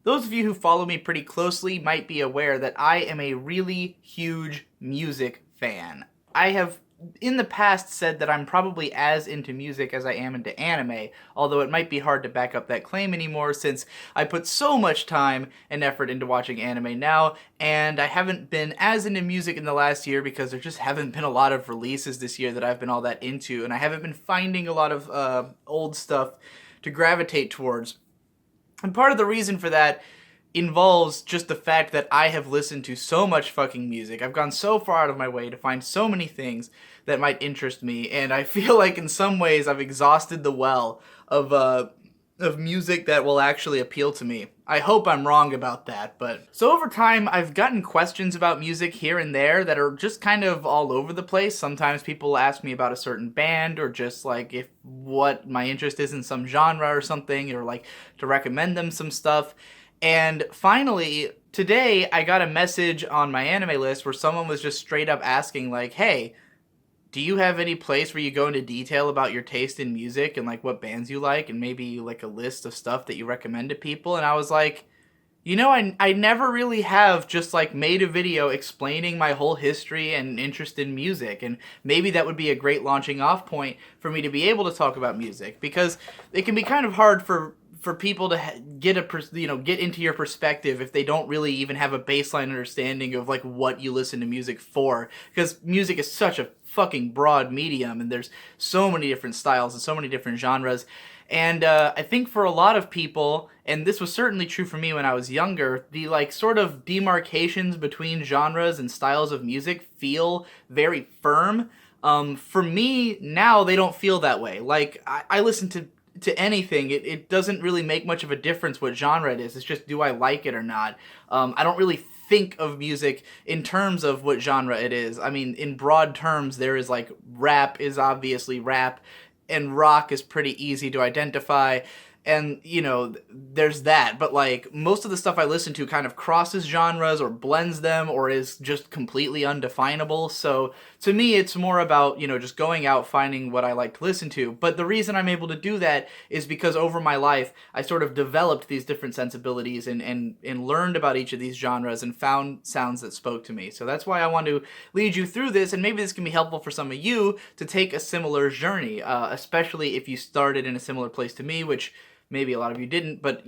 Those of you who follow me pretty closely might be aware that I am a really huge music fan. I have in the past said that I'm probably as into music as I am into anime, although it might be hard to back up that claim anymore since I put so much time and effort into watching anime now, and I haven't been as into music in the last year because there just haven't been a lot of releases this year that I've been all that into, and I haven't been finding a lot of old stuff to gravitate towards. And part of the reason for that involves just the fact that I have listened to so much fucking music. I've gone so far out of my way to find so many things that might interest me, and I feel like in some ways I've exhausted the well of music that will actually appeal to me. I hope I'm wrong about that, but so over time I've gotten questions about music here and there that are just kind of all over the place. Sometimes people ask me about a certain band or just like if what my interest is in some genre or something, or like to recommend them some stuff. And finally, today I got a message on my anime list where someone was just straight up asking like, "Hey, do you have any place where you go into detail about your taste in music and like what bands you like and maybe like a list of stuff that you recommend to people?" And I was like, I never really have just like made a video explaining my whole history and interest in music, and maybe that would be a great launching off point for me to be able to talk about music, because it can be kind of hard for people to get into your perspective if they don't really even have a baseline understanding of like what you listen to music for, because music is such a fucking broad medium and there's so many different styles and so many different genres. And I think for a lot of people, and this was certainly true for me when I was younger, the like sort of demarcations between genres and styles of music feel very firm. For me now, they don't feel that way. Like I listen to anything. It doesn't really make much of a difference what genre it is. It's just, do I like it or not? I don't really think of music in terms of what genre it is. I mean, in broad terms, there is like rap is obviously rap, and rock is pretty easy to identify. And, there's that. But, like, most of the stuff I listen to kind of crosses genres or blends them or is just completely undefinable. So, to me, it's more about, just going out, finding what I like to listen to. But the reason I'm able to do that is because over my life, I sort of developed these different sensibilities and learned about each of these genres and found sounds that spoke to me. So that's why I want to lead you through this, and maybe this can be helpful for some of you to take a similar journey, especially if you started in a similar place to me, which maybe a lot of you didn't, but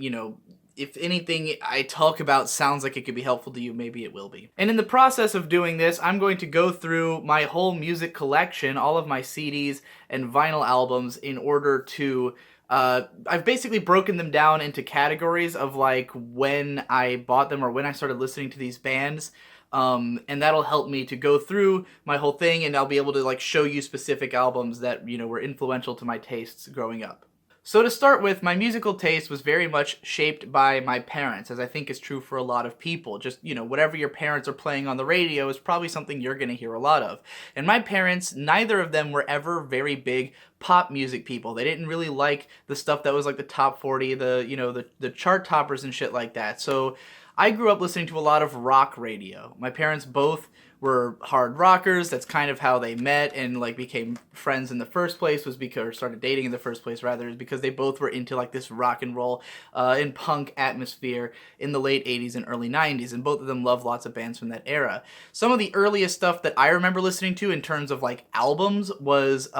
if anything I talk about sounds like it could be helpful to you, maybe it will be. And in the process of doing this, I'm going to go through my whole music collection, all of my CDs and vinyl albums, in order to I've basically broken them down into categories of like when I bought them or when I started listening to these bands. And that'll help me to go through my whole thing, and I'll be able to like show you specific albums that were influential to my tastes growing up. So to start with, my musical taste was very much shaped by my parents, as I think is true for a lot of people. Just, whatever your parents are playing on the radio is probably something you're going to hear a lot of. And my parents, neither of them were ever very big pop music people. They didn't really like the stuff that was like the top 40, the chart toppers and shit like that. So I grew up listening to a lot of rock radio. My parents both were hard rockers. That's kind of how they met and like became friends in the first place, was because, or started dating in the first place rather, is because they both were into like this rock and roll and punk atmosphere in the late 80s and early 90s, and both of them loved lots of bands from that era. Some of the earliest stuff that I remember listening to in terms of like albums was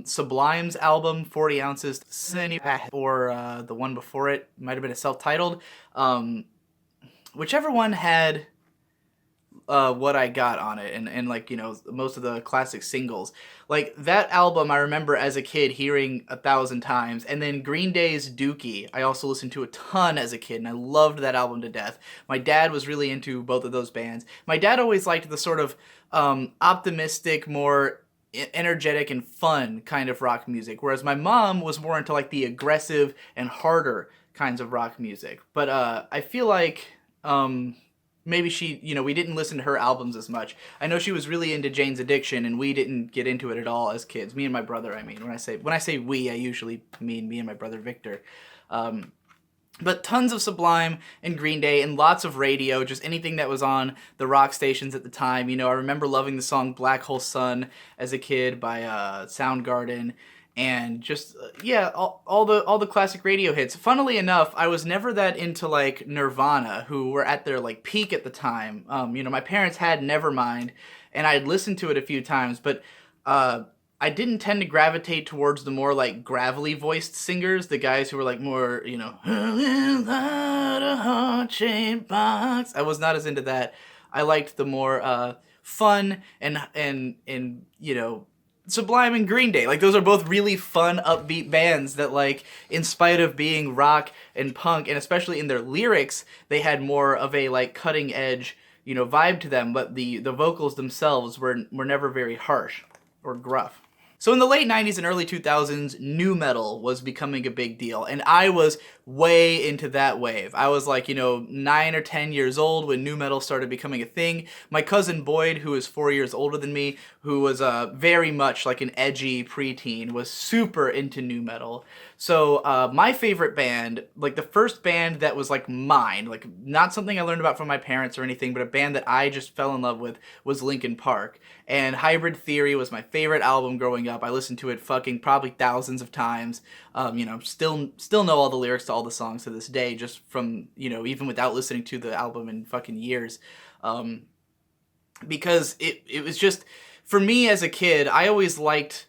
Sublime's album 40 Ounces, or the one before it might have been a self-titled, whichever one had What I Got on it, and like most of the classic singles. Like that album I remember as a kid hearing 1,000 times. And then Green Day's Dookie I also listened to a ton as a kid, and I loved that album to death. My dad was really into both of those bands. My dad always liked the sort of optimistic, more energetic and fun kind of rock music, whereas my mom was more into like the aggressive and harder kinds of rock music. But I feel like maybe she, we didn't listen to her albums as much. I know she was really into Jane's Addiction, and we didn't get into it at all as kids. Me and my brother, I mean. When I say we, I usually mean me and my brother Victor. But tons of Sublime and Green Day and lots of radio, just anything that was on the rock stations at the time. I remember loving the song Black Hole Sun as a kid by Soundgarden. and just yeah, all the classic radio hits. Funnily enough, I was never that into like Nirvana, who were at their like peak at the time. My parents had Nevermind, and I had listened to it a few times, but uh, I didn't tend to gravitate towards the more like gravelly voiced singers, the guys who were like more, a heart-shaped box. I was not as into that. I liked the more fun and Sublime and Green Day. Like those are both really fun, upbeat bands that like in spite of being rock and punk and especially in their lyrics, they had more of a like cutting edge, vibe to them, but the vocals themselves were never very harsh or gruff. So in the late 90s and early 2000s, nu metal was becoming a big deal, and I was way into that wave. I was like, 9 or 10 years old when nu metal started becoming a thing. My cousin Boyd, who is 4 years older than me, who was very much like an edgy preteen, was super into nu metal. So my favorite band, like the first band that was like mine, like not something I learned about from my parents or anything, but a band that I just fell in love with was Linkin Park. And Hybrid Theory was my favorite album growing up. I listened to it fucking probably thousands of times. Still know all the lyrics to all the songs to this day, just from even without listening to the album in fucking years, because it was just for me as a kid. I always liked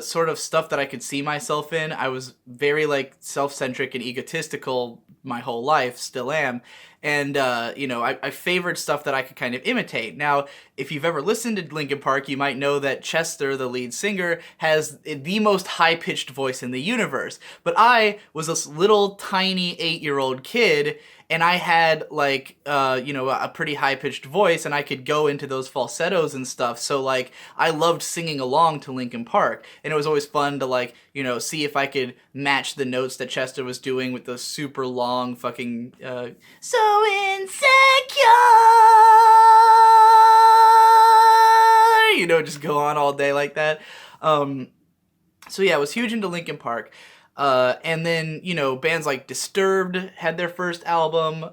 sort of stuff that I could see myself in. I was very like self-centric and egotistical my whole life, still am. And, I favored stuff that I could kind of imitate. Now, if you've ever listened to Linkin Park, you might know that Chester, the lead singer, has the most high-pitched voice in the universe. But I was this little tiny 8-year-old kid, and I had like a pretty high pitched voice, and I could go into those falsettos and stuff. So like I loved singing along to Linkin Park, and it was always fun to like see if I could match the notes that Chester was doing with those super long fucking so insecure, just go on all day like that. So yeah, I was huge into Linkin Park. And then, bands like Disturbed had their first album,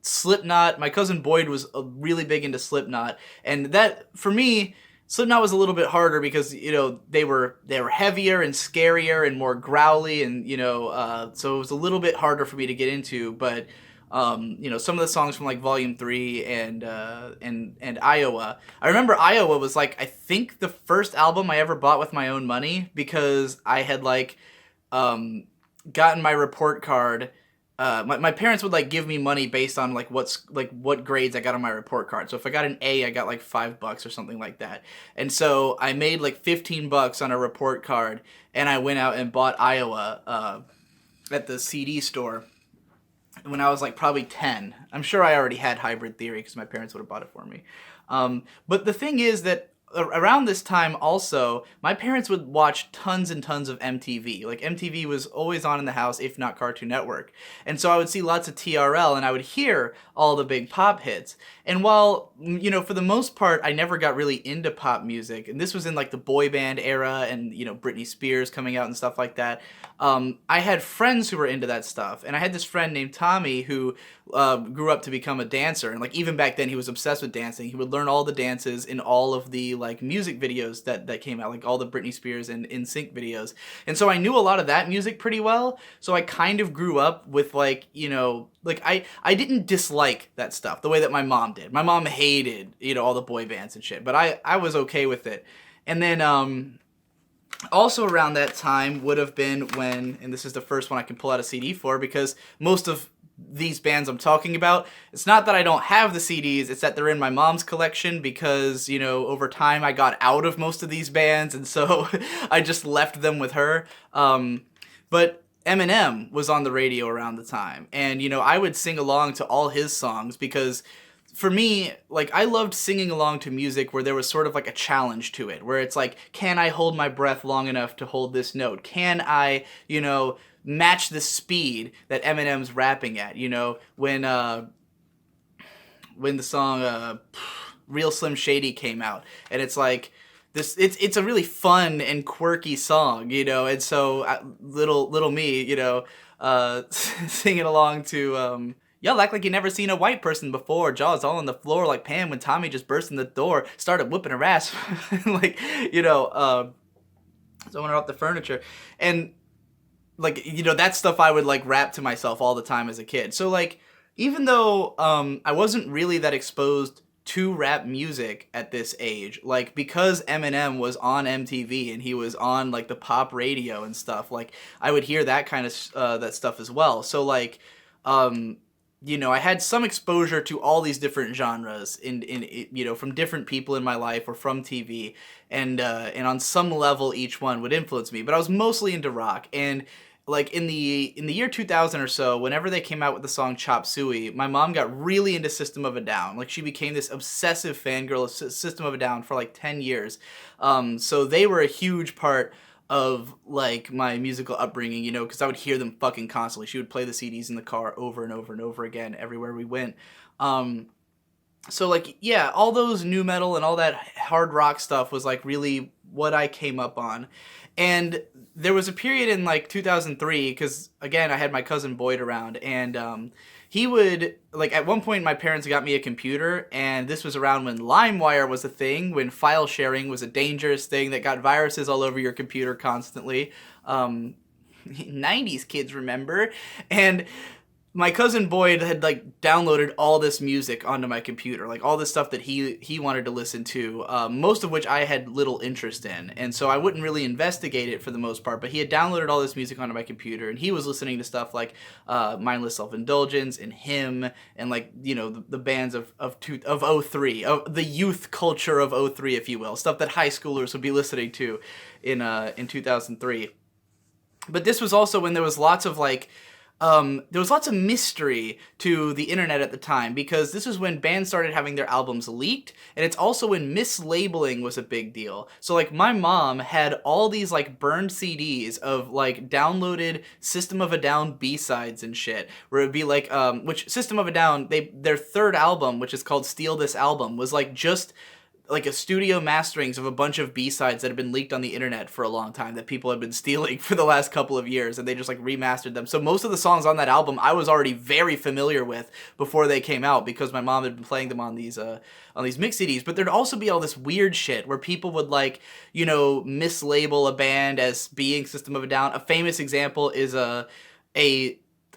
Slipknot. My cousin Boyd was really big into Slipknot. And that, for me, Slipknot was a little bit harder because, they were heavier and scarier and more growly. And, so it was a little bit harder for me to get into. But, some of the songs from like Volume 3 and Iowa. I remember Iowa was like, I think the first album I ever bought with my own money because I had like, gotten my report card. My parents would like give me money based on like what grades I got on my report card. So if I got an A, I got like $5 or something like that. And so I made like $15 on a report card, and I went out and bought Iowa at the CD store when I was like probably 10. I'm sure I already had Hybrid Theory because my parents would have bought it for me. But the thing is that around this time also, my parents would watch tons and tons of MTV. Like MTV was always on in the house, if not Cartoon Network. And so I would see lots of TRL, and I would hear all the big pop hits. And while, for the most part, I never got really into pop music, and this was in like the boy band era and, Britney Spears coming out and stuff like that, I had friends who were into that stuff. And I had this friend named Tommy who grew up to become a dancer. And like even back then he was obsessed with dancing. He would learn all the dances in all of the like music videos that came out, like all the Britney Spears and NSYNC videos. And so I knew a lot of that music pretty well. So I kind of grew up with like, like I didn't dislike that stuff the way that my mom did. My mom hated, all the boy bands and shit, but I was okay with it. And then also around that time would have been when, and this is the first one I can pull out a CD for because most of these bands I'm talking about, it's not that I don't have the CDs, it's that they're in my mom's collection because, over time I got out of most of these bands, and so I just left them with her. But Eminem was on the radio around the time, and, I would sing along to all his songs because for me, like, I loved singing along to music where there was sort of like a challenge to it, where it's like, can I hold my breath long enough to hold this note? Can I, match the speed that Eminem's rapping at? When the song Real Slim Shady came out, and it's like this, it's a really fun and quirky song, and so little me, singing along to y'all act like you never seen a white person before. Jaws all on the floor like Pam when Tommy just burst in the door, started whipping her ass. like, So I went off the furniture, and like, that stuff I would like rap to myself all the time as a kid. So like, even though I wasn't really that exposed to rap music at this age, like, because Eminem was on MTV and he was on like the pop radio and stuff, like I would hear that kind of that stuff as well. So like, um I had some exposure to all these different genres from different people in my life or from TV, and on some level each one would influence me. But I was mostly into rock, and like in the year 2000 or so, whenever they came out with the song Chop Suey, my mom got really into System of a Down. Like, she became this obsessive fangirl of System of a Down for like 10 years. So they were a huge part of like my musical upbringing, because I would hear them fucking constantly. She would play the CDs in the car over and over and over again everywhere we went. So like, yeah, all those new metal and all that hard rock stuff was like really what I came up on. And there was a period in like 2003, because again, I had my cousin Boyd around, and he would, like, at one point my parents got me a computer, and this was around when LimeWire was a thing, when file sharing was a dangerous thing that got viruses all over your computer constantly. 90s kids remember. And my cousin Boyd had like downloaded all this music onto my computer, like all this stuff that he wanted to listen to, most of which I had little interest in, and so I wouldn't really investigate it for the most part. But he had downloaded all this music onto my computer, and he was listening to stuff like Mindless Self-Indulgence and Him, and like the bands of '03, of the youth culture of '03, if you will, stuff that high schoolers would be listening to in 2003. But this was also when there was lots of like. There was lots of mystery to the internet at the time, because this is when bands started having their albums leaked, and it's also when mislabeling was a big deal. So like, my mom had all these like burned CDs of like downloaded System of a Down B-sides and shit, where it would be like, which System of a Down, their third album, which is called Steal This Album, was like just like a studio masterings of a bunch of B-sides that had been leaked on the internet for a long time that people had been stealing for the last couple of years, and they just like remastered them. So most of the songs on that album I was already very familiar with before they came out, because my mom had been playing them on these mix CDs. But there'd also be all this weird shit where people would like, mislabel a band as being System of a Down. A famous example is a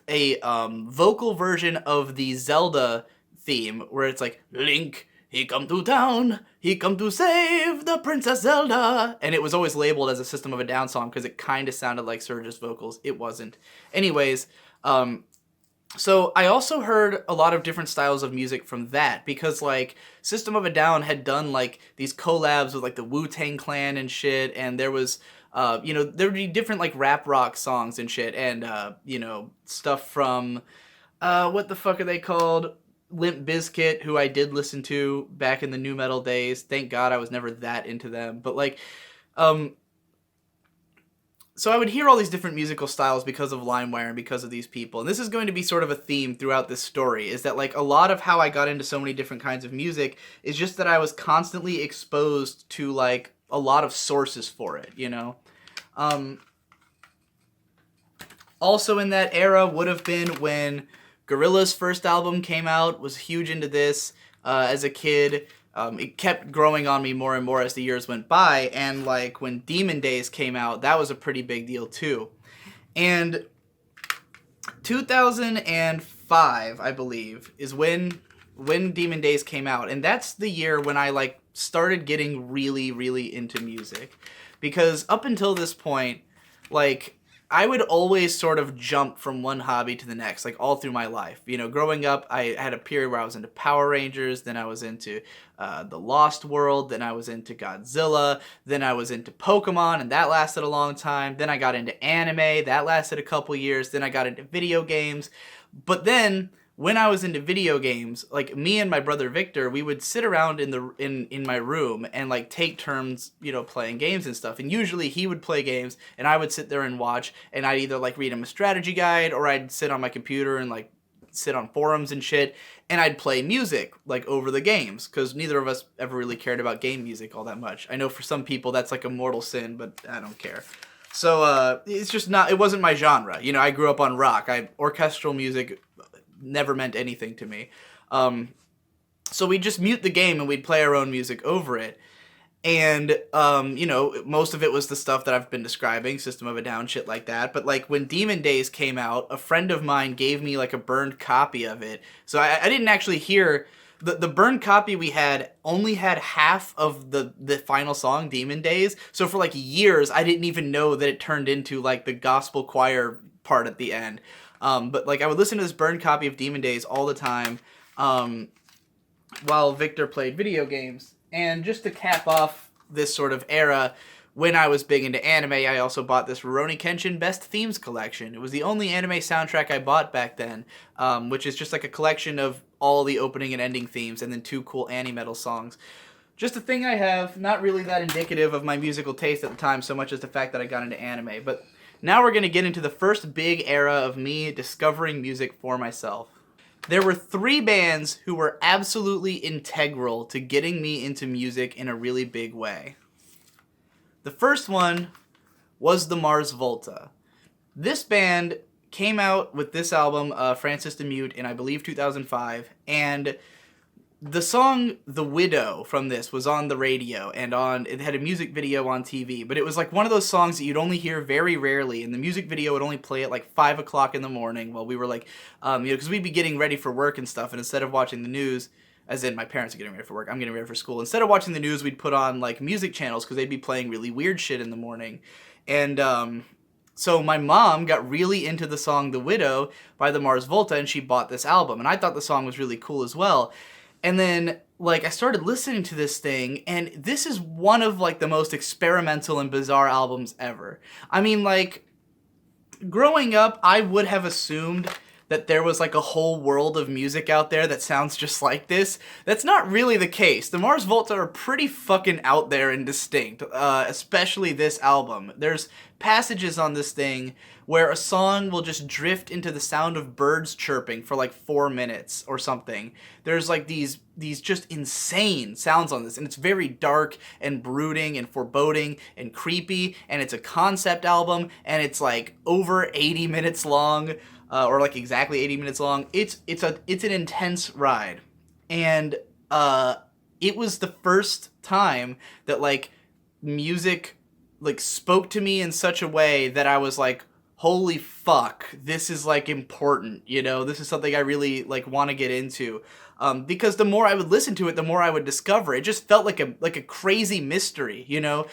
vocal version of the Zelda theme, where it's like, Link, he come to town, he come to save the Princess Zelda. And it was always labeled as a System of a Down song because it kind of sounded like Surge's vocals. It wasn't. Anyways, so I also heard a lot of different styles of music from that, because like System of a Down had done like these collabs with like the Wu-Tang Clan and shit, and there was there would be different like rap rock songs and shit, and stuff from what the fuck are they called? Limp Bizkit, who I did listen to back in the new metal days. Thank God I was never that into them. But like, so I would hear all these different musical styles because of LimeWire and because of these people. And this is going to be sort of a theme throughout this story, is that like a lot of how I got into so many different kinds of music is just that I was constantly exposed to like a lot of sources for it, Also in that era would have been when Gorillaz' first album came out. Was huge into this as a kid. It kept growing on me more and more as the years went by, and like when Demon Days came out, that was a pretty big deal too. And 2005, I believe, is when Demon Days came out, and that's the year when I like started getting really, really into music, because up until this point, like, I would always sort of jump from one hobby to the next, like all through my life. Growing up, I had a period where I was into Power Rangers, then I was into The Lost World, then I was into Godzilla, then I was into Pokemon, and that lasted a long time. Then I got into anime, that lasted a couple years. Then I got into video games. But then, when I was into video games, like me and my brother Victor, we would sit around in my room and like take turns, playing games and stuff. And usually he would play games and I would sit there and watch, and I'd either like read him a strategy guide, or I'd sit on my computer and like sit on forums and shit, and I'd play music like over the games, because neither of us ever really cared about game music all that much. I know for some people that's like a mortal sin, but I don't care. So it's just not, it wasn't my genre. I grew up on rock. Orchestral music never meant anything to me. So we'd just mute the game and we'd play our own music over it. And, you know, most of it was the stuff that I've been describing, System of a Down, shit like that. But, like, when Demon Days came out, a friend of mine gave me, like, a burned copy of it. So I didn't actually hear... The burned copy we had only had half of the final song, Demon Days. So for, like, years, I didn't even know that it turned into, like, the gospel choir part at the end. But, like, I would listen to this burned copy of Demon Days all the time while Victor played video games. And just to cap off this sort of era, when I was big into anime, I also bought this Rurouni Kenshin Best Themes collection. It was the only anime soundtrack I bought back then, which is just like a collection of all the opening and ending themes and then 2 cool Ani-Metal songs. Just a thing I have, not really that indicative of my musical taste at the time so much as the fact that I got into anime. But now we're going to get into the first big era of me discovering music for myself. There were 3 bands who were absolutely integral to getting me into music in a really big way. The first one was the Mars Volta. This band came out with this album, Francis the Mute, in I believe 2005, and the song The Widow from this was on the radio, and it had a music video on TV, but it was like one of those songs that you'd only hear very rarely, and the music video would only play at like 5 o'clock in the morning while we were like, because we'd be getting ready for work and stuff, and instead of watching the news, as in my parents are getting ready for work, I'm getting ready for school, instead of watching the news, we'd put on like music channels because they'd be playing really weird shit in the morning. And so my mom got really into the song The Widow by the Mars Volta, and she bought this album, and I thought the song was really cool as well. And then, like, I started listening to this thing, and this is one of, like, the most experimental and bizarre albums ever. I mean, like, growing up, I would have assumed that there was, like, a whole world of music out there that sounds just like this. That's not really the case. The Mars Volta are pretty fucking out there and distinct, especially this album. There's passages on this thing where a song will just drift into the sound of birds chirping for like 4 minutes or something. There's like these just insane sounds on this, and it's very dark and brooding and foreboding and creepy, and it's a concept album, and it's like over 80 minutes long, or like exactly 80 minutes long. It's an intense ride, and it was the first time that like music like spoke to me in such a way that I was like, holy fuck, this is like important, you know, this is something I really like want to get into. Because the more I would listen to it, the more I would discover. It just felt like a crazy mystery, you know?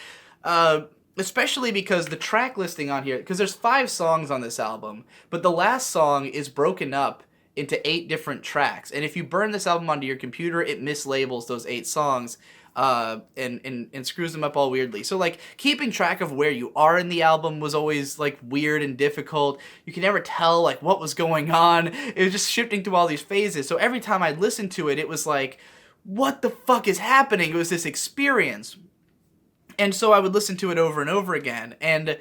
Especially because the track listing on here, because there's 5 songs on this album, but the last song is broken up into 8 different tracks. And if you burn this album onto your computer, it mislabels those 8 songs. And screws them up all weirdly. So like keeping track of where you are in the album was always like weird and difficult. You can never tell like what was going on. It was just shifting through all these phases. So every time I'd listen to it, it was like, what the fuck is happening? It was this experience. And so I would listen to it over and over again. And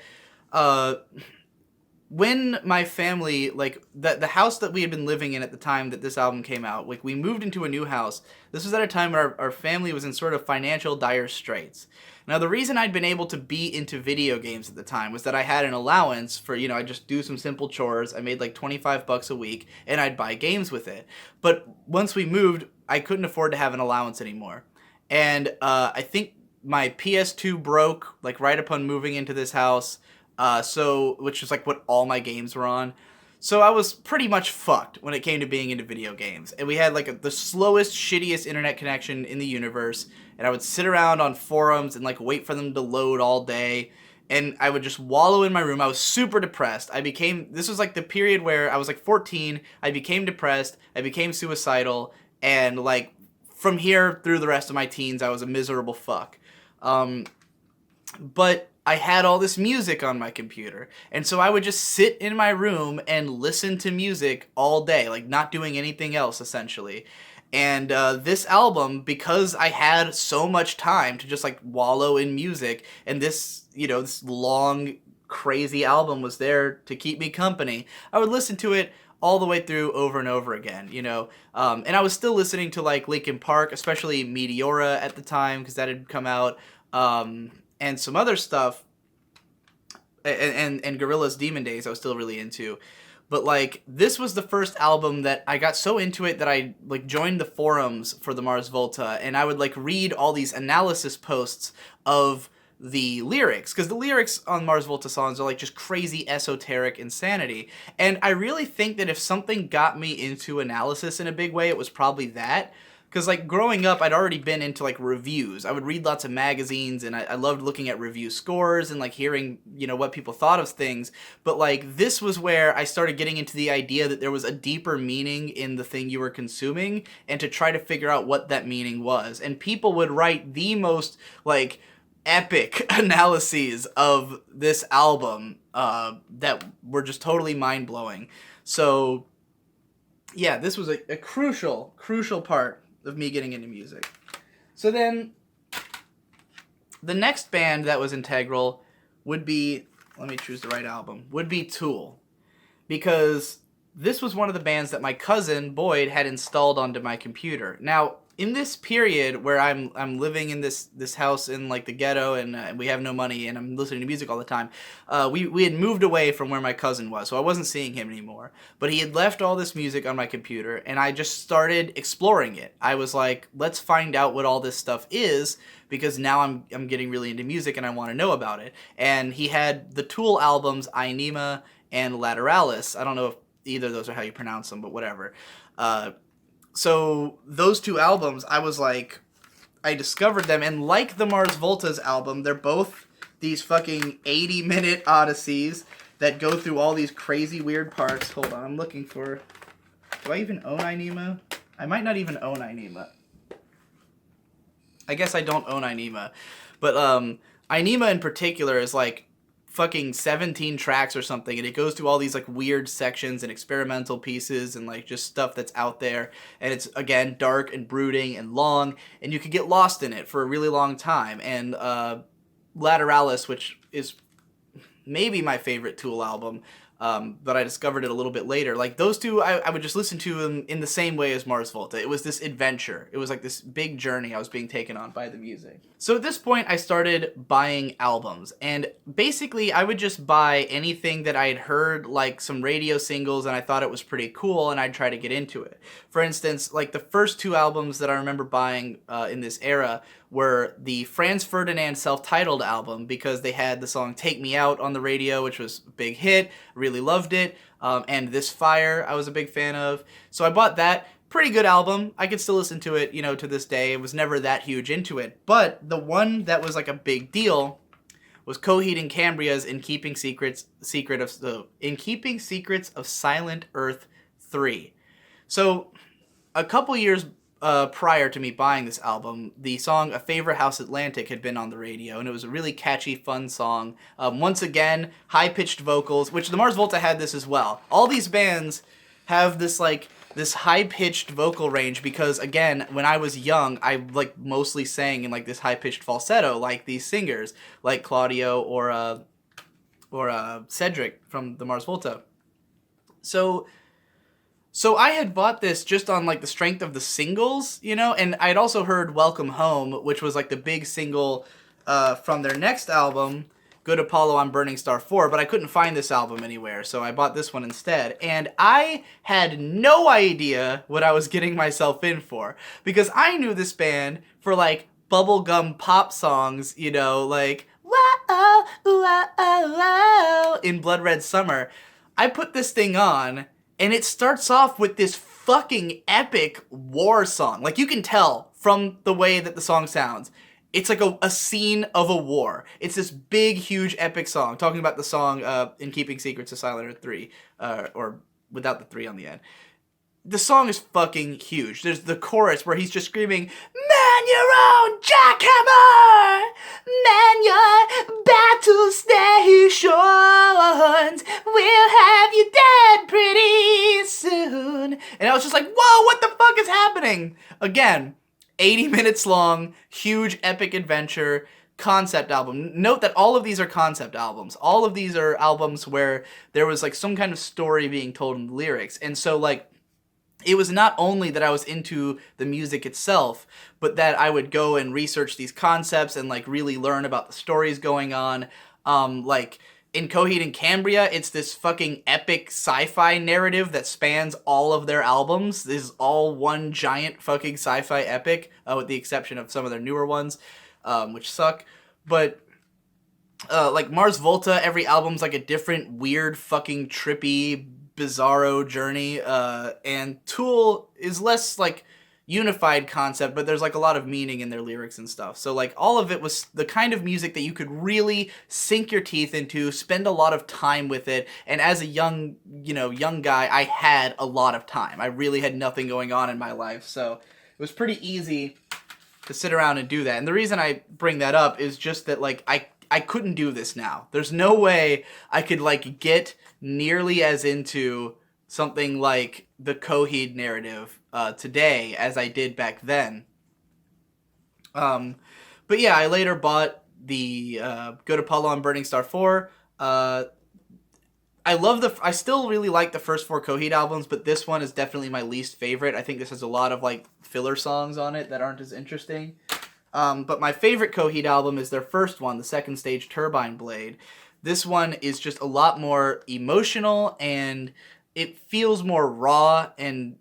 when my family, like, the house that we had been living in at the time that this album came out, like, we moved into a new house. This was at a time where our family was in sort of financial dire straits. Now, the reason I'd been able to be into video games at the time was that I had an allowance for, you know, I'd just do some simple chores. I made like $25 a week, and I'd buy games with it. But once we moved, I couldn't afford to have an allowance anymore. And I think my PS2 broke, like, right upon moving into this house. Which was like what all my games were on. So I was pretty much fucked when it came to being into video games. And we had like the slowest, shittiest internet connection in the universe. And I would sit around on forums and like wait for them to load all day. And I would just wallow in my room. I was super depressed. This was like the period where I was like 14. I became depressed. I became suicidal. And like from here through the rest of my teens, I was a miserable fuck. But I had all this music on my computer, and so I would just sit in my room and listen to music all day, like not doing anything else, essentially. And this album, because I had so much time to just like wallow in music, and this, you know, this long, crazy album was there to keep me company, I would listen to it all the way through over and over again, you know. And I was still listening to like Linkin Park, especially Meteora at the time, because that had come out. And some other stuff, and Gorillaz Demon Days I was still really into. but like this was the first album that I got so into it that I like joined the forums for the Mars Volta, and I would like read all these analysis posts of the lyrics, because the lyrics on Mars Volta songs are like just crazy esoteric insanity. And I really think that if something got me into analysis in a big way, it was probably that. Because like growing up, I'd already been into like reviews. I would read lots of magazines, and I loved looking at review scores and like hearing, you know, what people thought of things. But like this was where I started getting into the idea that there was a deeper meaning in the thing you were consuming, and to try to figure out what that meaning was. And people would write the most like epic analyses of this album that were just totally mind-blowing. So yeah, this was a crucial part of me getting into music. So then the next band that was integral would be, let me choose the right album, would be Tool. Because this was one of the bands that my cousin Boyd had installed onto my computer. Now, in this period where I'm living in this house in like the ghetto, and we have no money, and I'm listening to music all the time, we had moved away from where my cousin was, so I wasn't seeing him anymore. But he had left all this music on my computer, and I just started exploring it. I was like, let's find out what all this stuff is, because now I'm getting really into music and I want to know about it. And he had the Tool albums Ainima and Lateralis. I don't know if either of those are how you pronounce them, but whatever. So those two albums, I was like, I discovered them, and like the Mars Volta's album, they're both these fucking 80-minute odysseys that go through all these crazy weird parts. Hold on, I'm looking for... Do I even own Ainima? I might not even own Ainima. I guess I don't own Ainima. But Ainima in particular is like fucking 17 tracks or something, and it goes through all these like weird sections and experimental pieces and like just stuff that's out there, and it's again dark and brooding and long, and you could get lost in it for a really long time. And Lateralis, which is maybe my favorite Tool album, but I discovered it a little bit later. Like those two, I would just listen to them in the same way as Mars Volta. It was this adventure. It was like this big journey I was being taken on by the music. So at this point, I started buying albums, and basically I would just buy anything that I had heard, like some radio singles, and I thought it was pretty cool, and I'd try to get into it. For instance, like the first two albums that I remember buying in this era were the Franz Ferdinand self-titled album, because they had the song Take Me Out on the radio, which was a big hit. Really loved it. And This Fire I was a big fan of. So I bought that. Pretty good album. I could still listen to it, you know, to this day. I was never that huge into it. But the one that was like a big deal was Coheed and Cambria's In Keeping Secrets of Silent Earth 3. So a couple years prior to me buying this album, the song A Favorite House Atlantic had been on the radio, and it was a really catchy, fun song. Once again, high-pitched vocals, which the Mars Volta had this as well. All these bands have this high-pitched vocal range because, again, when I was young, I like mostly sang in like this high-pitched falsetto like these singers, like Claudio or Cedric from the Mars Volta. So I had bought this just on like the strength of the singles, you know, and I'd also heard Welcome Home, which was like the big single from their next album, Good Apollo on Burning Star 4, but I couldn't find this album anywhere, so I bought this one instead. And I had no idea what I was getting myself in for, because I knew this band for like bubblegum pop songs, you know, like whoa, whoa, whoa, in Blood Red Summer. I put this thing on, and it starts off with this fucking epic war song. Like, you can tell from the way that the song sounds. It's like a scene of a war. It's this big, huge, epic song. Talking about the song In Keeping Secrets of Silent Earth 3, or without the 3 on the end. The song is fucking huge. There's the chorus where he's just screaming, "Man your own jackhammer! Man your battle stations! We'll have you dead pretty soon!" And I was just like, whoa, what the fuck is happening? Again, 80 minutes long, huge epic adventure, concept album. Note that all of these are concept albums. All of these are albums where there was like some kind of story being told in the lyrics. And so like, it was not only that I was into the music itself, but that I would go and research these concepts and like really learn about the stories going on. Like in Coheed and Cambria, it's this fucking epic sci-fi narrative that spans all of their albums. This is all one giant fucking sci-fi epic, with the exception of some of their newer ones, which suck. But like Mars Volta, every album's like a different weird fucking trippy bizarro journey. And Tool is less like unified concept, but there's like a lot of meaning in their lyrics and stuff. So like all of it was the kind of music that you could really sink your teeth into, spend a lot of time with it. And as a young guy, I had a lot of time. I really had nothing going on in my life, so it was pretty easy to sit around and do that. And the reason I bring that up is just that like I couldn't do this now. There's no way I could like get nearly as into something like the Coheed narrative today as I did back then. But yeah, I later bought the Good Apollo and Burning Star 4. I still really like the first 4 Coheed albums, but this one is definitely my least favorite. I think this has a lot of like filler songs on it that aren't as interesting. But my favorite Coheed album is their first one, the Second Stage Turbine Blade. This one is just a lot more emotional, and it feels more raw and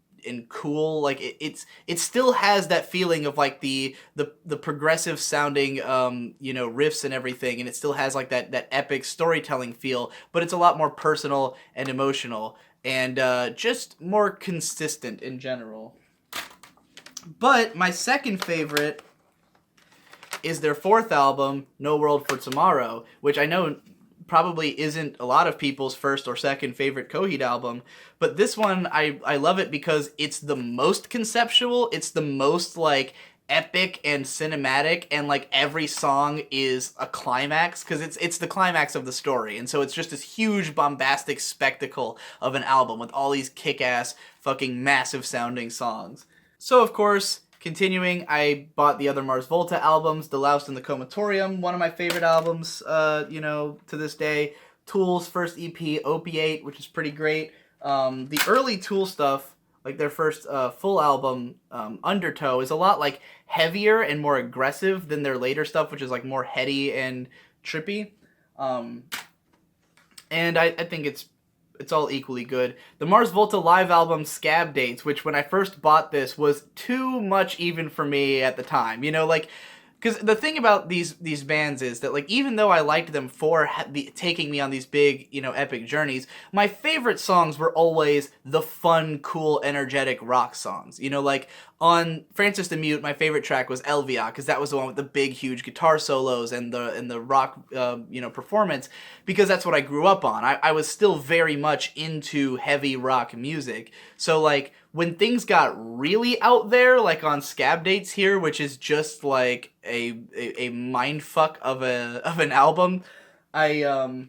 cool. Like it still has that feeling of like the progressive sounding riffs and everything, and it still has like that epic storytelling feel, but it's a lot more personal and emotional and just more consistent in general. But my second favorite is their 4th album, No World for Tomorrow, which I know probably isn't a lot of people's first or second favorite Coheed album, but this one I love it because it's the most conceptual, it's the most like epic and cinematic, and like every song is a climax because it's the climax of the story, and so it's just this huge bombastic spectacle of an album with all these kick-ass fucking massive sounding songs. So of course, continuing, I bought the other Mars Volta albums, The Loust and the Comatorium, one of my favorite albums, to this day. Tool's first EP, Opiate, which is pretty great. The early Tool stuff, like their first full album, Undertow, is a lot like heavier and more aggressive than their later stuff, which is like more heady and trippy. And I think it's all equally good. The Mars Volta live album Scab Dates, which when I first bought this was too much even for me at the time. Because the thing about these bands is that, like, even though I liked them for taking me on these big, epic journeys, my favorite songs were always the fun, cool, energetic rock songs. Like, on Francis the Mute, my favorite track was Elvia, because that was the one with the big, huge guitar solos and the rock, performance, because that's what I grew up on. I was still very much into heavy rock music. So, like, when things got really out there, like on Scab Dates here, which is just like a mindfuck of an album, I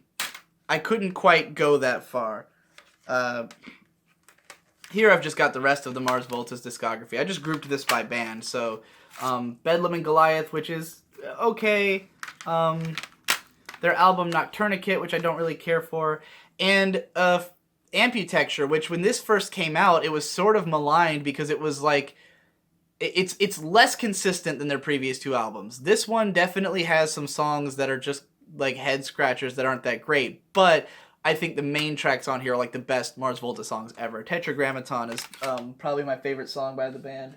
couldn't quite go that far. Here I've just got the rest of the Mars Volta's discography. I just grouped this by band. So Bedlam and Goliath, which is okay. Their album Nocturnicate, which I don't really care for, and Amputecture, which when this first came out, it was sort of maligned because it was like it's less consistent than their previous 2 albums. This one definitely has some songs that are just like head scratchers that aren't that great, but I think the main tracks on here are like the best Mars Volta songs ever. Tetragrammaton is probably my favorite song by the band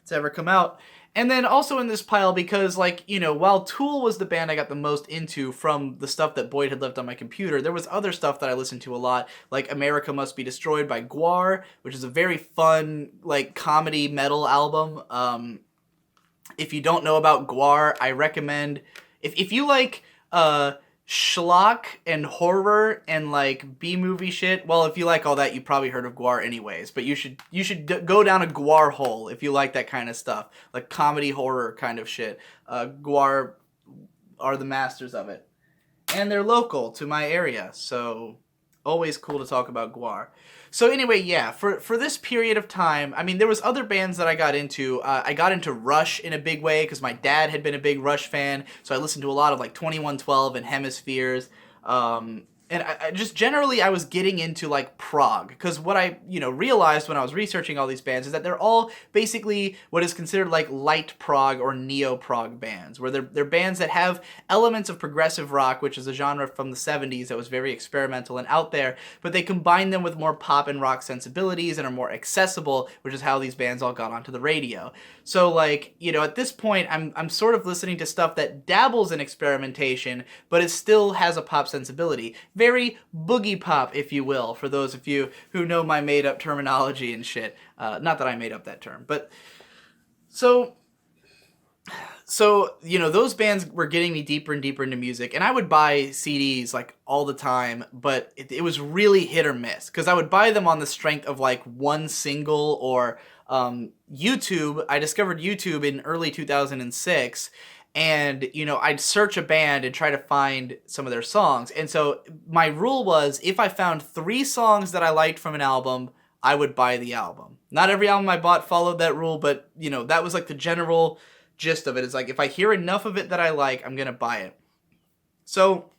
to ever come out. And then also in this pile, because, like, while Tool was the band I got the most into from the stuff that Boyd had left on my computer, there was other stuff that I listened to a lot, like America Must Be Destroyed by Gwar, which is a very fun, like, comedy metal album. If you don't know about Gwar, I recommend, if you like schlock and horror and like B-movie shit, well, if you like all that, you probably heard of Gwar anyways, but you should go down a Gwar hole if you like that kind of stuff, like comedy horror kind of shit. Gwar are the masters of it, and they're local to my area, so always cool to talk about Gwar. So anyway, yeah, for this period of time, I mean, there was other bands that I got into. I got into Rush in a big way because my dad had been a big Rush fan, so I listened to a lot of like 2112 and Hemispheres. And I just generally I was getting into like prog, because what I realized when I was researching all these bands is that they're all basically what is considered like light prog or neo prog bands, where they're bands that have elements of progressive rock, which is a genre from the 70s that was very experimental and out there, but they combine them with more pop and rock sensibilities and are more accessible, which is how these bands all got onto the radio. So like, at this point I'm sort of listening to stuff that dabbles in experimentation, but it still has a pop sensibility. Very boogie pop, if you will, for those of you who know my made-up terminology and shit. Not that I made up that term, but so those bands were getting me deeper and deeper into music, and I would buy CDs like all the time, but it was really hit or miss, because I would buy them on the strength of like one single or YouTube. I discovered YouTube in early 2006, and I'd search a band and try to find some of their songs. And so my rule was, if I found 3 songs that I liked from an album, I would buy the album. Not every album I bought followed that rule, but that was like the general gist of it. It's like, if I hear enough of it that I like, I'm gonna buy it. So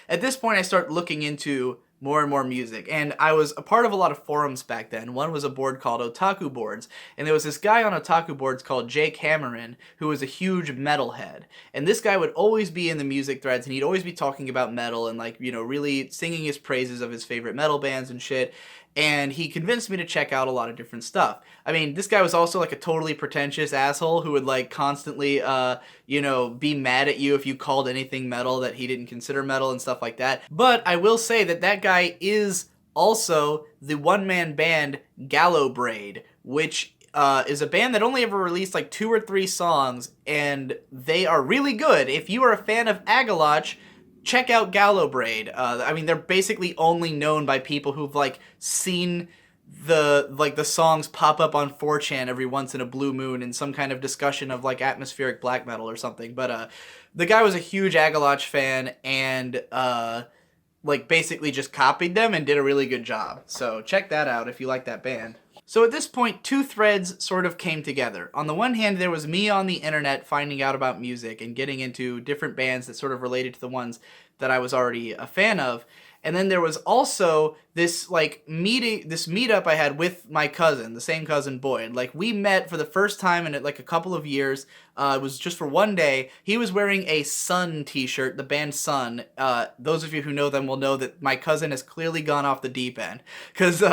at this point I start looking into more and more music, and I was a part of a lot of forums back then. One was a board called Otaku Boards, and there was this guy on Otaku Boards called Jake Hammerin, who was a huge metalhead, and this guy would always be in the music threads, and he'd always be talking about metal and like really singing his praises of his favorite metal bands and shit. And he convinced me to check out a lot of different stuff. I mean, this guy was also like a totally pretentious asshole who would like constantly, be mad at you if you called anything metal that he didn't consider metal and stuff like that. But I will say that that guy is also the one-man band Gallow Braid, which is a band that only ever released like 2 or 3 songs, and they are really good. If you are a fan of Agaloch, check out Gallow Braid. I mean, they're basically only known by people who've like seen the songs pop up on 4chan every once in a blue moon in some kind of discussion of like atmospheric black metal or something. But the guy was a huge Agaloch fan, and like basically just copied them and did a really good job. So check that out if you like that band. So at this point, 2 threads sort of came together. On the one hand, there was me on the internet finding out about music and getting into different bands that sort of related to the ones that I was already a fan of. And then there was also this meetup I had with my cousin, the same cousin Boyd. Like, we met for the first time in like a couple of years. It was just for one day. He was wearing a Sun t-shirt, the band Sun. Those of you who know them will know that my cousin has clearly gone off the deep end, because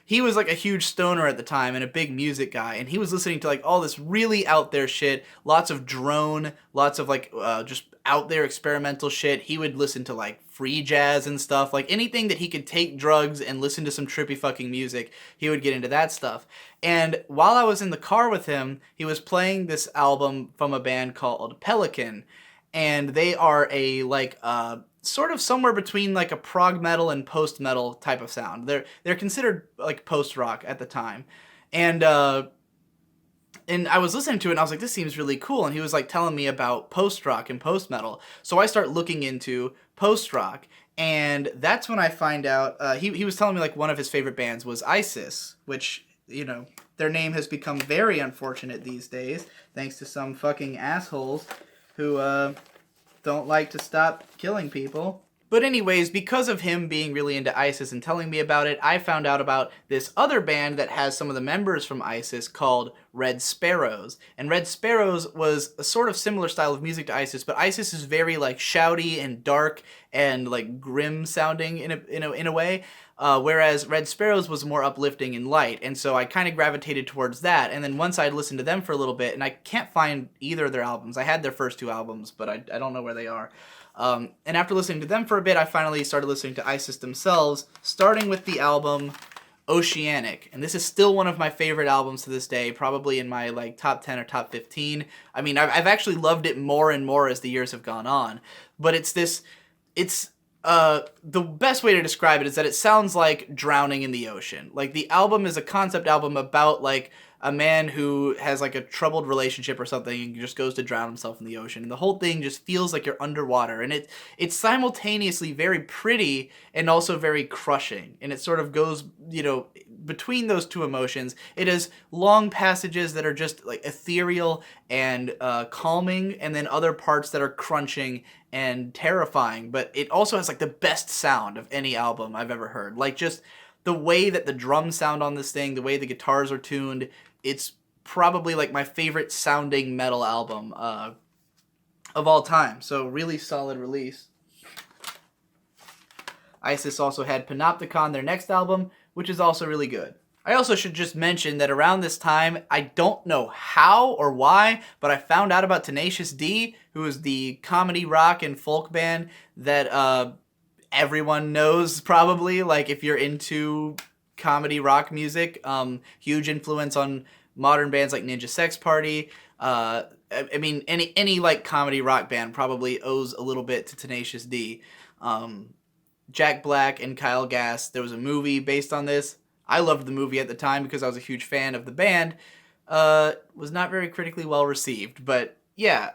he was like a huge stoner at the time and a big music guy, and he was listening to like all this really out there shit, lots of drone, lots of like just out there experimental shit. He would listen to like free jazz and stuff, like anything that he could take drugs and listen to some trippy fucking music, he would get into that stuff. And while I was in the car with him, he was playing this album from a band called Pelican, and they are a like sort of somewhere between like a prog metal and post metal type of sound. They're considered like post rock at the time. And I was listening to it and I was like, this seems really cool. And he was like telling me about post rock and post metal. So I start looking into post rock, and that's when I find out he was telling me like one of his favorite bands was ISIS, which, their name has become very unfortunate these days, thanks to some fucking assholes who don't like to stop killing people. But anyways, because of him being really into ISIS and telling me about it, I found out about this other band that has some of the members from ISIS called Red Sparrows. And Red Sparrows was a sort of similar style of music to ISIS, but ISIS is very like shouty and dark and like grim sounding in a way. Whereas Red Sparrows was more uplifting and light, and so I kind of gravitated towards that. And then once I'd listened to them for a little bit, and I can't find either of their albums. I had their first 2 albums, but I don't know where they are. And after listening to them for a bit, I finally started listening to ISIS themselves, starting with the album Oceanic. And this is still one of my favorite albums to this day, probably in my like top 10 or top 15. I mean, I've actually loved it more and more as the years have gone on. But the best way to describe it is that it sounds like drowning in the ocean. Like, the album is a concept album about like a man who has like a troubled relationship or something and just goes to drown himself in the ocean. And the whole thing just feels like you're underwater. And it's simultaneously very pretty and also very crushing. And it sort of goes, between those two emotions. It has long passages that are just like ethereal and calming, and then other parts that are crunching and terrifying. But it also has like the best sound of any album I've ever heard. Like just the way that the drums sound on this thing, the way the guitars are tuned, it's probably like my favorite sounding metal album of all time. So really solid release. Isis also had Panopticon, their next album, which is also really good. I also should just mention that around this time, I don't know how or why, but I found out about Tenacious D, who is the comedy rock and folk band that everyone knows probably. Like if you're into comedy rock music, huge influence on modern bands like Ninja Sex Party. I mean, any like comedy rock band probably owes a little bit to Tenacious D. Jack Black and Kyle Gass, there was a movie based on this. I loved the movie at the time because I was a huge fan of the band. Was not very critically well received, but yeah,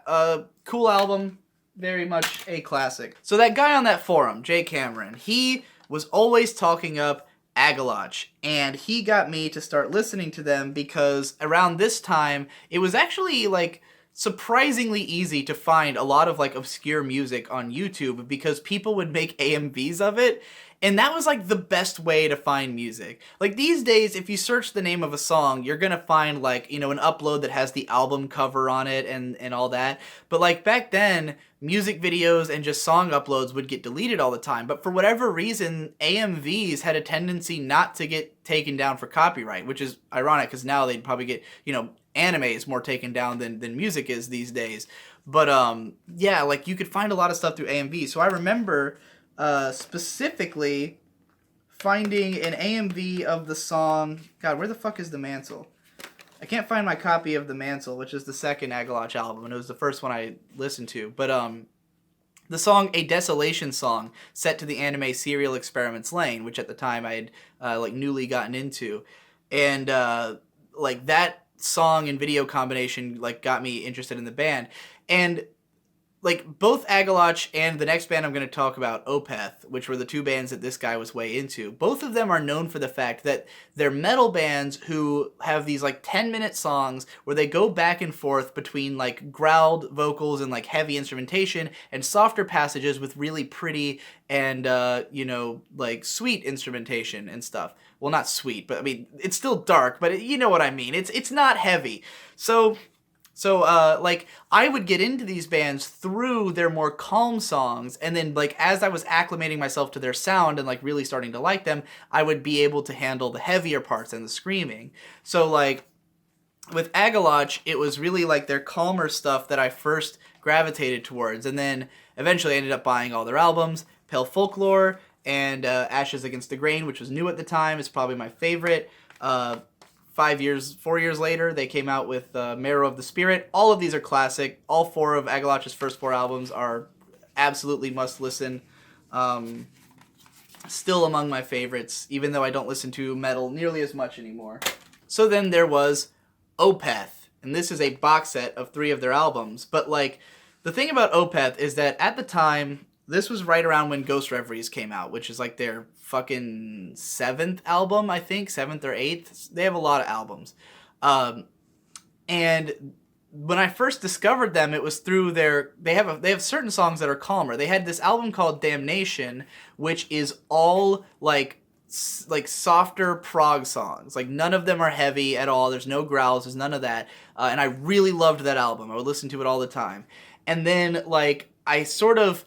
cool album, very much a classic. So that guy on that forum, Jay Cameron, he was always talking up Agalloch, and he got me to start listening to them because around this time, it was actually like surprisingly easy to find a lot of like obscure music on YouTube because people would make AMVs of it, and that was like the best way to find music. Like these days, if you search the name of a song, you're gonna find like, an upload that has the album cover on it and all that. But like back then, music videos and just song uploads would get deleted all the time. But for whatever reason, AMVs had a tendency not to get taken down for copyright, which is ironic because now they'd probably get, anime is more taken down than music is these days. But yeah, like you could find a lot of stuff through AMV. So I remember specifically finding an AMV of the song. God, where the fuck is The Mantle? I can't find my copy of The Mantle, which is the second Agalloch album, and it was the first one I listened to. But the song A Desolation Song, set to the anime Serial Experiments Lain, which at the time I had like newly gotten into, and like that song and video combination like got me interested in the band. And like both Agalloch and the next band I'm going to talk about, Opeth, which were the two bands that this guy was way into, both of them are known for the fact that they're metal bands who have these like 10-minute songs where they go back and forth between like growled vocals and like heavy instrumentation and softer passages with really pretty and like sweet instrumentation and stuff. Well, not sweet, but I mean it's still dark, but you know what I mean. It's not heavy. So like, I would get into these bands through their more calm songs, and then, like, as I was acclimating myself to their sound and, like, really starting to like them, I would be able to handle the heavier parts and the screaming. So, like, with Agalloch, it was really, like, their calmer stuff that I first gravitated towards, and then eventually I ended up buying all their albums. Pale Folklore and Ashes Against the Grain, which was new at the time, is probably my favorite. 4 years later, they came out with Marrow of the Spirit. All of these are classic. All four of Agalloch's first four albums are absolutely must listen. Still among my favorites, even though I don't listen to metal nearly as much anymore. So then there was Opeth, and this is a box set of 3 of their albums. But like, the thing about Opeth is that at the time, this was right around when Ghost Reveries came out, which is like their fucking 7th album, I think, 7th or 8th. They have a lot of albums. And when I first discovered them, it was through they have certain songs that are calmer. They had this album called Damnation, which is all like softer prog songs. Like none of them are heavy at all. There's no growls. There's none of that. And I really loved that album. I would listen to it all the time. And then like I sort of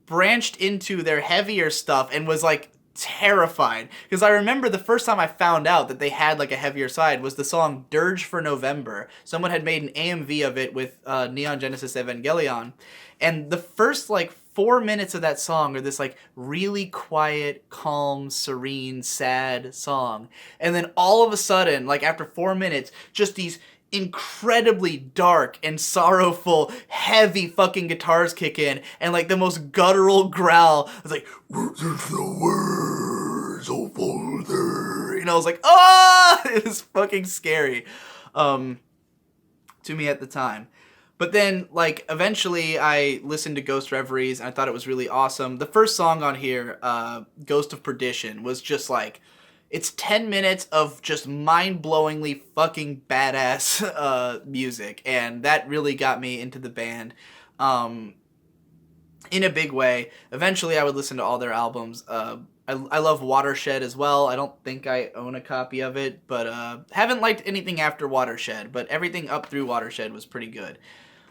branched into their heavier stuff and was like terrified, because I remember the first time I found out that they had like a heavier side was the song Dirge for November. Someone had made an AMV of it with Neon Genesis Evangelion, and the first like 4 minutes of that song are this like really quiet, calm, serene, sad song, and then all of a sudden, like after 4 minutes, just these incredibly dark and sorrowful, heavy fucking guitars kick in, and like the most guttural growl. It's like, "There's the words, oh father," and I was like, ah, it was fucking scary. um, to me at the time. But then, like, eventually I listened to Ghost Reveries, and I thought it was really awesome. The first song on here, Ghost of Perdition, was just like, it's 10 minutes of just mind-blowingly fucking badass music, and that really got me into the band in a big way. Eventually I would listen to all their albums. I love Watershed as well. I don't think I own a copy of it, but haven't liked anything after Watershed, but everything up through Watershed was pretty good.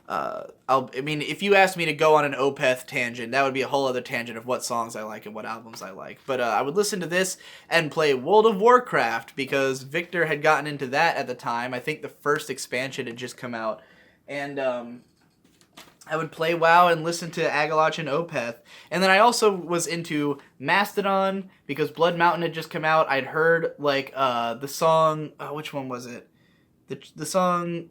I mean, if you asked me to go on an Opeth tangent, that would be a whole other tangent of what songs I like and what albums I like. But I would listen to this and play World of Warcraft because Victor had gotten into that at the time. I think the first expansion had just come out. And I would play WoW and listen to Agaloch and Opeth. And then I also was into Mastodon because Blood Mountain had just come out. I'd heard, like, the song... which one was it? The song...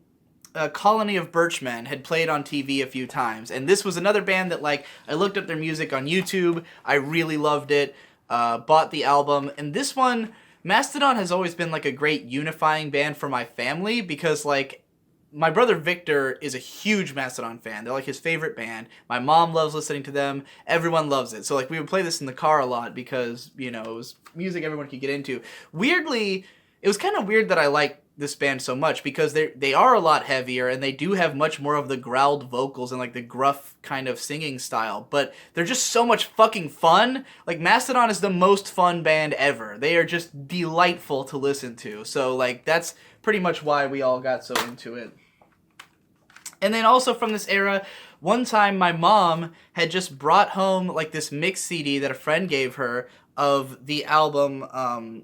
Colony of Birchmen had played on TV a few times, and this was another band that, like, I looked up their music on YouTube, I really loved it, bought the album, and this one, Mastodon has always been, like, a great unifying band for my family, because, like, my brother Victor is a huge Mastodon fan. They're, like, his favorite band. My mom loves listening to them. Everyone loves it. So, like, we would play this in the car a lot because, you know, it was music everyone could get into. Weirdly, it was kind of weird that I liked this band so much because they are a lot heavier and they do have much more of the growled vocals and like the gruff kind of singing style, but they're just so much fucking fun. Like, Mastodon is the most fun band ever. They are just delightful to listen to. So, like, that's pretty much why we all got so into it. And then also from this era, one time my mom had just brought home like this mix CD that a friend gave her of the album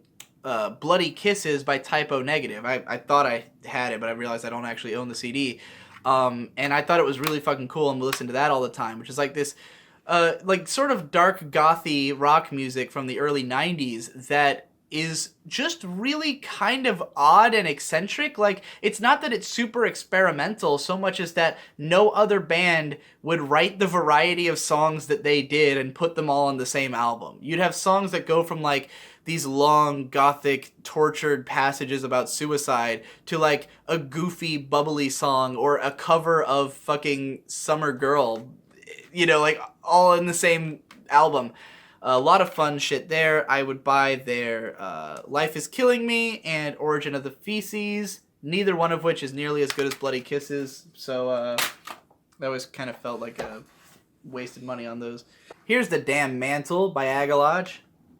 Bloody Kisses by Typo Negative. I thought I had it, but I realized I don't actually own the CD. And I thought it was really fucking cool and would listen to that all the time, which is like this like sort of dark gothy rock music from the early 90s that is just really kind of odd and eccentric. Like, it's not that it's super experimental so much as that no other band would write the variety of songs that they did and put them all on the same album. You'd have songs that go from like these long gothic tortured passages about suicide to like a goofy bubbly song or a cover of fucking Summer Girl, you know, like all in the same album. A lot of fun shit there. I would buy their Life is Killing Me and Origin of the Feces, neither one of which is nearly as good as Bloody Kisses, so I always kind of felt like I wasted money on those. Here's The Damn Mantle by Agaloch.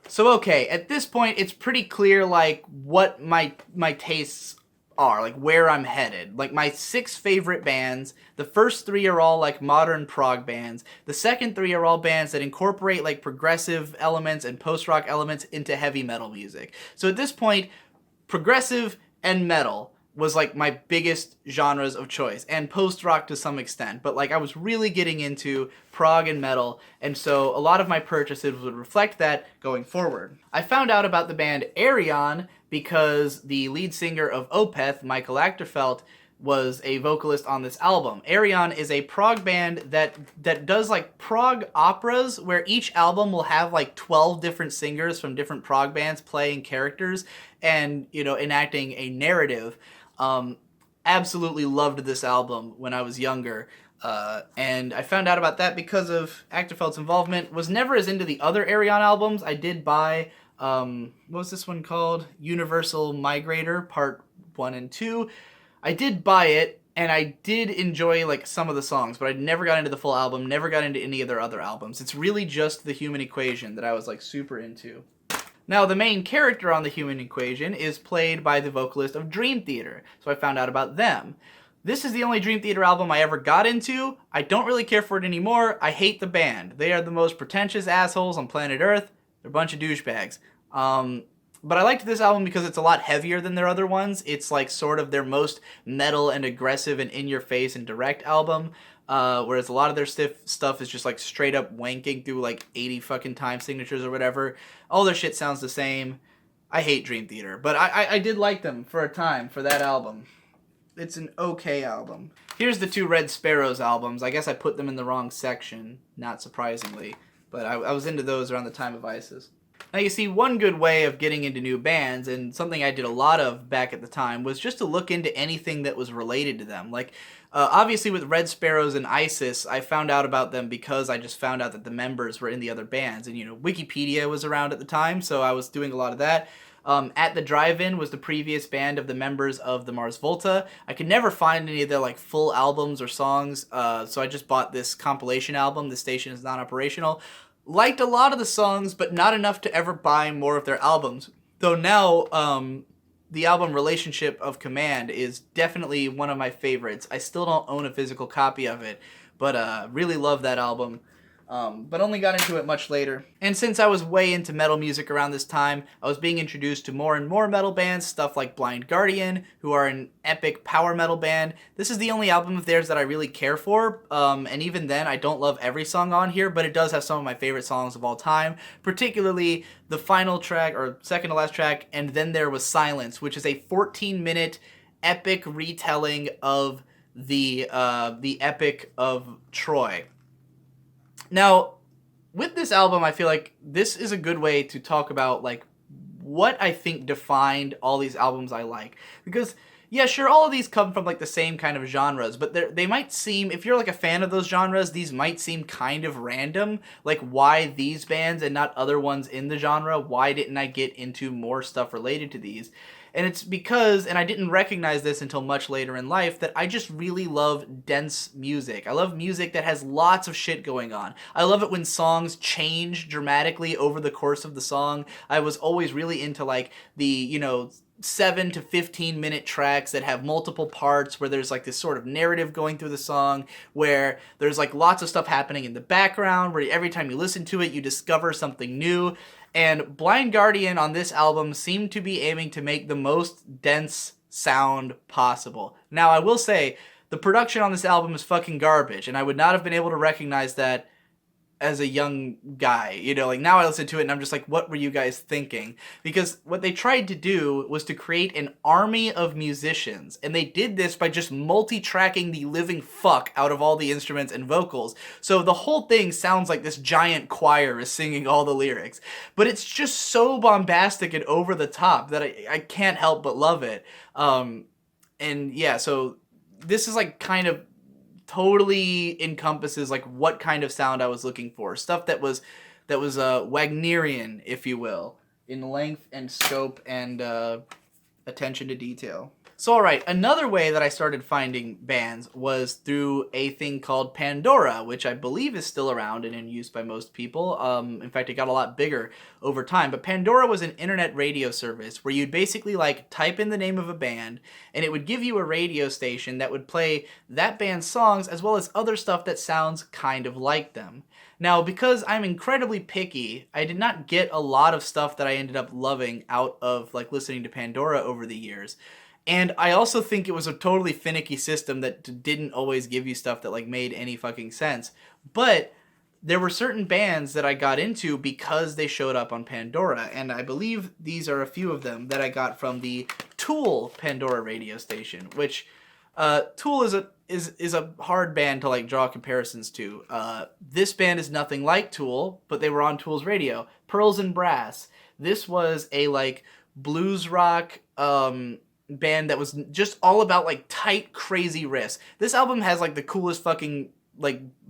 So okay, at this point it's pretty clear like what my tastes are, like where I'm headed. Like my 6 favorite bands, the first 3 are all like modern prog bands. The second 3 are all bands that incorporate like progressive elements and post-rock elements into heavy metal music. So at this point, progressive and metal was like my biggest genres of choice, and post-rock to some extent, but like I was really getting into prog and metal, and so a lot of my purchases would reflect that going forward. I found out about the band Ayreon because the lead singer of Opeth, Michael Achterfeldt, was a vocalist on this album. Ayreon is a prog band that does like prog operas where each album will have like 12 different singers from different prog bands playing characters and, you know, enacting a narrative. Absolutely loved this album when I was younger. And I found out about that because of Achterfeldt's involvement. Was never as into the other Ayreon albums. I did buy, what was this one called? Universal Migrator, Part 1 and 2. I did buy it, and I did enjoy like some of the songs, but I never got into the full album, never got into any of their other albums. It's really just The Human Equation that I was like super into. Now, the main character on The Human Equation is played by the vocalist of Dream Theater, so I found out about them. This is the only Dream Theater album I ever got into. I don't really care for it anymore. I hate the band. They are the most pretentious assholes on planet Earth. They're a bunch of douchebags. But I liked this album because it's a lot heavier than their other ones. It's like sort of their most metal and aggressive and in-your-face and direct album. Whereas a lot of their stuff is just like straight up wanking through like 80 fucking time signatures or whatever. All their shit sounds the same. I hate Dream Theater, but I did like them for a time for that album. It's an okay album. Here's the 2 Red Sparrows albums. I guess I put them in the wrong section, not surprisingly. But I was into those around the time of ISIS. Now, you see, one good way of getting into new bands, and something I did a lot of back at the time, was just to look into anything that was related to them. Like, obviously with Red Sparrows and ISIS, I found out about them because I just found out that the members were in the other bands. And, Wikipedia was around at the time, so I was doing a lot of that. At the Drive-In was the previous band of the members of the Mars Volta. I could never find any of their full albums or songs, so I just bought this compilation album, The Station is Not Operational. Liked a lot of the songs, but not enough to ever buy more of their albums. Though now, the album Relationship of Command is definitely one of my favorites. I still don't own a physical copy of it, but really love that album. But only got into it much later. And since I was way into metal music around this time, I was being introduced to more and more metal bands, stuff like Blind Guardian, who are an epic power metal band. This is the only album of theirs that I really care for, and even then, I don't love every song on here, but it does have some of my favorite songs of all time, particularly the final track, or second to last track, And Then There Was Silence, which is a 14-minute epic retelling of the Epic of Troy. Now, with this album, I feel like this is a good way to talk about, what I think defined all these albums I like. Because, yeah, sure, all of these come from, the same kind of genres, but they might seem, if you're, a fan of those genres, these might seem kind of random. Why these bands and not other ones in the genre? Why didn't I get into more stuff related to these? And it's because, and I didn't recognize this until much later in life, that I just really love dense music. I love music that has lots of shit going on. I love it when songs change dramatically over the course of the song. I was always really into the, 7 to 15 minute tracks that have multiple parts, where there's this sort of narrative going through the song, where there's lots of stuff happening in the background, where every time you listen to it, you discover something new. And Blind Guardian on this album seemed to be aiming to make the most dense sound possible. Now, I will say, the production on this album is fucking garbage, and I would not have been able to recognize that as a young guy. Now I listen to it and I'm just what were you guys thinking? Because what they tried to do was to create an army of musicians, and they did this by just multi-tracking the living fuck out of all the instruments and vocals. So the whole thing sounds like this giant choir is singing all the lyrics. But it's just so bombastic and over the top that I can't help but love it. And yeah, so this is kind of totally encompasses what kind of sound I was looking for. Stuff that was Wagnerian, if you will, in length and scope and attention to detail. So alright, another way that I started finding bands was through a thing called Pandora, which I believe is still around and in use by most people. In fact, it got a lot bigger over time. But Pandora was an internet radio service where you'd basically type in the name of a band, and it would give you a radio station that would play that band's songs as well as other stuff that sounds kind of like them. Now, because I'm incredibly picky, I did not get a lot of stuff that I ended up loving out of listening to Pandora over the years. And I also think it was a totally finicky system that didn't always give you stuff that made any fucking sense. But there were certain bands that I got into because they showed up on Pandora, and I believe these are a few of them that I got from the Tool Pandora radio station, which Tool is a hard band to draw comparisons to. This band is nothing like Tool, but they were on Tool's radio. Pearls and Brass. This was a blues rock band that was just all about tight, crazy riffs. This album has the coolest fucking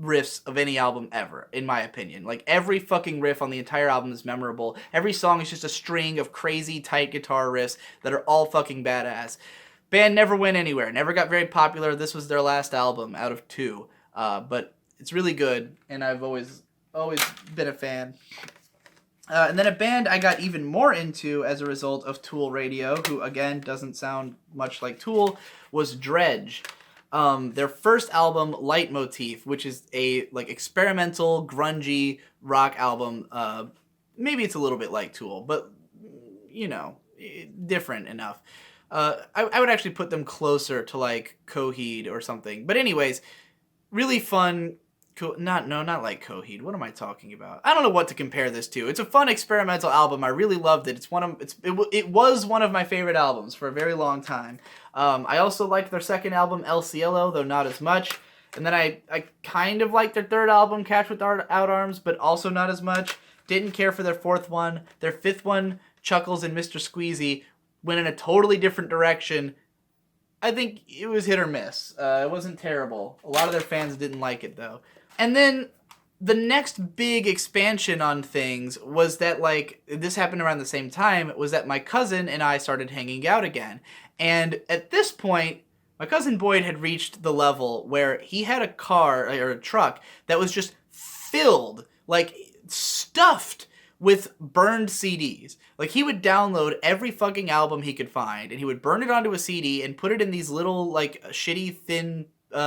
riffs of any album ever, in my opinion. Every fucking riff on the entire album is memorable. Every song is just a string of crazy, tight guitar riffs that are all fucking badass. Band never went anywhere, never got very popular. This was their last album out of 2, but it's really good, and I've always been a fan. And then a band I got even more into as a result of Tool Radio, who again doesn't sound much like Tool, was Dredge. Their first album, Leitmotif, which is a experimental, grungy rock album. Maybe it's a little bit like Tool, but different enough. I would actually put them closer to Coheed or something. But anyways, really fun. Not like Coheed. What am I talking about? I don't know what to compare this to. It's a fun experimental album. I really loved it. It was one of my favorite albums for a very long time. I also liked their second album, El Cielo, though not as much. And then I kind of liked their third album, Catch Without Arms, but also not as much. Didn't care for their fourth one. Their fifth one, Chuckles and Mr. Squeezy, went in a totally different direction. I think it was hit or miss. It wasn't terrible. A lot of their fans didn't like it, though. And then the next big expansion on things was that, like, this happened around the same time, was that my cousin and I started hanging out again. And at this point, my cousin Boyd had reached the level where he had a car, or a truck, that was just filled, like, stuffed with burned CDs. Like, he would download every fucking album he could find, and he would burn it onto a CD and put it in these little, like, shitty, thin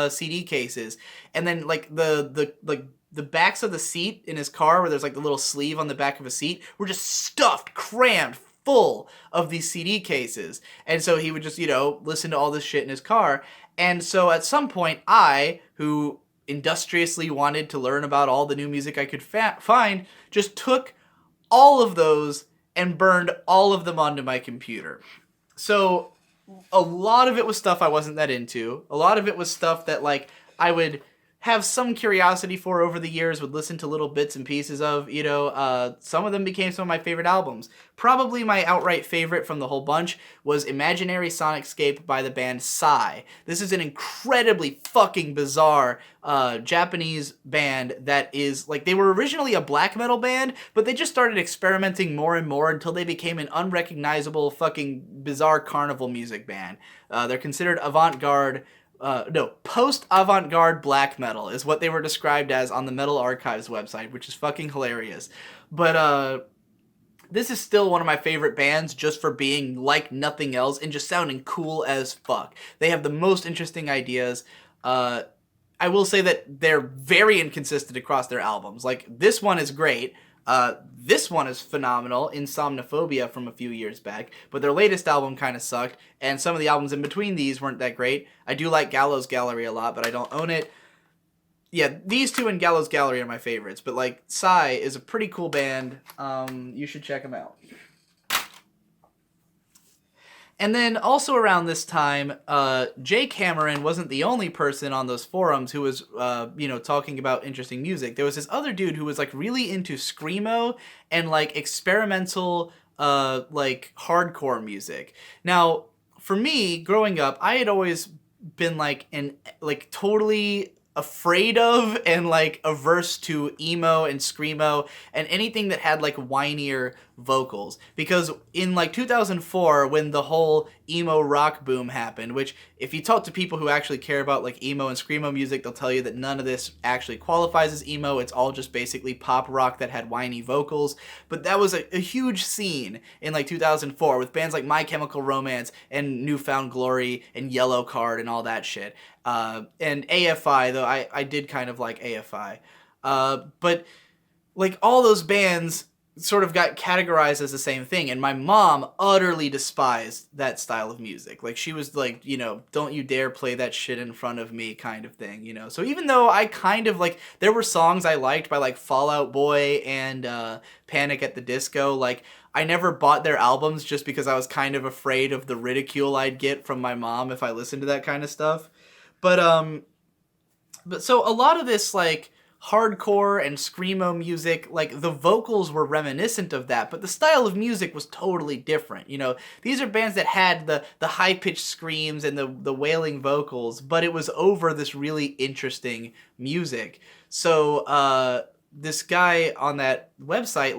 CD cases. And then, like, the backs of the seat in his car, where there's, like, the little sleeve on the back of a seat, were just stuffed, crammed, full of these CD cases. And so he would just, listen to all this shit in his car. And so at some point, I, who industriously wanted to learn about all the new music I could find, just took all of those and burned all of them onto my computer. So a lot of it was stuff I wasn't that into. A lot of it was stuff that, like, I would have some curiosity for over the years, would listen to little bits and pieces of, some of them became some of my favorite albums. Probably my outright favorite from the whole bunch was Imaginary Sonicscape by the band Psy. This is an incredibly fucking bizarre Japanese band that is, like, they were originally a black metal band, but they just started experimenting more and more until they became an unrecognizable fucking bizarre carnival music band. They're considered avant-garde, post-avant-garde black metal is what they were described as on the Metal Archives website, which is fucking hilarious. But this is still one of my favorite bands just for being like nothing else and just sounding cool as fuck. They have the most interesting ideas. I will say that they're very inconsistent across their albums. Like, this one is great. This one is phenomenal, Insomnophobia from a few years back, but their latest album kind of sucked, and some of the albums in between these weren't that great. I do like Gallows Gallery a lot, but I don't own it. Yeah, these two and Gallows Gallery are my favorites, but, like, Psy is a pretty cool band. You should check them out. And then also around this time, Jay Cameron wasn't the only person on those forums who was, talking about interesting music. There was this other dude who was, like, really into screamo and, like, experimental, hardcore music. Now, for me, growing up, I had always been, totally afraid of and, like, averse to emo and screamo and anything that had, like, whinier vocals, because in, like, 2004, when the whole emo rock boom happened, which if you talk to people who actually care about, like, emo and screamo music, they'll tell you that none of this actually qualifies as emo. It's all just basically pop rock that had whiny vocals. But that was a huge scene in, like, 2004 with bands like My Chemical Romance and New Found Glory and Yellow Card and all that shit. And AFI, though I did kind of like AFI. But, like, all those bands sort of got categorized as the same thing, and my mom utterly despised that style of music. Like, she was like, don't you dare play that shit in front of me kind of thing, So even though I kind of, like, there were songs I liked by, like, Fall Out Boy and Panic at the Disco, like, I never bought their albums just because I was kind of afraid of the ridicule I'd get from my mom if I listened to that kind of stuff. But so a lot of this, like, hardcore and screamo music, like, the vocals were reminiscent of that, but the style of music was totally different. These are bands that had the high-pitched screams and the wailing vocals, but it was over this really interesting music. So this guy on that website,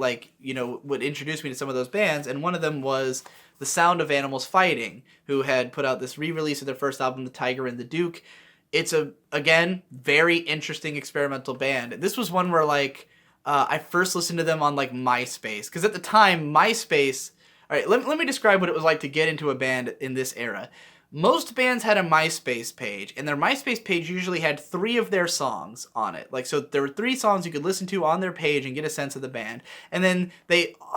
would introduce me to some of those bands, and one of them was The Sound of Animals Fighting, who had put out this re-release of their first album, The Tiger and the Duke. It's again, very interesting experimental band. This was one where, like, I first listened to them on, like, MySpace. Because at the time, MySpace... Alright, let me describe what it was like to get into a band in this era. Most bands had a MySpace page, and their MySpace page usually had 3 of their songs on it. Like, so there were 3 songs you could listen to on their page and get a sense of the band. And then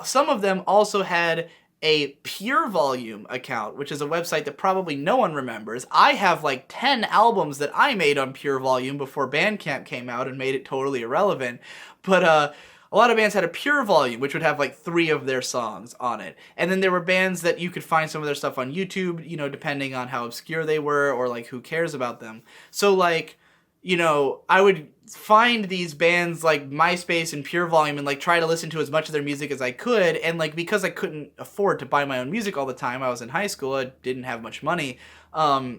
some of them also had a Pure Volume account, which is a website that probably no one remembers. I have, like, 10 albums that I made on Pure Volume before Bandcamp came out and made it totally irrelevant. But a lot of bands had a Pure Volume, which would have, like, 3 of their songs on it. And then there were bands that you could find some of their stuff on YouTube, depending on how obscure they were or, like, who cares about them. So, like, I would find these bands like MySpace and Pure Volume and like try to listen to as much of their music as I could. And like because I couldn't afford to buy my own music all the time, I was in high school, I didn't have much money. I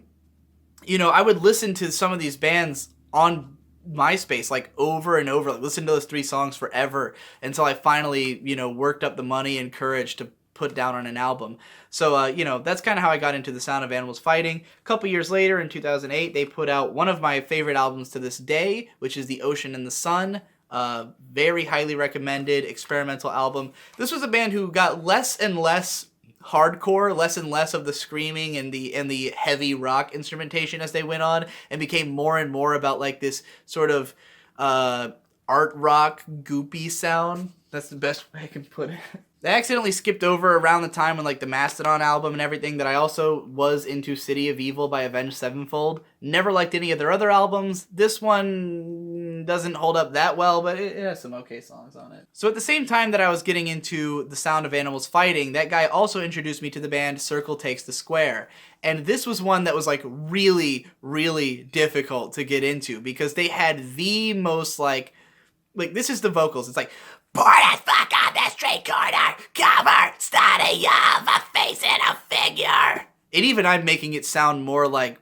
would listen to some of these bands on MySpace like over and over, like listen to those 3 songs forever until I finally, worked up the money and courage to put down on an album. So, that's kind of how I got into the sound of animals fighting. A couple years later, in 2008, they put out one of my favorite albums to this day, which is The Ocean and the Sun. Very highly recommended experimental album. This was a band who got less and less hardcore, less and less of the screaming and the heavy rock instrumentation as they went on, and became more and more about like this sort of art rock goopy sound. That's the best way I can put it. I accidentally skipped over around the time when like the Mastodon album and everything that I also was into City of Evil by Avenged Sevenfold. Never liked any of their other albums. This one doesn't hold up that well, but it has some okay songs on it. So at the same time that I was getting into the sound of animals fighting, that guy also introduced me to the band Circle Takes the Square. And this was one that was like really, really difficult to get into because they had the most like this is the vocals. It's like, pour that fuck on the street corner, cover, study of a face and a figure. And even I'm making it sound more like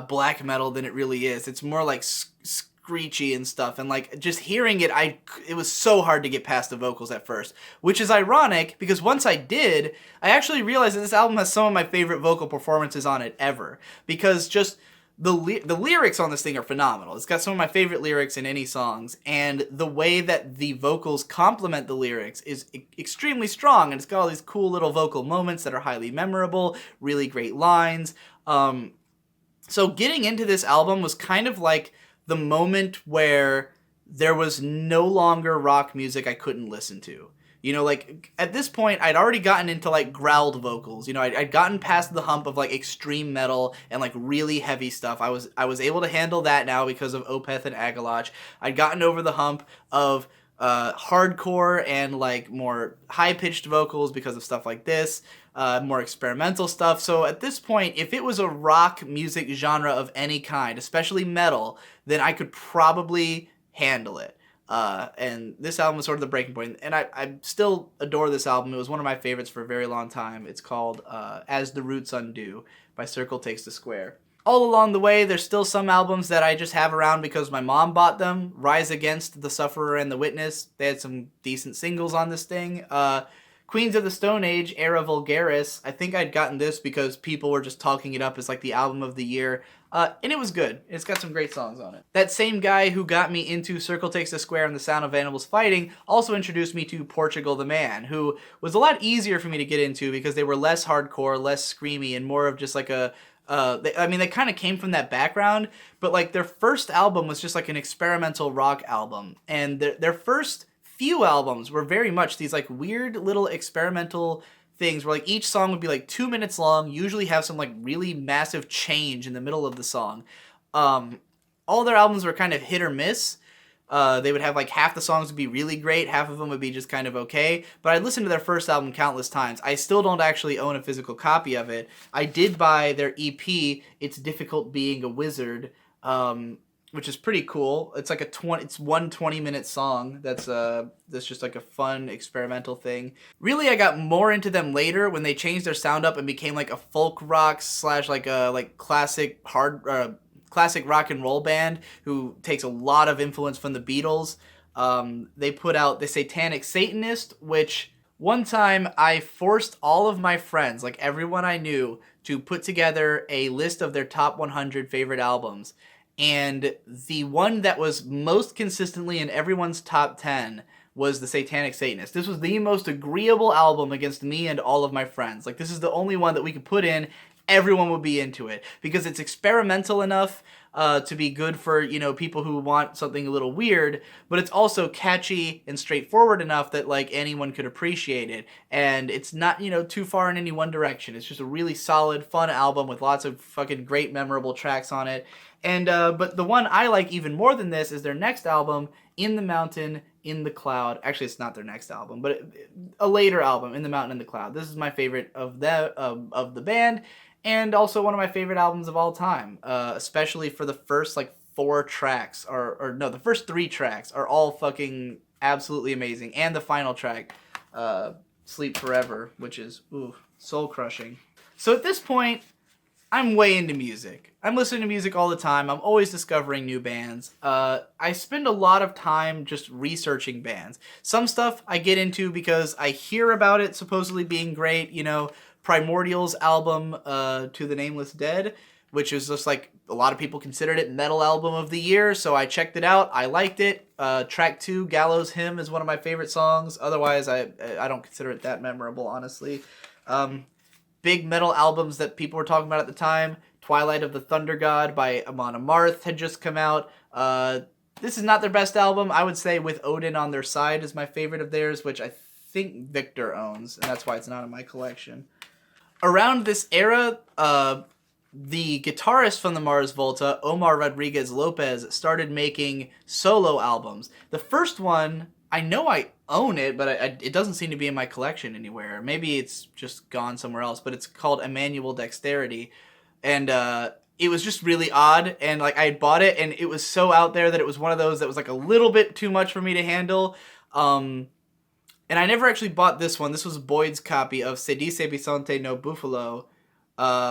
black metal than it really is. It's more like screechy and stuff. And like just hearing it, it was so hard to get past the vocals at first, which is ironic because once I did, I actually realized that this album has some of my favorite vocal performances on it ever. Because just the lyrics on this thing are phenomenal. It's got some of my favorite lyrics in any songs, and the way that the vocals complement the lyrics is extremely strong, and it's got all these cool little vocal moments that are highly memorable, really great lines. So getting into this album was kind of like the moment where there was no longer rock music I couldn't listen to. Like at this point, I'd already gotten into like growled vocals. I'd gotten past the hump of like extreme metal and like really heavy stuff. I was able to handle that now because of Opeth and Agalach. I'd gotten over the hump of hardcore and like more high-pitched vocals because of stuff like this, more experimental stuff. So at this point, if it was a rock music genre of any kind, especially metal, then I could probably handle it. And this album was sort of the breaking point. And I still adore this album. It was one of my favorites for a very long time. It's called As the Roots Undo by Circle Takes the Square. All along the way, there's still some albums that I just have around because my mom bought them. Rise Against, The Sufferer, and The Witness. They had some decent singles on this thing. Queens of the Stone Age, Era Vulgaris. I think I'd gotten this because people were just talking it up as like the album of the year. And it was good. It's got some great songs on it. That same guy who got me into Circle Takes the Square and the Sound of Animals Fighting also introduced me to Portugal the Man, who was a lot easier for me to get into because they were less hardcore, less screamy, and more of just like they kind of came from that background, but like their first album was just like an experimental rock album. And their first few albums were very much these like weird little experimental things where like each song would be like 2 minutes long, usually have some like really massive change in the middle of the song. All their albums were kind of hit or miss. They would have like half the songs would be really great, half of them would be just kind of okay. But I listened to their first album countless times. I still don't actually own a physical copy of it. I did buy their EP, It's Difficult Being a Wizard, which is pretty cool. It's like it's one 20-minute song that's just like a fun experimental thing. Really, I got more into them later when they changed their sound up and became like a folk rock / like a like classic rock and roll band who takes a lot of influence from the Beatles. They put out The Satanic Satanist, which one time I forced all of my friends, like everyone I knew, to put together a list of their top 100 favorite albums. And the one that was most consistently in everyone's top 10 was The Satanic Satanist. This was the most agreeable album against me and all of my friends. Like, this is the only one that we could put in. Everyone would be into it because it's experimental enough to be good for, people who want something a little weird, but it's also catchy and straightforward enough that like anyone could appreciate it. And it's not, too far in any one direction. It's just a really solid, fun album with lots of fucking great, memorable tracks on it. And but the one I like even more than this is their next album, In the Mountain, in the Cloud. Actually, it's not their next album, but a later album, In the Mountain, in the Cloud. This is my favorite of the band, and also one of my favorite albums of all time, especially for the first like 4 tracks or no, the first 3 tracks are all fucking absolutely amazing, and the final track, Sleep Forever, which is soul crushing. So at this point, I'm way into music. I'm listening to music all the time. I'm always discovering new bands. I spend a lot of time just researching bands. Some stuff I get into because I hear about it supposedly being great. You know, Primordial's album, To the Nameless Dead, which is just like a lot of people considered it metal album of the year. So I checked it out. I liked it. Track 2, Gallows Hymn, is one of my favorite songs. Otherwise, I don't consider it that memorable, honestly. Big metal albums that people were talking about at the time. Twilight of the Thunder God by Amon Amarth had just come out. This is not their best album. I would say With Odin on Their Side is my favorite of theirs, which I think Victor owns, and that's why it's not in my collection. Around this era, the guitarist from the Mars Volta, Omar Rodriguez Lopez, started making solo albums. The first one, I know I own it, but it doesn't seem to be in my collection anywhere. Maybe it's just gone somewhere else, but it's called Emmanuel Dexterity. And it was just really odd, and like I had bought it, and it was so out there that it was one of those that was like a little bit too much for me to handle. And I never actually bought this one. This was Boyd's copy of Se Dice Bisonte no Buffalo,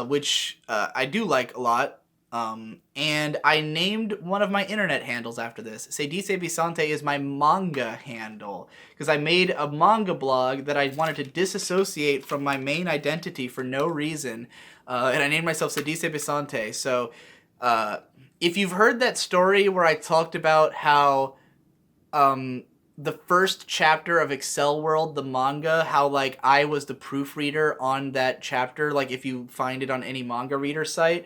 which I do like a lot. And I named one of my internet handles after this. Se Dice Bisonte is my manga handle, because I made a manga blog that I wanted to disassociate from my main identity for no reason, and I named myself Se Dice Bisonte. So if you've heard that story where I talked about how the first chapter of Excel World, the manga, how like I was the proofreader on that chapter, like if you find it on any manga reader site,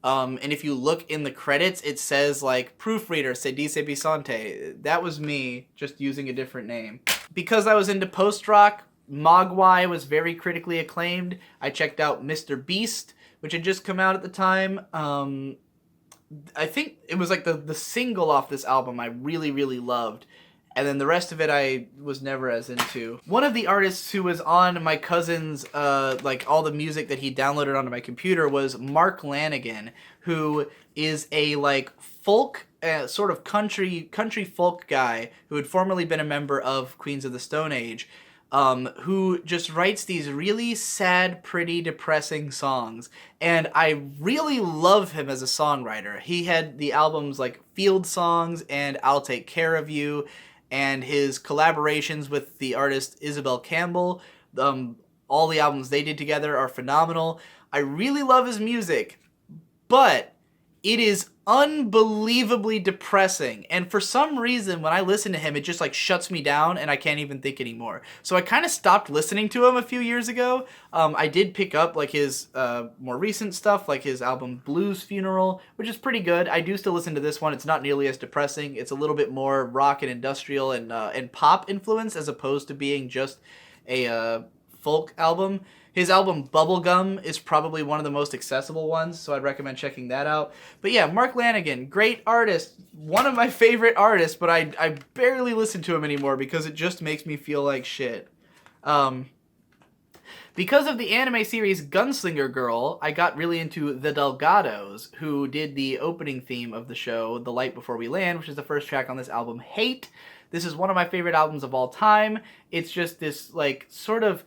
and if you look in the credits, it says like proofreader Se Dice Bisonte. That was me, just using a different name. Because I was into post-rock, Mogwai was very critically acclaimed. I checked out Mr. Beast, which had just come out at the time. I think it was like the single off this album I really, really loved. And then the rest of it I was never as into. One of the artists who was on my cousin's, like all the music that he downloaded onto my computer was Mark Lanigan, who is a like folk, sort of country folk guy who had formerly been a member of Queens of the Stone Age, who just writes these really sad, pretty, depressing songs. And I really love him as a songwriter. He had the albums like Field Songs and I'll Take Care of You, and his collaborations with the artist Isabel Campbell. All the albums they did together are phenomenal. I really love his music, but it is unbelievably depressing. And for some reason, when I listen to him, it just like shuts me down and I can't even think anymore. So I kind of stopped listening to him a few years ago. I did pick up like his more recent stuff, like his album Blues Funeral, which is pretty good. I do still listen to this one. It's not nearly as depressing. It's a little bit more rock and industrial and pop influence, as opposed to being just a folk album. His album Bubblegum is probably one of the most accessible ones, so I'd recommend checking that out. But yeah, Mark Lanigan, great artist, one of my favorite artists, but I barely listen to him anymore because it just makes me feel like shit. Because of the anime series Gunslinger Girl, I got really into the Delgados, who did the opening theme of the show, The Light Before We Land, which is the first track on this album, Hate. This is one of my favorite albums of all time. It's just this, like, sort of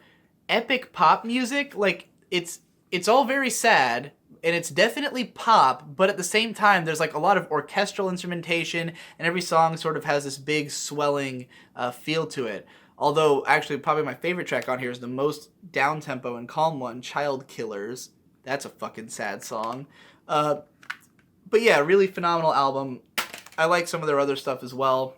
epic pop music. Like it's all very sad and it's definitely pop, but at the same time there's like a lot of orchestral instrumentation and every song sort of has this big swelling feel to it. Although actually probably my favorite track on here is the most down-tempo and calm one, Child Killers. That's a fucking sad song. But yeah, really phenomenal album. I like some of their other stuff as well,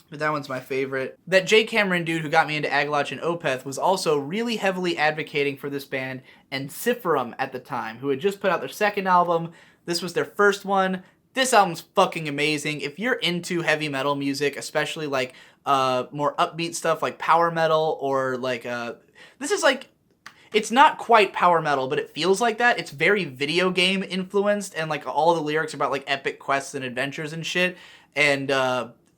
but that one's my favorite. That Jay Cameron dude who got me into Agalach and Opeth was also really heavily advocating for this band, Ensiferum at the time, who had just put out their second album. This was their first one. This album's fucking amazing. If you're into heavy metal music, especially like more upbeat stuff like power metal or like... this is like... It's not quite power metal, but it feels like that. It's very video game influenced, and like all the lyrics are about like epic quests and adventures and shit. And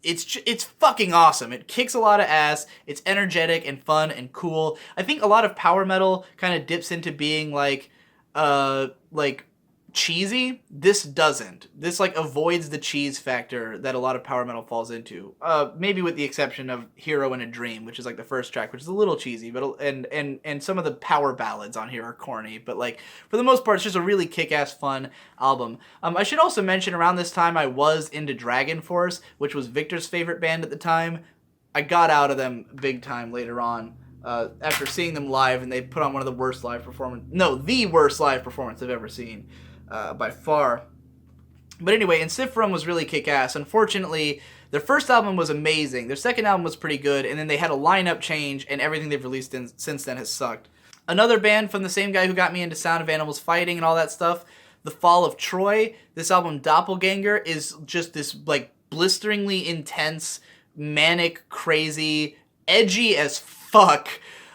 it's fucking awesome. It kicks a lot of ass. It's energetic and fun and cool. I think a lot of power metal kind of dips into being like cheesy. This doesn't. This like avoids the cheese factor that a lot of power metal falls into. Maybe with the exception of Hero in a Dream, which is like the first track, which is a little cheesy, but and some of the power ballads on here are corny. But like for the most part, it's just a really kick-ass fun album. I should also mention around this time I was into Dragon Force, which was Victor's favorite band at the time. I got out of them big time later on. After seeing them live, and they put on one of the worst live performance. No, the worst live performance I've ever seen, by far. But anyway, Ensiferum was really kick-ass. Unfortunately, their first album was amazing. Their second album was pretty good, and then they had a lineup change, and everything they've released since then has sucked. Another band from the same guy who got me into Sound of Animals Fighting and all that stuff, The Fall of Troy. This album, Doppelganger, is just this like blisteringly intense, manic, crazy, edgy as fuck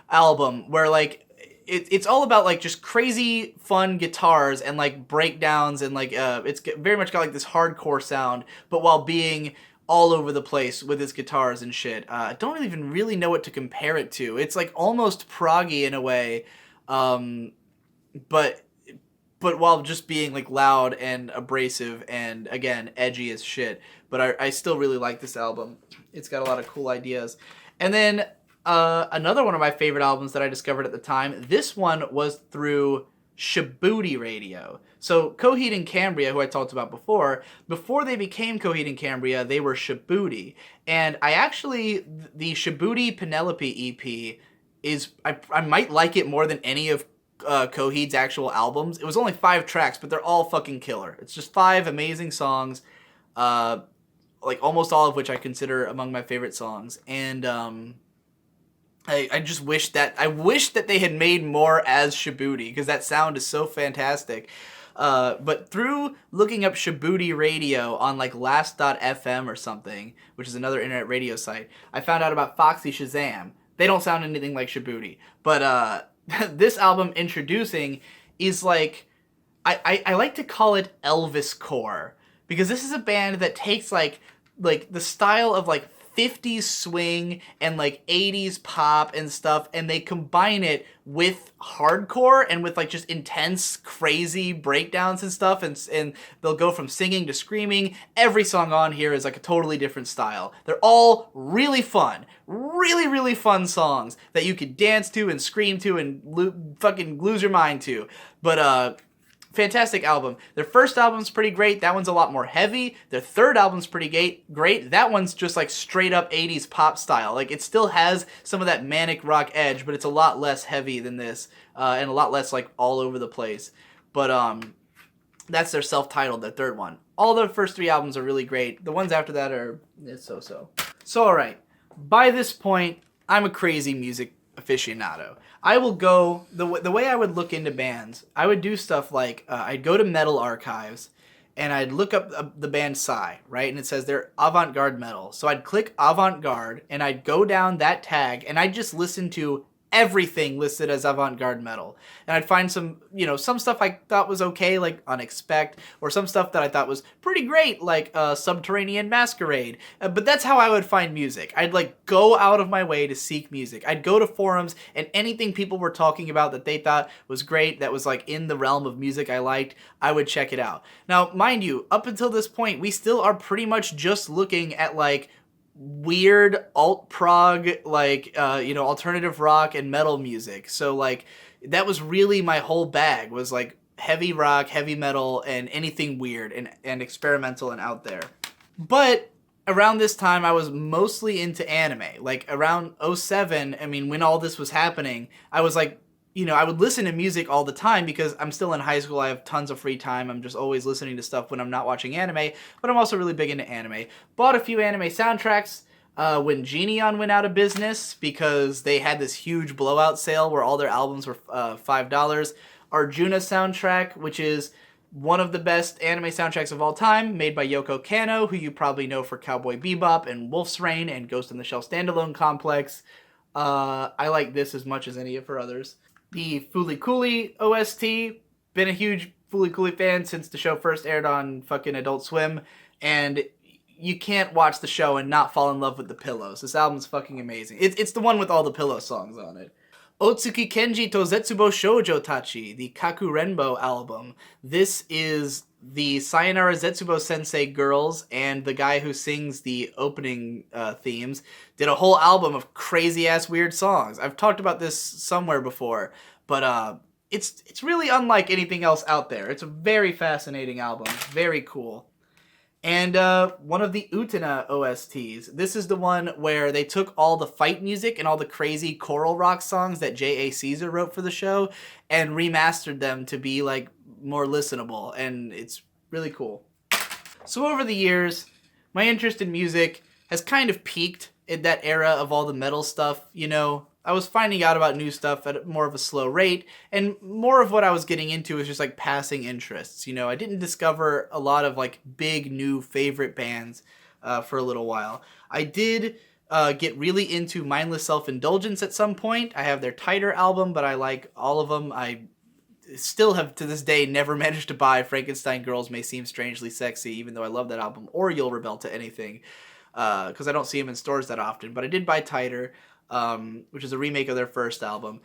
album where like it's all about like just crazy fun guitars and like breakdowns and like it's very much got like this hardcore sound, but while being all over the place with its guitars and shit. I don't even really know what to compare it to. It's like almost proggy in a way, but while just being like loud and abrasive and again edgy as shit. But I still really like this album. It's got a lot of cool ideas. And then another one of my favorite albums that I discovered at the time, this one was through Shabooty Radio. So Coheed and Cambria, who I talked about before they became Coheed and Cambria, they were Shabooty. And I actually, the Shabooty Penelope EP is, I might like it more than any of Coheed's actual albums. It was only 5 tracks, but they're all fucking killer. It's just 5 amazing songs, like almost all of which I consider among my favorite songs. And I just wish that they had made more as Shabooty, because that sound is so fantastic. But through looking up Shabooty Radio on like Last.fm or something, which is another internet radio site, I found out about Foxy Shazam. They don't sound anything like Shabooty, but this album, Introducing, is like, I like to call it Elvis core, because this is a band that takes like the style of like 50s swing and like 80s pop and stuff, and they combine it with hardcore and with like just intense crazy breakdowns and stuff, and they'll go from singing to screaming. Every song on here is like a totally different style. They're all really fun, really fun songs that you could dance to and scream to and fucking lose your mind to. But fantastic album. Their first album's pretty great. That one's a lot more heavy. Their third album's pretty great. That one's just like straight up 80s pop style. Like it still has some of that manic rock edge, but it's a lot less heavy than this, and a lot less like all over the place. But that's their self-titled, their third one. All the first 3 albums are really great. The ones after that are so-so. So alright, by this point, I'm a crazy music aficionado. I will go, the way I would look into bands, I would do stuff like, I'd go to Metal Archives, and I'd look up the band Psy, right? And it says they're avant-garde metal. So I'd click avant-garde, and I'd go down that tag, and I'd just listen to everything listed as avant-garde metal. And I'd find some stuff I thought was okay, like Unexpect, or some stuff that I thought was pretty great, like Subterranean Masquerade. But that's how I would find music. I'd like go out of my way to seek music. I'd go to forums, and anything people were talking about that they thought was great, that was like in the realm of music I liked, I would check it out. Now, mind you, up until this point, we still are pretty much just looking at like weird alt-prog, like, alternative rock and metal music. So, like, that was really my whole bag, was, like, heavy rock, heavy metal, and anything weird and experimental and out there. But around this time, I was mostly into anime. Like, around 2007, I mean, when all this was happening, I was, like, I would listen to music all the time because I'm still in high school. I have tons of free time. I'm just always listening to stuff when I'm not watching anime, but I'm also really big into anime. Bought a few anime soundtracks when Geneon went out of business because they had this huge blowout sale where all their albums were $5. Arjuna soundtrack, which is one of the best anime soundtracks of all time, made by Yoko Kanno, who you probably know for Cowboy Bebop and Wolf's Rain and Ghost in the Shell Standalone Complex. I like this as much as any of her others. The Fooly Cooly OST, been a huge Fooly Cooly fan since the show first aired on fucking Adult Swim, and you can't watch the show and not fall in love with the pillows. This album's fucking amazing. It's the one with all the pillow songs on it. Otsuki Kenji to Zetsubo Shoujo Tachi, the Kaku Renbo album. This is the Sayonara Zetsubo Sensei girls and the guy who sings the opening themes did a whole album of crazy-ass weird songs. I've talked about this somewhere before, but it's really unlike anything else out there. It's a very fascinating album. Very cool. And one of the Utena OSTs. This is the one where they took all the fight music and all the crazy choral rock songs that J.A. Caesar wrote for the show and remastered them to be like more listenable, and it's really cool. So over the years, my interest in music has kind of peaked in that era of all the metal stuff, you know. I was finding out about new stuff at more of a slow rate, and more of what I was getting into was just like passing interests. You know, I didn't discover a lot of like big new favorite bands for a little while. I did get really into Mindless Self-Indulgence at some point. I have their Tighter album, but I like all of them. I still have to this day never managed to buy Frankenstein Girls May Seem Strangely Sexy, even though I love that album, or You'll Rebel to Anything, because I don't see them in stores that often. But I did buy Tighter, which is a remake of their first album.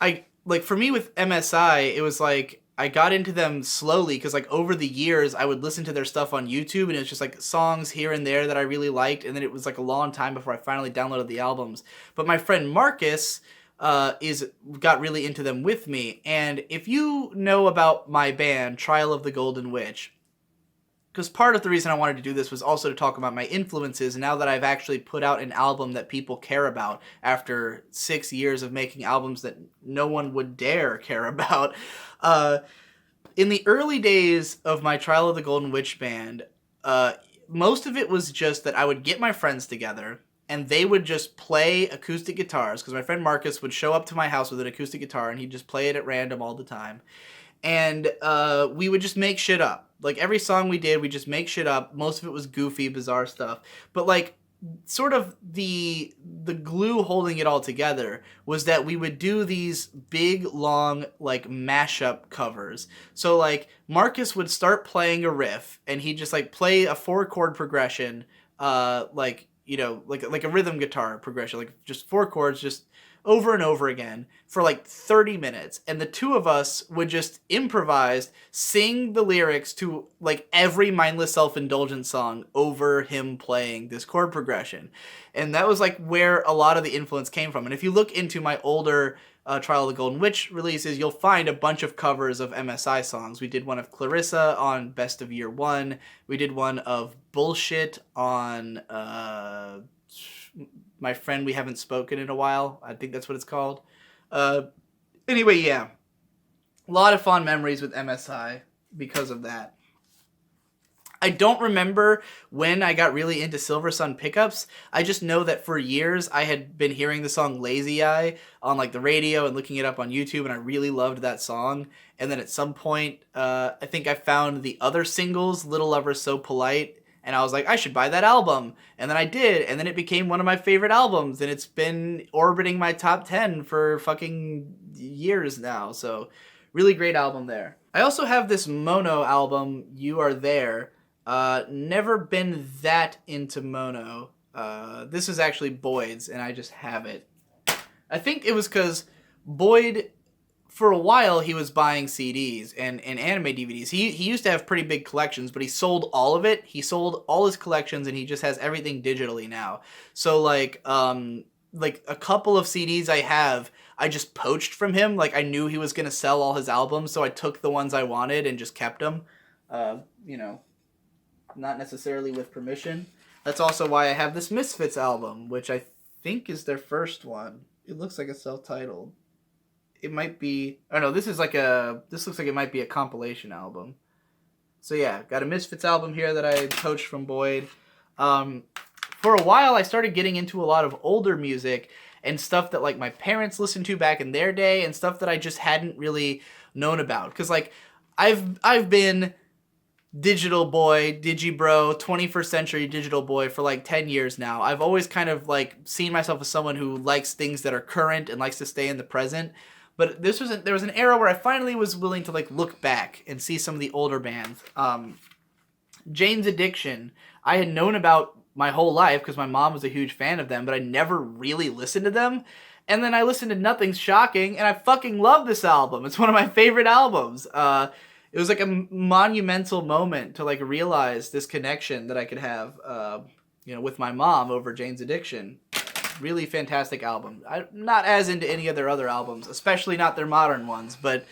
For me with MSI, it was like I got into them slowly because like over the years I would listen to their stuff on YouTube, and it was just like songs here and there that I really liked, and then it was like a long time before I finally downloaded the albums. But my friend Marcus got really into them with me, and if you know about my band Trial of the Golden Witch, because part of the reason I wanted to do this was also to talk about my influences now that I've actually put out an album that people care about after 6 years of making albums that no one would dare care about. In the early days of my Trial of the Golden Witch band, most of it was just that I would get my friends together and they would just play acoustic guitars, because my friend Marcus would show up to my house with an acoustic guitar and he'd just play it at random all the time. And we would just make shit up. Like, every song we did, we just make shit up. Most of it was goofy, bizarre stuff. But, like, sort of the glue holding it all together was that we would do these big, long, like, mashup covers. So, like, Marcus would start playing a riff, and he'd just, like, play a 4-chord progression, like, you know, like a rhythm guitar progression, like, just 4 chords, just over and over again for like 30 minutes. And the two of us would just improvise, sing the lyrics to like every Mindless Self-Indulgence song over him playing this chord progression. And that was like where a lot of the influence came from. And if you look into my older Trial of the Golden Witch releases, you'll find a bunch of covers of MSI songs. We did one of Clarissa on Best of Year One. We did one of Bullshit on My Friend We Haven't Spoken in a While. I think that's what it's called. Anyway, yeah. A lot of fond memories with MSI because of that. I don't remember when I got really into Silver Sun Pickups. I just know that for years I had been hearing the song Lazy Eye on like the radio and looking it up on YouTube, and I really loved that song. And then at some point, I think I found the other singles, Little Lover So Polite, and I was like, I should buy that album. And then I did, and then it became one of my favorite albums, and it's been orbiting my top 10 for fucking years now. So really great album there. I also have this Mono album, You Are There. Never been that into Mono. This is actually Boyd's, and I just have it. I think it was because Boyd, for a while, he was buying CDs and anime DVDs. He used to have pretty big collections, but he sold all of it. He sold all his collections, and he just has everything digitally now. So, like a couple of CDs I have, I just poached from him. Like, I knew he was going to sell all his albums, so I took the ones I wanted and just kept them. You know, not necessarily with permission. That's also why I have this Misfits album, which I think is their first one. It looks like it's self-titled. It might be... Oh, no, this looks like it might be a compilation album. So, yeah, got a Misfits album here that I poached from Boyd. For a while, I started getting into a lot of older music and stuff that, like, my parents listened to back in their day and stuff that I just hadn't really known about. Because, like, I've been digital boy, digibro, 21st century digital boy for like 10 years now. I've always kind of like seen myself as someone who likes things that are current and likes to stay in the present. But there was an era where I finally was willing to like look back and see some of the older bands. Jane's Addiction, I had known about my whole life because my mom was a huge fan of them, but I never really listened to them. And then I listened to Nothing's Shocking, and I fucking love this album. It's one of my favorite albums. It was like a monumental moment to like realize this connection that I could have, with my mom over Jane's Addiction. Really fantastic album. I'm not as into any of their other albums, especially not their modern ones, but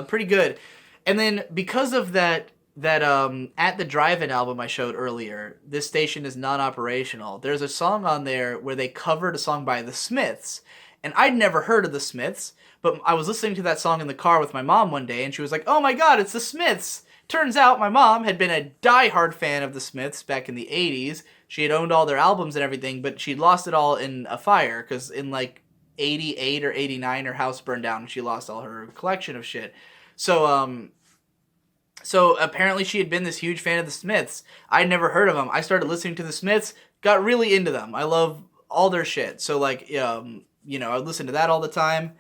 pretty good. And then because of that At the Drive-In album I showed earlier, This Station is Non-Operational, there's a song on there where they covered a song by The Smiths. And I'd never heard of The Smiths, but I was listening to that song in the car with my mom one day, and she was like, oh my god, it's The Smiths! Turns out my mom had been a diehard fan of The Smiths back in the 80s. She had owned all their albums and everything, but she'd lost it all in a fire, because in like 88 or 89, her house burned down, and she lost all her collection of shit. So apparently she had been this huge fan of The Smiths. I'd never heard of them. I started listening to The Smiths, got really into them. I love all their shit. So like, I would listen to that all the time.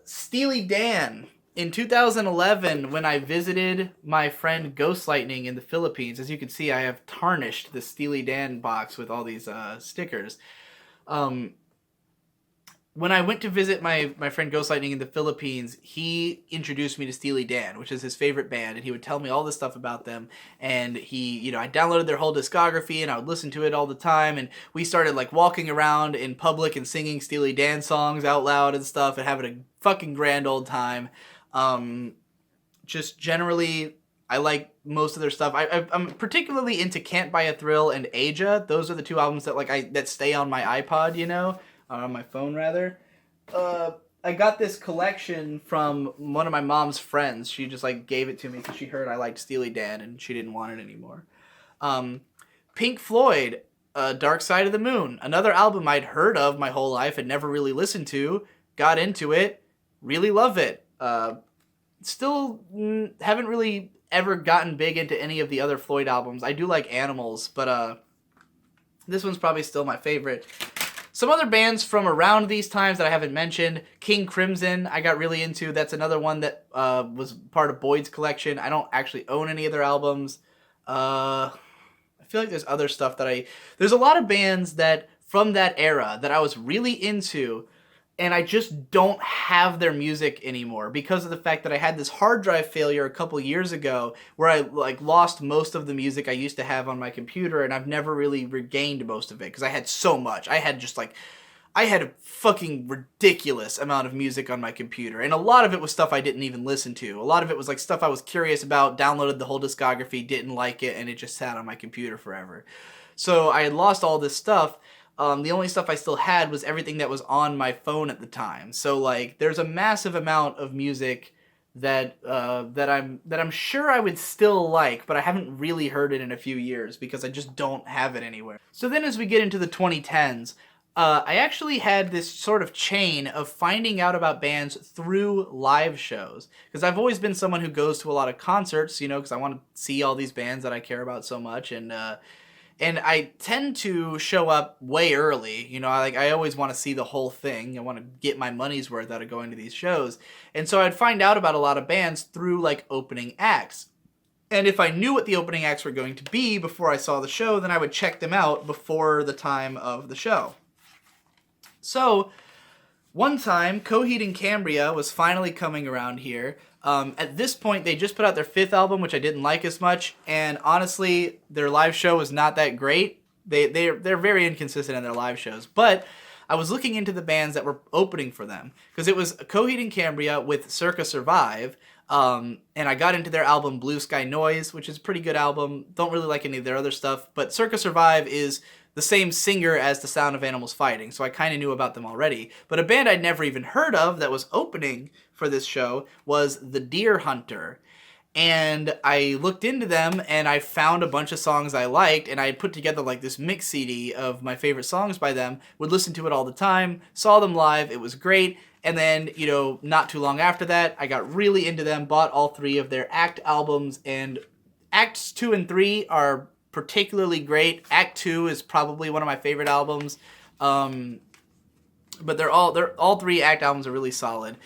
Steely Dan. In 2011, when I visited my friend Ghost Lightning in the Philippines, as you can see, I have tarnished the Steely Dan box with all these stickers. When I went to visit my friend Ghost Lightning in the Philippines, he introduced me to Steely Dan, which is his favorite band, and he would tell me all this stuff about them, and I downloaded their whole discography, and I would listen to it all the time, and we started, like, walking around in public and singing Steely Dan songs out loud and stuff, and having a fucking grand old time. Just generally, I like most of their stuff. I'm particularly into Can't Buy a Thrill and Aja. Those are the two albums that, that stay on my iPod, on my phone rather. I got this collection from one of my mom's friends. She just gave it to me because she heard I liked Steely Dan and she didn't want it anymore. Pink Floyd, Dark Side of the Moon, another album I'd heard of my whole life and never really listened to. Got into it, really love it. Still haven't really ever gotten big into any of the other Floyd albums. I do like Animals, but this one's probably still my favorite. Some other bands from around these times that I haven't mentioned. King Crimson, I got really into. That's another one that was part of Boyd's collection. I don't actually own any of their albums. I feel like there's other stuff there's a lot of bands that from that era that I was really into, and I just don't have their music anymore because of the fact that I had this hard drive failure a couple years ago where I lost most of the music I used to have on my computer, and I've never really regained most of it because I had so much. I had a fucking ridiculous amount of music on my computer, and a lot of it was stuff I didn't even listen to. A lot of it was stuff I was curious about, downloaded the whole discography, didn't like it, and it just sat on my computer forever. So I had lost all this stuff. The only stuff I still had was everything that was on my phone at the time. So there's a massive amount of music that I'm sure I would still like, but I haven't really heard it in a few years because I just don't have it anywhere. So then as we get into the 2010s, I actually had this sort of chain of finding out about bands through live shows. Because I've always been someone who goes to a lot of concerts, because I want to see all these bands that I care about so much, and I tend to show up way early. I always want to see the whole thing. I want to get my money's worth out of going to these shows. And so I'd find out about a lot of bands through opening acts. And if I knew what the opening acts were going to be before I saw the show, then I would check them out before the time of the show. So one time, Coheed and Cambria was finally coming around here. At this point, they just put out their 5th album, which I didn't like as much, and honestly, their live show was not that great. They're very inconsistent in their live shows, but I was looking into the bands that were opening for them, because it was Coheed and Cambria with Circa Survive, and I got into their album Blue Sky Noise, which is a pretty good album. Don't really like any of their other stuff, but Circa Survive is the same singer as The Sound of Animals Fighting, so I kind of knew about them already. But a band I'd never even heard of that was opening for this show was The Deer Hunter. And I looked into them, and I found a bunch of songs I liked, and I put together this mix CD of my favorite songs by them, would listen to it all the time, saw them live, it was great, and then, not too long after that, I got really into them, bought all 3 of their ACT albums, and Acts 2 and 3 are particularly great. Act 2 is probably one of my favorite albums, but they're all 3 ACT albums are really solid.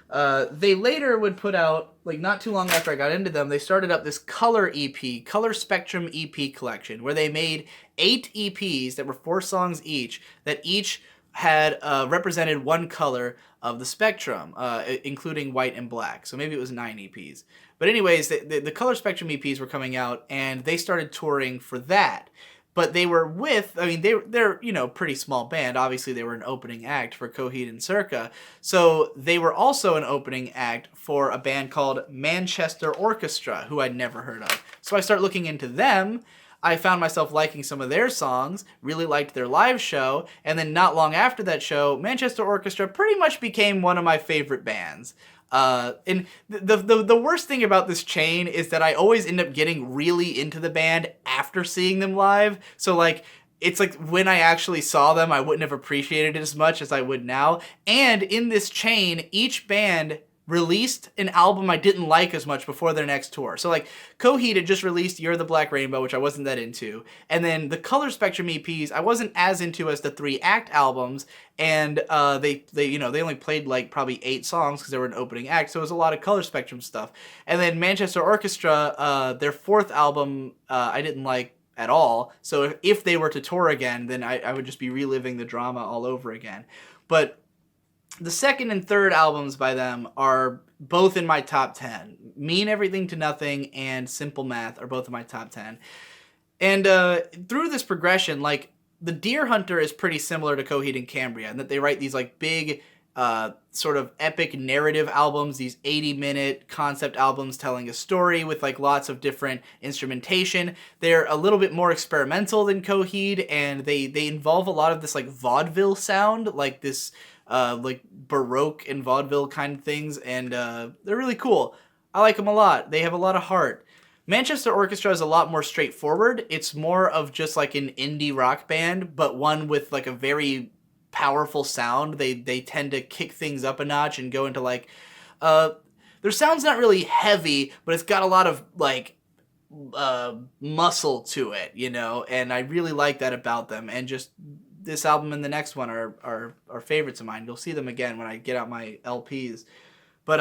They later would put out, not too long after I got into them, they started up this Color EP, Color Spectrum EP collection, where they made 8 EPs that were 4 songs each, that each had represented one color of the spectrum, including white and black. So maybe it was 9 EPs. But anyways, the Color Spectrum EPs were coming out, and they started touring for that. But they were with, I mean, they're pretty small band. Obviously, they were an opening act for Coheed and Circa. So they were also an opening act for a band called Manchester Orchestra, who I'd never heard of. So I start looking into them. I found myself liking some of their songs, really liked their live show, and then not long after that show, Manchester Orchestra pretty much became one of my favorite bands. And the worst thing about this chain is that I always end up getting really into the band after seeing them live. So like, it's like when I actually saw them, I wouldn't have appreciated it as much as I would now. And in this chain, each band released an album I didn't like as much before their next tour. So like Coheed had just released You're the Black Rainbow, which I wasn't that into. And then the Color Spectrum EPs I wasn't as into as the 3-act albums. And they only played like probably 8 songs because they were an opening act. So it was a lot of Color Spectrum stuff. And then Manchester Orchestra, their 4th album, I didn't like at all. So if they were to tour again, then I would just be reliving the drama all over again. But the 2nd and 3rd albums by them are both in my top 10. Mean Everything to Nothing and Simple Math are both in my top 10. And through this progression, like, the Deer Hunter is pretty similar to Coheed and Cambria in that they write these like big sort of epic narrative albums, these 80-minute concept albums telling a story with like lots of different instrumentation. They're a little bit more experimental than Coheed, and they involve a lot of this like vaudeville sound, like this like Baroque and vaudeville kind of things, and they're really cool. I like them a lot. They have a lot of heart. Manchester Orchestra is a lot more straightforward. It's more of just like an indie rock band, but one with like a very powerful sound. They tend to kick things up a notch and go into like their sound's not really heavy, but it's got a lot of like muscle to it, and I really like that about them. And just this album and the next one are favorites of mine. You'll see them again when I get out my LPs. But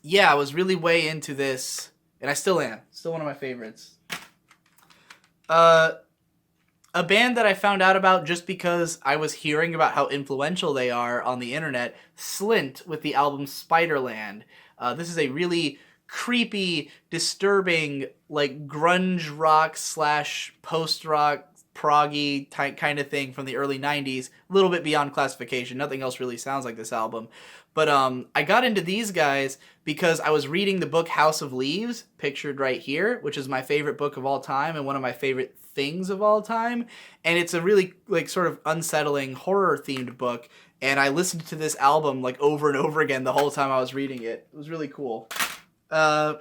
yeah, I was really way into this, and I still am. Still one of my favorites. A band that I found out about just because I was hearing about how influential they are on the internet, Slint with the album Spiderland. This is a really creepy, disturbing, like grunge rock / post-rock proggy type kind of thing from the early 90s, a little bit beyond classification. Nothing else really sounds like this album. But I got into these guys because I was reading the book House of Leaves, pictured right here, which is my favorite book of all time and one of my favorite things of all time. And it's a really like sort of unsettling horror themed book. And I listened to this album like over and over again the whole time I was reading it. It was really cool. And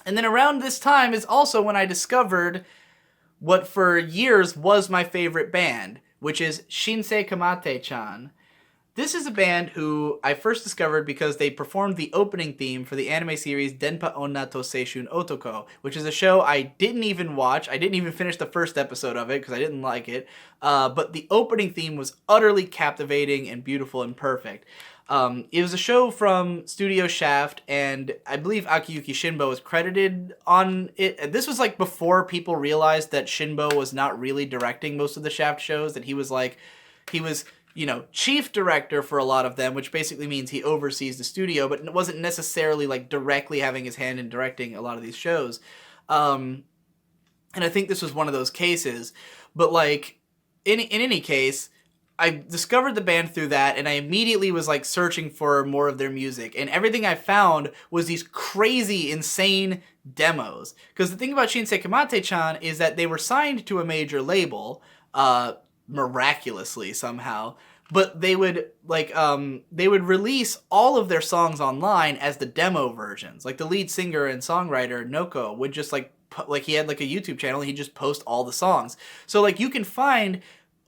then around this time is also when I discovered what for years was my favorite band, which is Shinsei Kamate-chan. This is a band who I first discovered because they performed the opening theme for the anime series Denpa Onna to Seishun Otoko, which is a show I didn't even watch. I didn't even finish the first episode of it because I didn't like it. But the opening theme was utterly captivating and beautiful and perfect. It was a show from Studio Shaft, and I believe Akiyuki Shinbo was credited on it. This was like before people realized that Shinbo was not really directing most of the Shaft shows, that he was chief director for a lot of them, which basically means he oversees the studio, but wasn't necessarily like directly having his hand in directing a lot of these shows. And I think this was one of those cases. But like in any case, I discovered the band through that, and I immediately was like searching for more of their music, and everything I found was these crazy, insane demos. Because the thing about Shinsei Kamate-chan is that they were signed to a major label, miraculously somehow, but they would release all of their songs online as the demo versions. Like the lead singer and songwriter Noko would just like he had like a YouTube channel, and he'd just post all the songs. So like you can find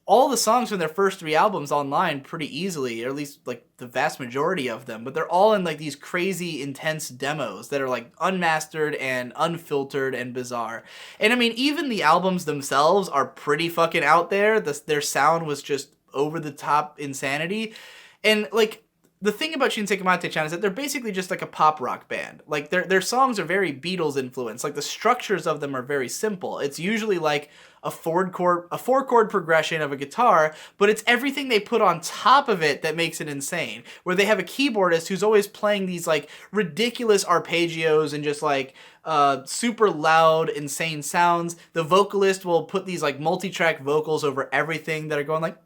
all the songs from their first 3 albums online pretty easily, or at least like the vast majority of them, but they're all in like these crazy intense demos that are like unmastered and unfiltered and bizarre. And I mean, even the albums themselves are pretty fucking out there. Their sound was just over the top insanity. And like the thing about Shinsei Kamate-chan is that they're basically just like a pop rock band. Like their songs are very Beatles influenced. Like the structures of them are very simple. It's usually like a four chord progression of a guitar, but it's everything they put on top of it that makes it insane. Where they have a keyboardist who's always playing these like ridiculous arpeggios and just like super loud, insane sounds. The vocalist will put these like multi-track vocals over everything that are going like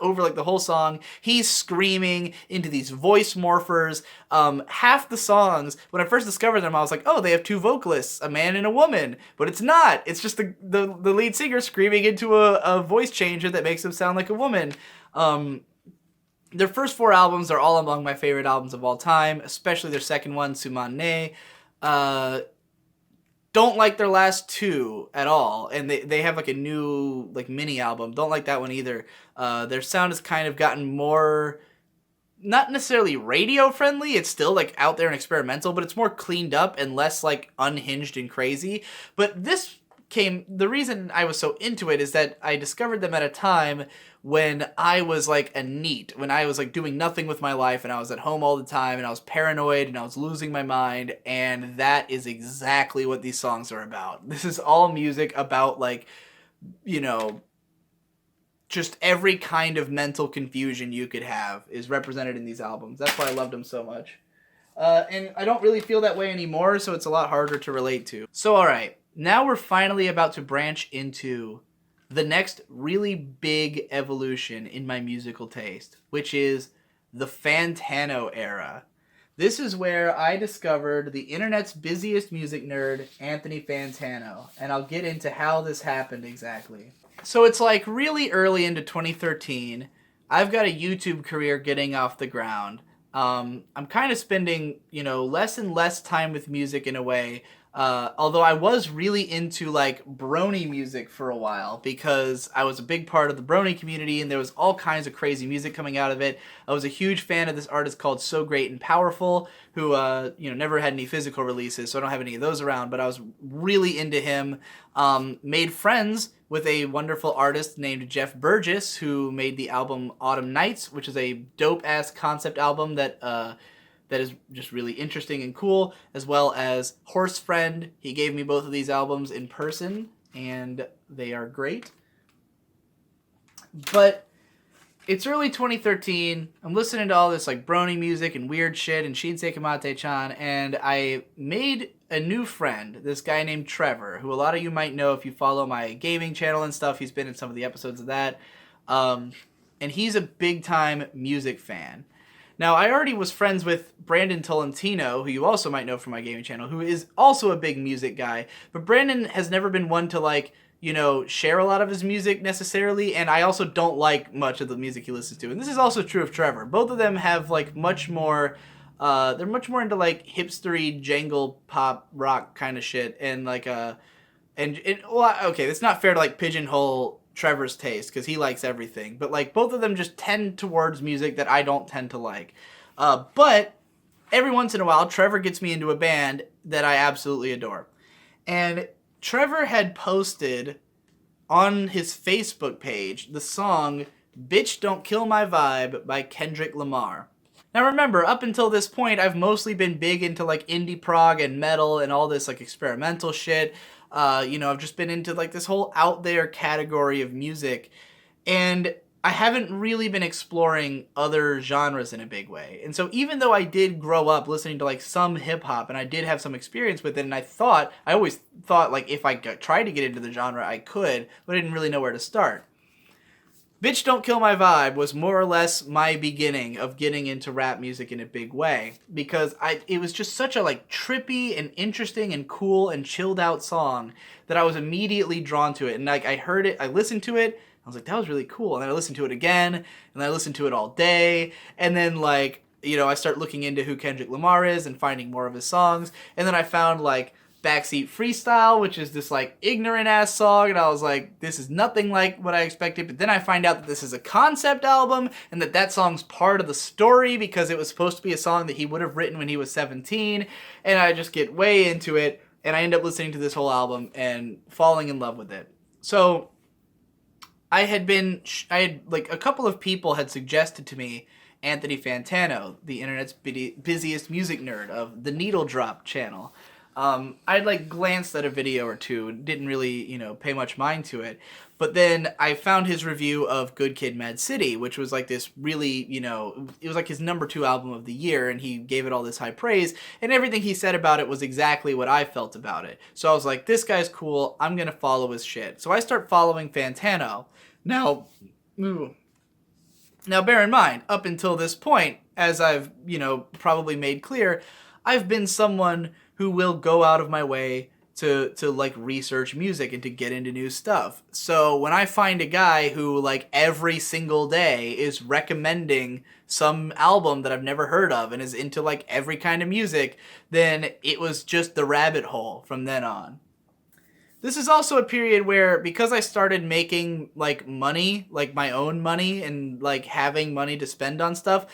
over like the whole song. He's screaming into these voice morphers. Half the songs, when I first discovered them, I was like, oh, they have two vocalists, a man and a woman. But it's not. It's just the lead singer screaming into a voice changer that makes him sound like a woman. Their first 4 albums are all among my favorite albums of all time, especially their second one, Suman Ne. Don't like their last 2 at all, and they have like a new like mini album. Don't like that one either. Their sound has kind of gotten more, not necessarily radio friendly. It's still like out there and experimental, but it's more cleaned up and less like unhinged and crazy. But the reason I was so into it is that I discovered them at a time when I was like a NEET, when I was like doing nothing with my life and I was at home all the time and I was paranoid and I was losing my mind, and that is exactly what these songs are about. This is all music about like, you know, just every kind of mental confusion you could have is represented in these albums. That's why I loved them so much. And I don't really feel that way anymore, so it's a lot harder to relate to. So alright, now we're finally about to branch into the next really big evolution in my musical taste, which is the Fantano era. This is where I discovered the internet's busiest music nerd, Anthony Fantano, and I'll get into how this happened exactly. So it's like really early into 2013. I've got a YouTube career getting off the ground. I'm kind of spending, less and less time with music in a way. Although I was really into like Brony music for a while because I was a big part of the Brony community and there was all kinds of crazy music coming out of it. I was a huge fan of this artist called So Great and Powerful, who never had any physical releases, so I don't have any of those around, but I was really into him. Made friends with a wonderful artist named Jeff Burgess, who made the album Autumn Nights, which is a dope-ass concept album that is just really interesting and cool, as well as Horse Friend. He gave me both of these albums in person, and they are great. But it's early 2013. I'm listening to all this like Brony music and weird shit and Shinsei Kamate-chan, and I made a new friend, this guy named Trevor, who a lot of you might know if you follow my gaming channel and stuff. He's been in some of the episodes of that. And he's a big-time music fan. Now, I already was friends with Brandon Tolentino, who you also might know from my gaming channel, who is also a big music guy. But Brandon has never been one to, share a lot of his music necessarily, and I also don't like much of the music he listens to. And this is also true of Trevor. Both of them have, much more, they're much more into, hipstery, jangle, pop, rock kind of shit, and, okay, it's not fair to, pigeonhole Trevor's taste because he likes everything, but both of them just tend towards music that I don't tend to like. But every once in a while, Trevor gets me into a band that I absolutely adore. And Trevor had posted on his Facebook page the song Bitch Don't Kill My Vibe by Kendrick Lamar. Now remember, up until this point, I've mostly been big into indie prog and metal and all this experimental shit. I've just been into this whole out there category of music, and I haven't really been exploring other genres in a big way. And so even though I did grow up listening to some hip hop and I did have some experience with it, and I always thought if I tried to get into the genre I could, but I didn't really know where to start. Bitch Don't Kill My Vibe was more or less my beginning of getting into rap music in a big way, because it was just such a trippy and interesting and cool and chilled out song that I was immediately drawn to it. And I heard it, I listened to it, I was like, that was really cool. And then I listened to it again, and then I listened to it all day, and then I start looking into who Kendrick Lamar is and finding more of his songs, and then I found Backseat Freestyle, which is this ignorant ass song, and I was like, this is nothing like what I expected. But then I find out that this is a concept album and that song's part of the story because it was supposed to be a song that he would have written when he was 17, and I just get way into it, and I end up listening to this whole album and falling in love with it. So I had like a couple of people had suggested to me Anthony Fantano, the internet's busiest music nerd of the Needle Drop channel. I'd like glanced at a video or two and didn't really, pay much mind to it. But then I found his review of Good Kid, Mad City, which was like this really, it was like his #2 album of the year, and he gave it all this high praise, and everything he said about it was exactly what I felt about it. So I was like, this guy's cool, I'm gonna follow his shit. So I start following Fantano. Now, now bear in mind, up until this point, as I've, probably made clear, I've been someone who will go out of my way to like research music and to get into new stuff. So when I find a guy who like every single day is recommending some album that I've never heard of and is into like every kind of music, then it was just the rabbit hole from then on. This is also a period where, because I started making like money, like my own money, and like having money to spend on stuff,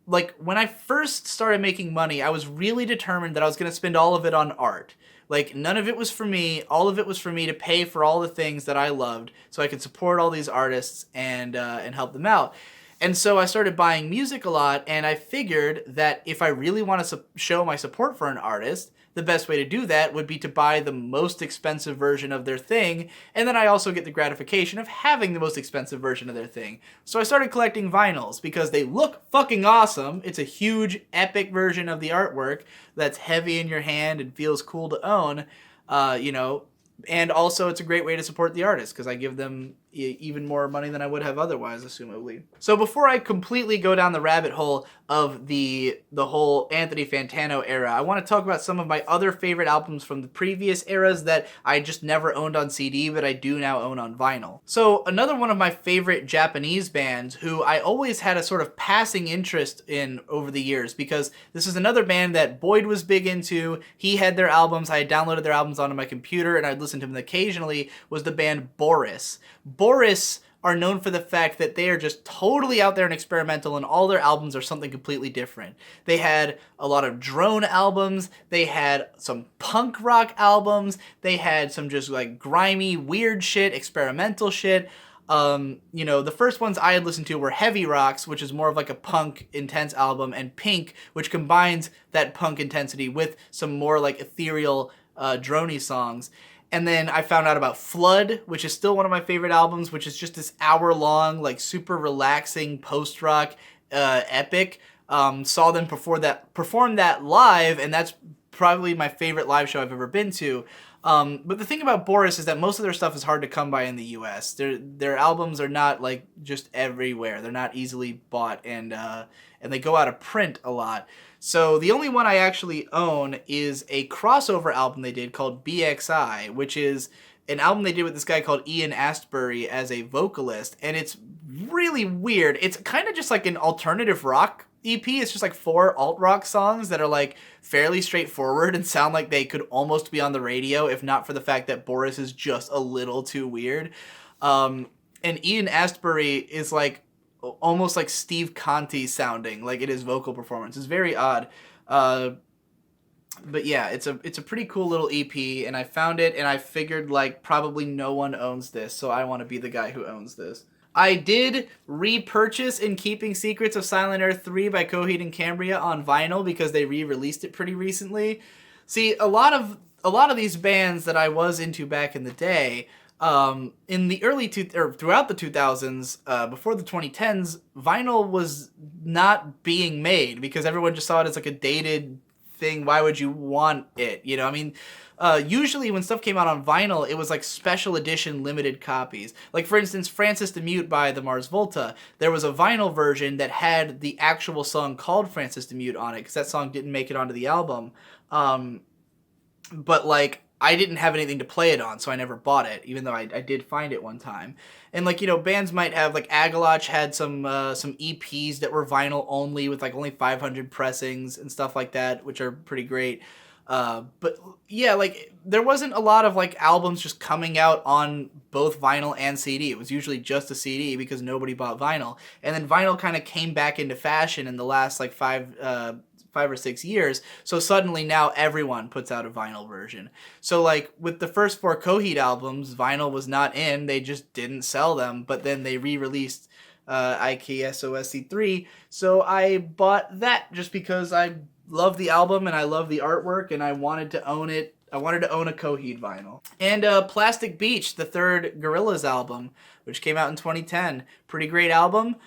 like when I first started making money, I was really determined that I was going to spend all of it on art. Like none of it was for me. All of it was for me to pay for all the things that I loved, so I could support all these artists and help them out. And so I started buying music a lot, and I figured that if I really want to show my support for an artist, the best way to do that would be to buy the most expensive version of their thing, and then I also get the gratification of having the most expensive version of their thing. So I started collecting vinyls because they look fucking awesome. It's a huge, epic version of the artwork that's heavy in your hand and feels cool to own, and also it's a great way to support the artist because I give them even more money than I would have otherwise, assumably. So before I completely go down the rabbit hole of the whole Anthony Fantano era, I want to talk about some of my other favorite albums from the previous eras that I just never owned on CD, but I do now own on vinyl. So another one of my favorite Japanese bands who I always had a sort of passing interest in over the years, because this is another band that Boyd was big into. He had their albums, I had downloaded their albums onto my computer, and I'd listen to them occasionally, was the band Boris. Boris are known for the fact that they are just totally out there and experimental, and all their albums are something completely different. They had a lot of drone albums, they had some punk rock albums, they had some just like grimy, weird shit, experimental shit. The first ones I had listened to were Heavy Rocks, which is more of like a punk intense album, and Pink, which combines that punk intensity with some more like ethereal, droney songs. And then I found out about Flood, which is still one of my favorite albums, which is just this hour-long, like super relaxing post-rock epic. Saw them perform that live, and that's probably my favorite live show I've ever been to. But the thing about Boris is that most of their stuff is hard to come by in the U.S. Their albums are not like just everywhere. They're not easily bought, and they go out of print a lot. So the only one I actually own is a crossover album they did called BXI, which is an album they did with this guy called Ian Astbury as a vocalist, and it's really weird. It's kind of just like an alternative rock EP. It's just like 4 alt rock songs that are like fairly straightforward and sound like they could almost be on the radio, if not for the fact that Boris is just a little too weird. And Ian Astbury is like almost like Steve Conti sounding, like in his vocal performance. It's very odd. But yeah, it's a pretty cool little EP, and I found it, and I figured like probably no one owns this, so I want to be the guy who owns this. I did repurchase In Keeping Secrets of Silent Earth 3 by Coheed and Cambria on vinyl because they re-released it pretty recently. See, a lot of these bands that I was into back in the day, in the throughout the 2000s, before the 2010s, vinyl was not being made because everyone just saw it as like a dated thing. Why would you want it? Usually when stuff came out on vinyl, it was like special edition limited copies. Like for instance, Francis the Mute by the Mars Volta. There was a vinyl version that had the actual song called Francis the Mute on it because that song didn't make it onto the album. But like I didn't have anything to play it on, so I never bought it, even though I did find it one time. And like, bands might have, like Agalach had some EPs that were vinyl only with like only 500 pressings and stuff like that, which are pretty great. But yeah, like there wasn't a lot of like albums just coming out on both vinyl and CD. It was usually just a CD because nobody bought vinyl. And then vinyl kind of came back into fashion in the last like 5 5 or 6 years. So suddenly now everyone puts out a vinyl version. So like with the first 4 Coheed albums, vinyl was not in. They just didn't sell them. But then they re-released IKSOSC3. So I bought that just because I love the album and I love the artwork and I wanted to own it. I wanted to own a Coheed vinyl. And Plastic Beach, the third Gorillaz album, which came out in 2010. Pretty great album.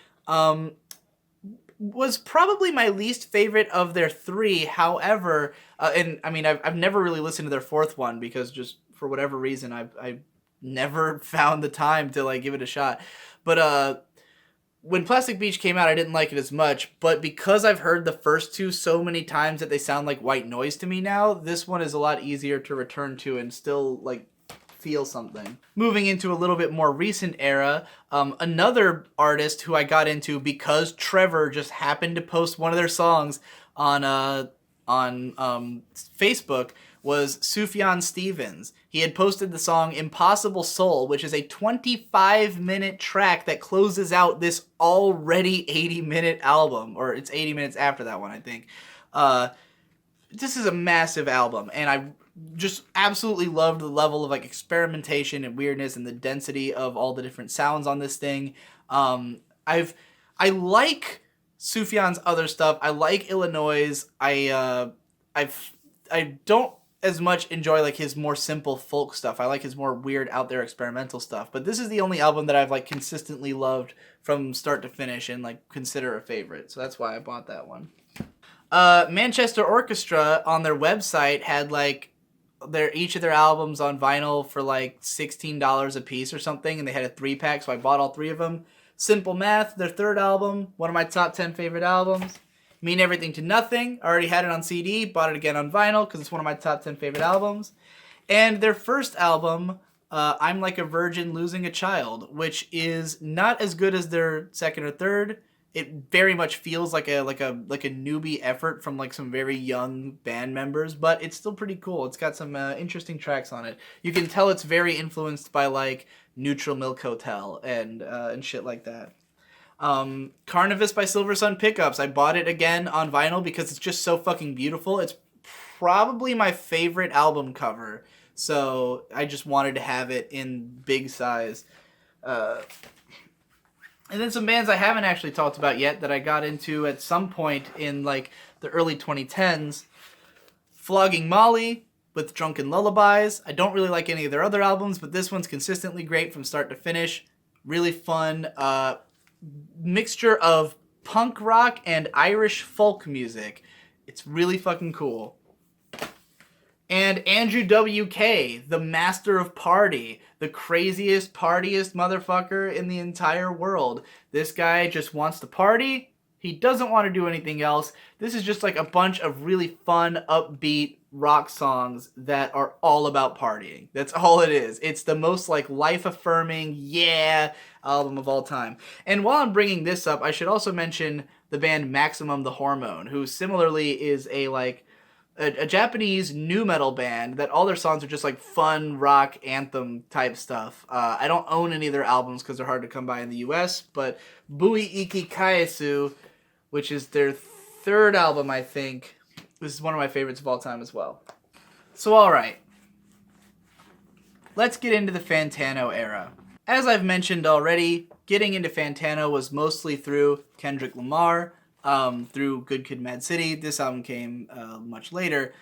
Was probably my least favorite of their 3. However, and I mean, I've never really listened to their 4th one because just for whatever reason, I never found the time to like give it a shot. But when Plastic Beach came out, I didn't like it as much, but because I've heard the first 2 so many times that they sound like white noise to me now, this one is a lot easier to return to and still, like, feel something. Moving into a little bit more recent era, another artist who I got into because Trevor just happened to post one of their songs on Facebook was Sufjan Stevens. He had posted the song Impossible Soul, which is a 25-minute track that closes out this already 80-minute album, or it's 80 minutes after that one, I think. This is a massive album, and I just absolutely loved the level of like experimentation and weirdness and the density of all the different sounds on this thing. I like Sufjan's other stuff. I like Illinois. I don't as much enjoy like his more simple folk stuff. I like his more weird out there experimental stuff. But this is the only album that I've like consistently loved from start to finish and like consider a favorite. So that's why I bought that one. Manchester Orchestra on their website had like each of their albums on vinyl for like $16 a piece or something, and they had a 3-pack, so I bought all 3 of them. Simple Math, their 3rd album, one of my top 10 favorite albums. Mean Everything to Nothing, I already had it on CD, bought it again on vinyl because it's one of my top 10 favorite albums. And their first album, I'm Like a Virgin Losing a Child, which is not as good as their second or third. It very much feels like a newbie effort from like some very young band members, but it's still pretty cool. It's got some interesting tracks on it. You can tell it's very influenced by like Neutral Milk Hotel and shit like that. Carnivus by Silver Sun Pickups. I bought it again on vinyl because it's just so fucking beautiful. It's probably my favorite album cover, so I just wanted to have it in big size. And then some bands I haven't actually talked about yet that I got into at some point in like the early 2010s. Flogging Molly with Drunken Lullabies. I don't really like any of their other albums, but this one's consistently great from start to finish. Really fun. Mixture of punk rock and Irish folk music. It's really fucking cool. And Andrew W.K., the master of party, the craziest, partiest motherfucker in the entire world. This guy just wants to party. He doesn't want to do anything else. This is just like a bunch of really fun, upbeat rock songs that are all about partying. That's all it is. It's the most like life-affirming, yeah, album of all time. And while I'm bringing this up, I should also mention the band Maximum the Hormone, who similarly is a Japanese nu metal band that all their songs are just like fun rock anthem type stuff. I don't own any of their albums because they're hard to come by in the US, but Bui Iki Kaesu, which is their 3rd album, I think, this is one of my favorites of all time as well. So alright, let's get into the Fantano era. As I've mentioned already, getting into Fantano was mostly through Kendrick Lamar, through Good Kid, Mad City. This album came much later,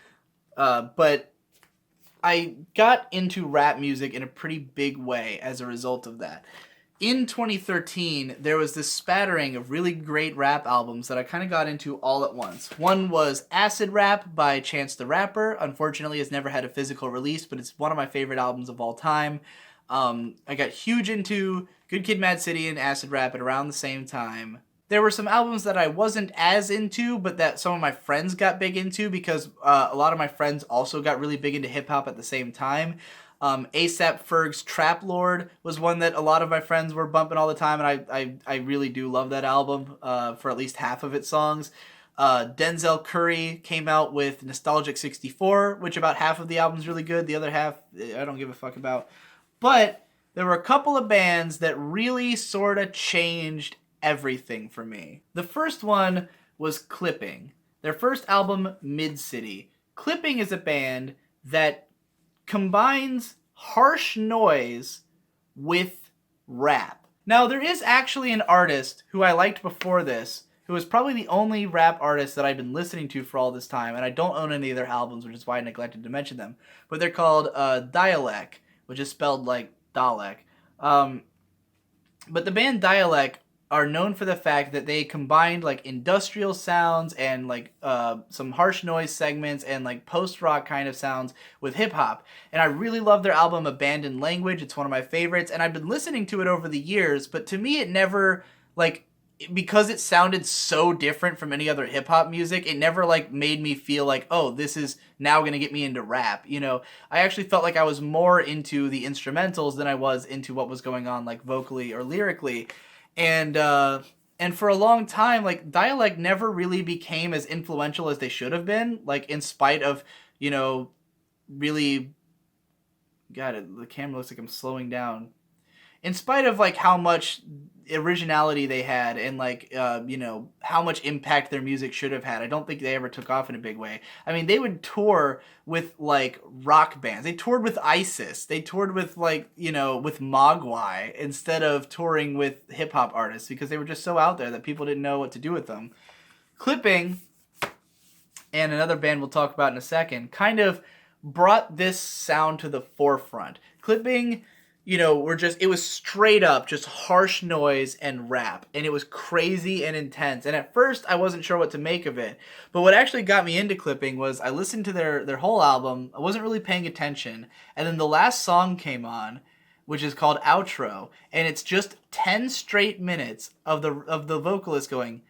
but I got into rap music in a pretty big way as a result of that. In 2013, there was this spattering of really great rap albums that I kind of got into all at once. One was Acid Rap by Chance the Rapper. Unfortunately, it's never had a physical release, but it's one of my favorite albums of all time. I got huge into Good Kid, Mad City and Acid Rap at around the same time. There were some albums that I wasn't as into, but that some of my friends got big into because a lot of my friends also got really big into hip-hop at the same time. A$AP Ferg's Trap Lord was one that a lot of my friends were bumping all the time, and I really do love that album for at least half of its songs. Denzel Curry came out with Nostalgic 64, which about half of the album's really good. The other half, I don't give a fuck about. But there were a couple of bands that really sort of changed everything for me. The first one was Clipping. Their first album, Mid City. Clipping is a band that combines harsh noise with rap. Now, there is actually an artist who I liked before this, who was probably the only rap artist that I've been listening to for all this time, and I don't own any of their albums, which is why I neglected to mention them. But they're called Dialect, which is spelled like Dalek. But the band Dialect are known for the fact that they combined like industrial sounds and like some harsh noise segments and like post-rock kind of sounds with hip-hop. And I really love their album Abandoned Language. It's one of my favorites, and I've been listening to it over the years, but to me it never, like, because it sounded so different from any other hip-hop music, it never like made me feel like, oh, this is now gonna get me into rap. You know, I actually felt like I was more into the instrumentals than I was into what was going on like vocally or lyrically. And for a long time, like, Dialect never really became as influential as they should have been, like, in spite of, you know, really, God, the camera looks like I'm slowing down. In spite of like how much originality they had and like you know, how much impact their music should have had, I don't think they ever took off in a big way. I mean, they would tour with like rock bands. They toured with ISIS. They toured with like, you know, with Mogwai instead of touring with hip hop artists because they were just so out there that people didn't know what to do with them. Clipping, and another band we'll talk about in a second, kind of brought this sound to the forefront. Clipping, you know, it was straight up just harsh noise and rap, and it was crazy and intense. And at first, I wasn't sure what to make of it. But what actually got me into Clipping was I listened to their whole album. I wasn't really paying attention, and then the last song came on, which is called Outro, and it's just 10 straight minutes of the vocalist going,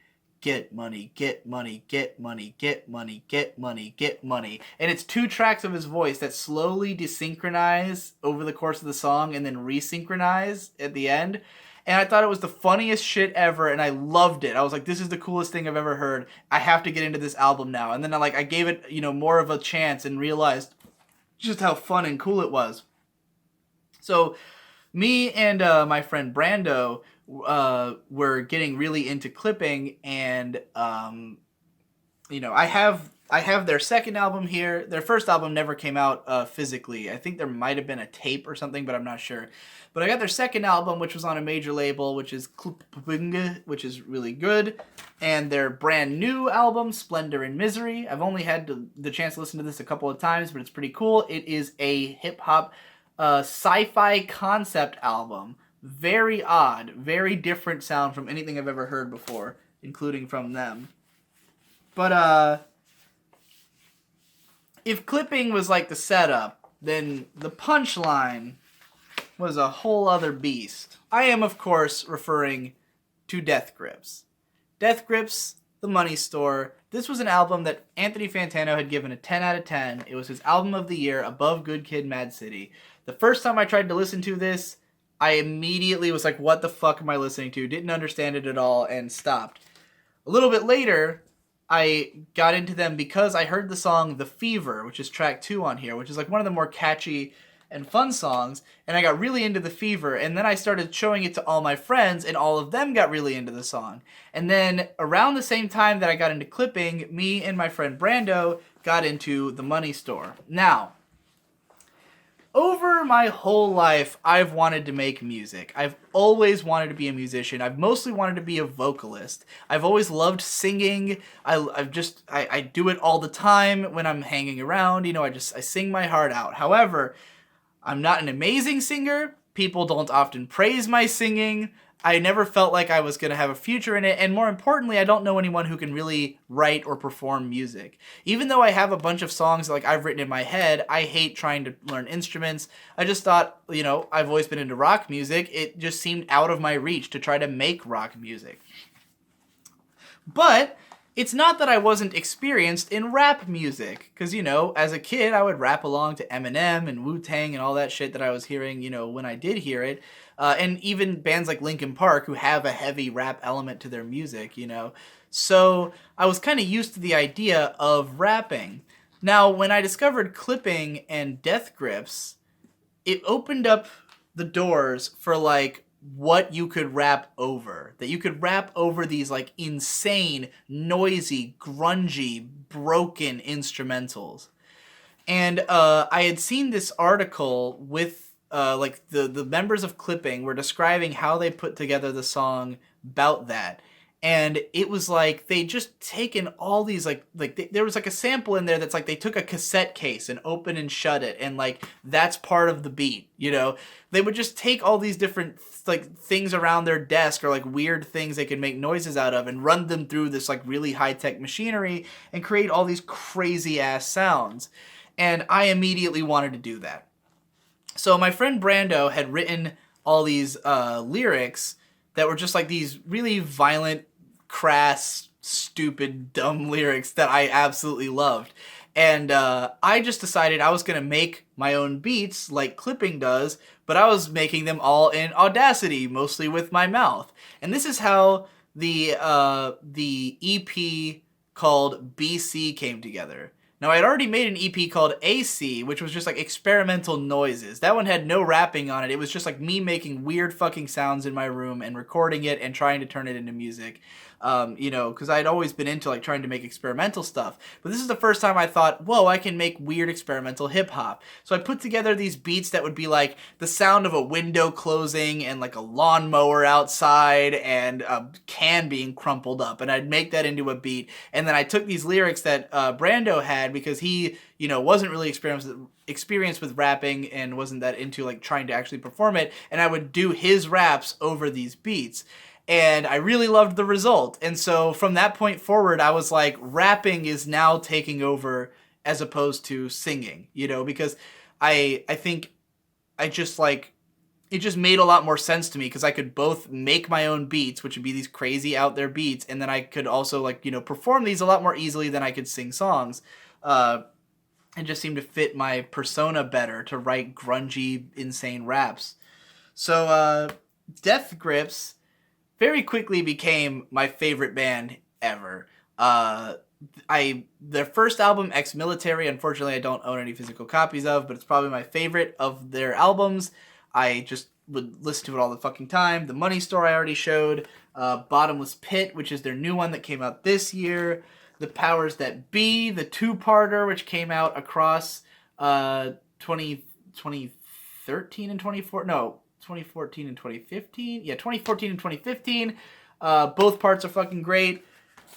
get money, get money, get money, get money, get money, get money. And it's 2 tracks of his voice that slowly desynchronize over the course of the song and then resynchronize at the end. And I thought it was the funniest shit ever, and I loved it. I was like, this is the coolest thing I've ever heard. I have to get into this album now. And then I gave it, you know, more of a chance and realized just how fun and cool it was. So me and my friend Brando were getting really into Clipping, and you know, I have their second album here. Their first album never came out physically. I think there might have been a tape or something, but I'm not sure. But I got their second album, which was on a major label, which is Clipping, which is really good. And their brand new album, Splendor and Misery. I've only had the chance to listen to this a couple of times, but it's pretty cool. It is a hip-hop sci-fi concept album. Very odd, very different sound from anything I've ever heard before, including from them. But if Clipping was like the setup, then the punchline was a whole other beast. I am, of course, referring to Death Grips. Death Grips, The Money Store. This was an album that Anthony Fantano had given a 10 out of 10. It was his album of the year, above Good Kid, Mad City. The first time I tried to listen to this, I immediately was like, what the fuck am I listening to? Didn't understand it at all and stopped. A little bit later, I got into them because I heard the song The Fever, which is track 2 on here, which is like one of the more catchy and fun songs, and I got really into The Fever, and then I started showing it to all my friends, and all of them got really into the song. And then around the same time that I got into Clipping, me and my friend Brando got into The Money Store. Now, over my whole life, I've wanted to make music. I've always wanted to be a musician. I've mostly wanted to be a vocalist. I've always loved singing. I do it all the time when I'm hanging around. You know, I sing my heart out. However, I'm not an amazing singer. People don't often praise my singing. I never felt like I was going to have a future in it, and more importantly, I don't know anyone who can really write or perform music. Even though I have a bunch of songs like I've written in my head, I hate trying to learn instruments. I just thought, you know, I've always been into rock music. It just seemed out of my reach to try to make rock music. But it's not that I wasn't experienced in rap music, because, you know, as a kid, I would rap along to Eminem and Wu-Tang and all that shit that I was hearing, you know, when I did hear it. And even bands like Linkin Park, who have a heavy rap element to their music, you know. So I was kind of used to the idea of rapping. Now, when I discovered Clipping and Death Grips, it opened up the doors for, like, what you could rap over. That you could rap over these like insane, noisy, grungy, broken instrumentals. And I had seen this article with like the members of Clipping were describing how they put together the song about that. And it was like they just taken all these there was like a sample in there that's like they took a cassette case and open and shut it, and like that's part of the beat, you know. They would just take all these different like things around their desk or like weird things they could make noises out of and run them through this like really high-tech machinery and create all these crazy ass sounds. And I immediately wanted to do that. So my friend Brando had written all these lyrics that were just like these really violent, crass, stupid, dumb lyrics that I absolutely loved. And I just decided I was going to make my own beats like Clipping does, but I was making them all in Audacity, mostly with my mouth. And this is how the EP called BC came together. Now, I had already made an EP called AC, which was just like experimental noises. That one had no rapping on it. It was just like me making weird fucking sounds in my room and recording it and trying to turn it into music. You know, because I'd always been into like trying to make experimental stuff. But this is the first time I thought, whoa, I can make weird experimental hip hop. So I put together these beats that would be like the sound of a window closing and like a lawnmower outside and a can being crumpled up. And I'd make that into a beat. And then I took these lyrics that Brando had because he, you know, wasn't really experienced with rapping and wasn't that into like trying to actually perform it. And I would do his raps over these beats. And I really loved the result. And so from that point forward, I was like, rapping is now taking over as opposed to singing, you know, because I think I just like, it just made a lot more sense to me because I could both make my own beats, which would be these crazy out there beats, and then I could also like, you know, perform these a lot more easily than I could sing songs. It just seemed to fit my persona better to write grungy, insane raps. So Death Grips very quickly became my favorite band ever. Their first album, Ex Military, unfortunately I don't own any physical copies of, but it's probably my favorite of their albums. I just would listen to it all the fucking time. The Money Store I already showed. Bottomless Pit, which is their new one that came out this year. The Powers That Be, the two-parter, which came out across 2013 and 2014. No, 2014 and 2015. Yeah, 2014 and 2015. Both parts are fucking great.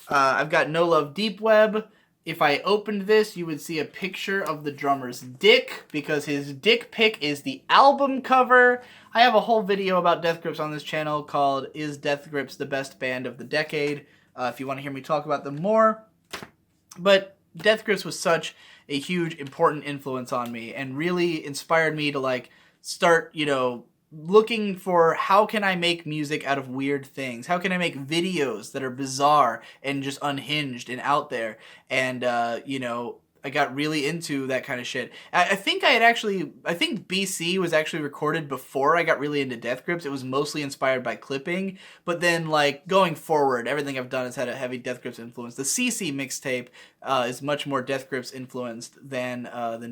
I've got No Love Deep Web. If I opened this, you would see a picture of the drummer's dick, because his dick pic is the album cover. I have a whole video about Death Grips on this channel called Is Death Grips the Best Band of the Decade? If you want to hear me talk about them more. But Death Grips was such a huge, important influence on me and really inspired me to like start, you know, looking for how can I make music out of weird things? How can I make videos that are bizarre and just unhinged and out there? And, you know, I got really into that kind of shit. I think BC was actually recorded before I got really into Death Grips. It was mostly inspired by Clipping. But then, like, going forward, everything I've done has had a heavy Death Grips influence. The CC mixtape is much more Death Grips influenced than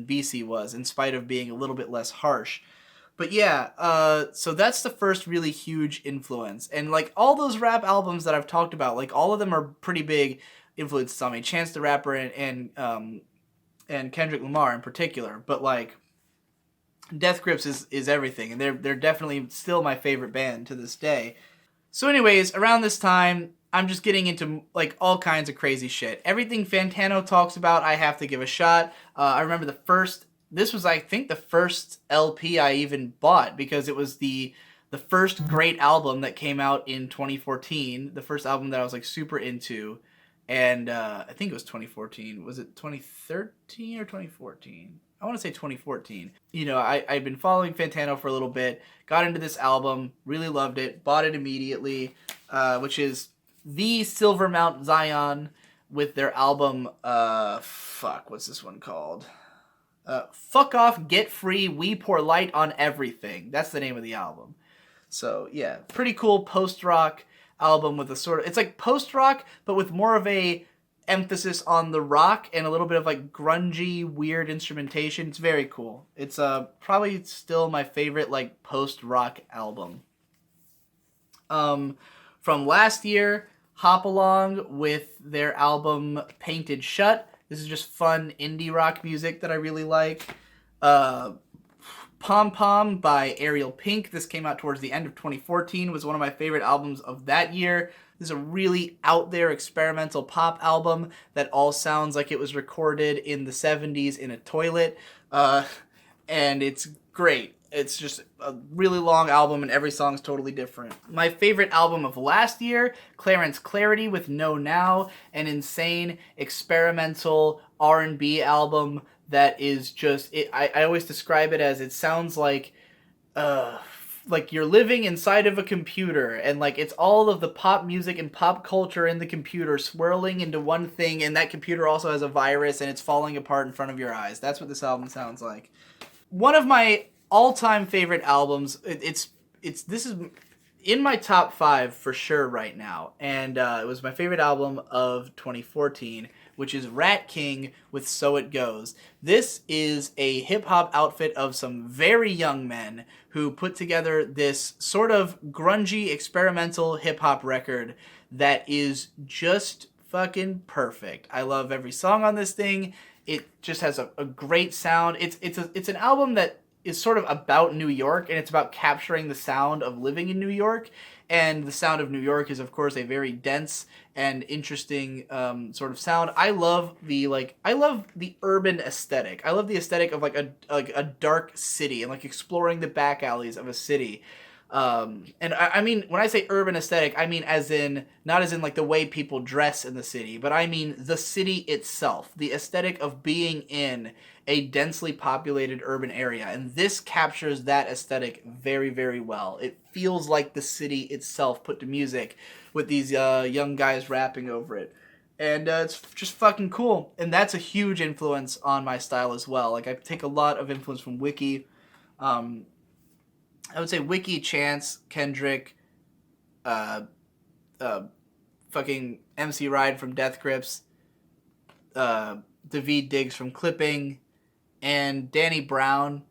BC was, in spite of being a little bit less harsh. But yeah, so that's the first really huge influence. And like all those rap albums that I've talked about, like all of them are pretty big influences on me. Chance the Rapper and Kendrick Lamar in particular. But like Death Grips is everything, and they're definitely still my favorite band to this day. So anyways, around this time, I'm just getting into like all kinds of crazy shit. Everything Fantano talks about, I have to give a shot. I remember this was, I think, the first LP I even bought, because it was the first great album that came out in 2014. The first album that I was like super into, and I think it was 2014. Was it 2013 or 2014? I want to say 2014. You know, I'd been following Fantano for a little bit, got into this album, really loved it, bought it immediately, which is the Silver Mount Zion with their album, what's this one called? Fuck Off, Get Free, We Pour Light on Everything. That's the name of the album. So, yeah, pretty cool post-rock album with a sort of... It's like post-rock, but with more of a emphasis on the rock and a little bit of, like, grungy, weird instrumentation. It's very cool. It's probably still my favorite, like, post-rock album. From last year, Hop Along with their album Painted Shut. This is just fun indie rock music that I really like. Pom Pom by Ariel Pink. This came out towards the end of 2014. Was one of my favorite albums of that year. This is a really out there experimental pop album that all sounds like it was recorded in the 70s in a toilet. And it's great. It's just a really long album and every song's totally different. My favorite album of last year, Clarence Clarity with No Now, an insane experimental R&B album that is just, I always describe it as, it sounds like you're living inside of a computer, and like it's all of the pop music and pop culture in the computer swirling into one thing, and that computer also has a virus and it's falling apart in front of your eyes. That's what this album sounds like. One of my all-time favorite albums, this is in my top 5 for sure right now, and it was my favorite album of 2014, which is Rat King with So It Goes. This is a hip-hop outfit of some very young men who put together this sort of grungy experimental hip-hop record that is just fucking perfect. I love every song on this thing. It just has a great sound. It's an album that is sort of about New York, and it's about capturing the sound of living in New York. And the sound of New York is, of course, a very dense and interesting sort of sound. I love the urban aesthetic. I love the aesthetic of like a dark city and like exploring the back alleys of a city. And I mean, when I say urban aesthetic, I mean not as in like the way people dress in the city, but I mean the city itself, the aesthetic of being in a densely populated urban area. And this captures that aesthetic very, very well. It feels like the city itself put to music with these young guys rapping over it. And it's just fucking cool. And that's a huge influence on my style as well. Like, I take a lot of influence from Wiki. I would say Wiki, Chance, Kendrick, fucking MC Ride from Death Grips, Daveed Diggs from Clipping, and Danny Brown,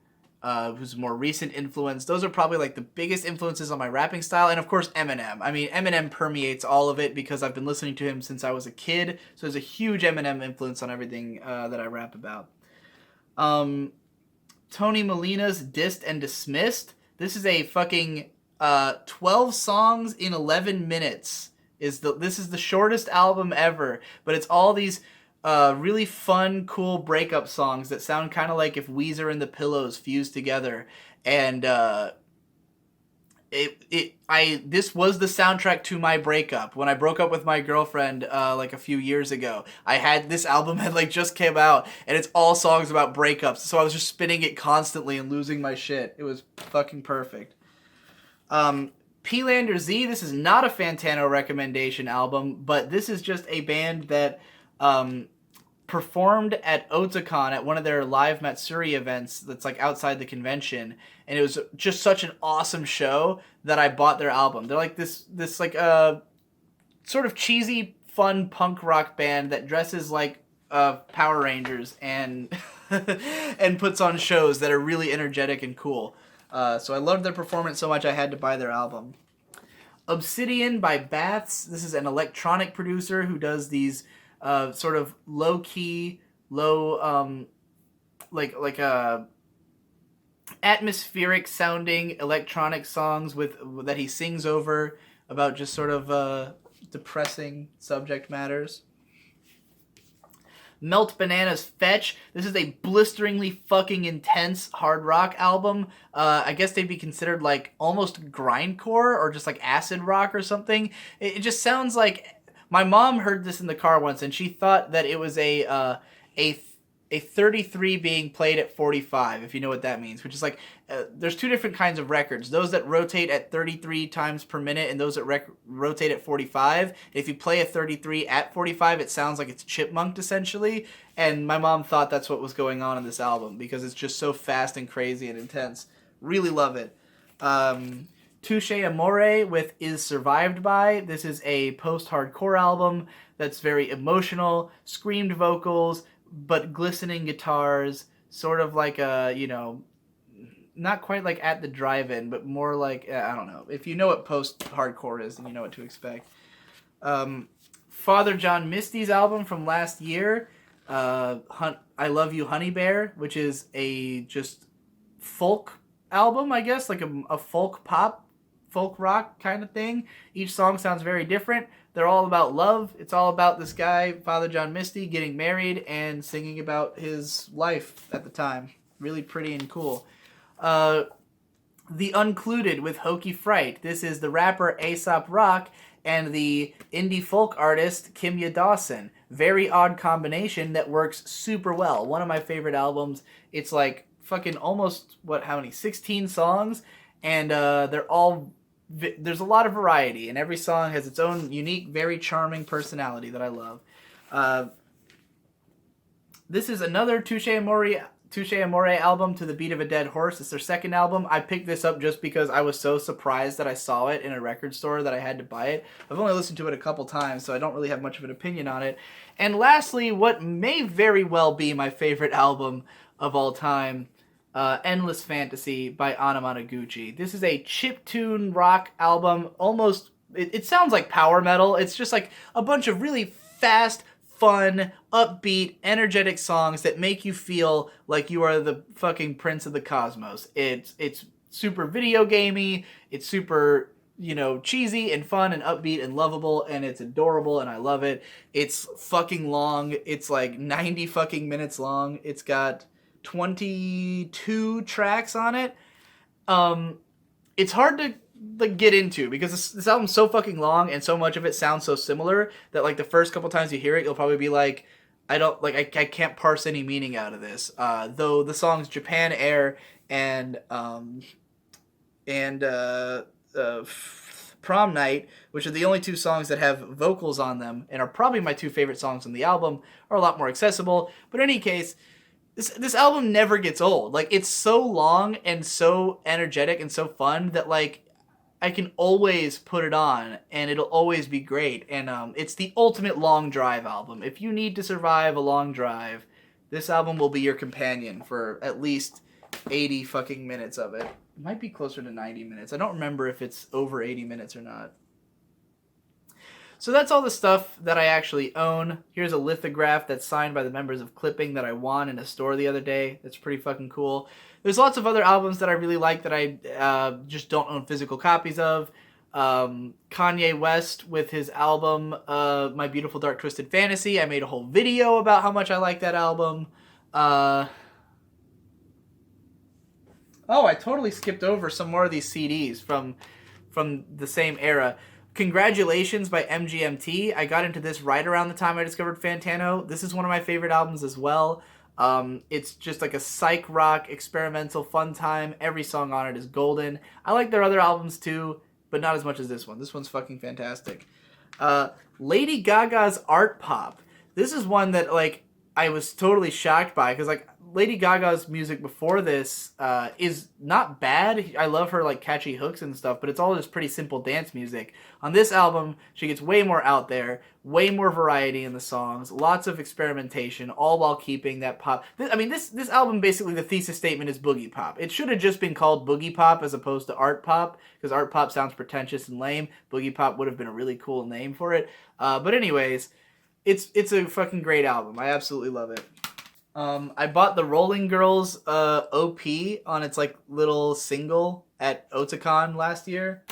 who's a more recent influence. Those are probably like the biggest influences on my rapping style. And of course, Eminem. I mean, Eminem permeates all of it because I've been listening to him since I was a kid. So there's a huge Eminem influence on everything that I rap about. Tony Molina's Dissed and Dismissed. This is a fucking 12 songs in 11 minutes. This is the shortest album ever, but it's all these really fun, cool breakup songs that sound kind of like if Weezer and the Pillows fused together. And this was the soundtrack to my breakup. When I broke up with my girlfriend like a few years ago, this album had like just came out, and it's all songs about breakups. So I was just spinning it constantly and losing my shit. It was fucking perfect. P-Lander Z, this is not a Fantano recommendation album, but this is just a band that performed at Otakon at one of their live Matsuri events that's like outside the convention, and it was just such an awesome show that I bought their album. They're like this like sort of cheesy, fun punk rock band that dresses like Power Rangers and and puts on shows that are really energetic and cool. So I loved their performance so much I had to buy their album. Obsidian by Baths. This is an electronic producer who does these sort of low-key, atmospheric sounding electronic songs that he sings over about just sort of depressing subject matters. Melt Banana's Fetch. This is a blisteringly fucking intense hard rock album. I guess they'd be considered like almost grindcore or just like acid rock or something. It just sounds like... My mom heard this in the car once, and she thought that it was a 33 being played at 45, if you know what that means. Which is like, there's two different kinds of records. Those that rotate at 33 times per minute, and those that rotate at 45. If you play a 33 at 45, it sounds like it's chipmunked, essentially. And my mom thought that's what was going on in this album, because it's just so fast and crazy and intense. Really love it. Touche Amore with Is Survived By. This is a post-hardcore album that's very emotional, screamed vocals, but glistening guitars, sort of like a, not quite like At the Drive-In, but more like, I don't know. If you know what post-hardcore is, then you know what to expect. Father John Misty's album from last year, I Love You Honey Bear, which is a just folk album, I guess, like a folk pop, folk rock kind of thing. Each song sounds very different. They're all about love. It's all about this guy, Father John Misty, getting married and singing about his life at the time. Really pretty and cool. The Uncluded with Hokey Fright. This is the rapper Aesop Rock and the indie folk artist Kimya Dawson. Very odd combination that works super well. One of my favorite albums. It's like fucking almost, 16 songs? And they're all... There's a lot of variety, and every song has its own unique, very charming personality that I love. This is another Touche Amore album, To the Beat of a Dead Horse. It's their second album. I picked this up just because I was so surprised that I saw it in a record store that I had to buy it. I've only listened to it a couple times, so I don't really have much of an opinion on it. And lastly, what may very well be my favorite album of all time, Endless Fantasy by Anamanaguchi. This is a chiptune rock album. Almost, it sounds like power metal. It's just like a bunch of really fast, fun, upbeat, energetic songs that make you feel like you are the fucking prince of the cosmos. It's super video gamey. It's super, cheesy and fun and upbeat and lovable, and it's adorable, and I love it. It's fucking long. It's like 90 fucking minutes long. It's got 22 tracks on it. It's hard to get into because this album's so fucking long and so much of it sounds so similar that like the first couple times you hear it, you'll probably be like, I can't parse any meaning out of this. Though the songs Japan Air and Prom Night, which are the only two songs that have vocals on them and are probably my two favorite songs on the album, are a lot more accessible. But in any case, This album never gets old. Like, it's so long and so energetic and so fun that, like, I can always put it on and it'll always be great. And it's the ultimate long drive album. If you need to survive a long drive, this album will be your companion for at least 80 fucking minutes of it. It might be closer to 90 minutes. I don't remember if it's over 80 minutes or not. So that's all the stuff that I actually own. Here's a lithograph that's signed by the members of Clipping that I won in a store the other day. That's pretty fucking cool. There's lots of other albums that I really like that I just don't own physical copies of. Kanye West with his album My Beautiful Dark Twisted Fantasy. I made a whole video about how much I like that album. Oh, I totally skipped over some more of these CDs from the same era. Congratulations by MGMT. I got into this right around the time I discovered Fantano. This is one of my favorite albums as well. It's just like a psych rock, experimental, fun time. Every song on it is golden. I like their other albums too, but not as much as this one. This one's fucking fantastic. Lady Gaga's Art Pop. This is one that, like, I was totally shocked by because, like, Lady Gaga's music before this is not bad. I love her like catchy hooks and stuff, but it's all just pretty simple dance music. On this album, she gets way more out there, way more variety in the songs, lots of experimentation, all while keeping that pop. This album, basically the thesis statement is boogie pop. It should have just been called boogie pop as opposed to art pop, because art pop sounds pretentious and lame. Boogie pop would have been a really cool name for it. But anyways, it's a fucking great album. I absolutely love it. I bought the Rolling Girls OP on its like little single at Otakon last year.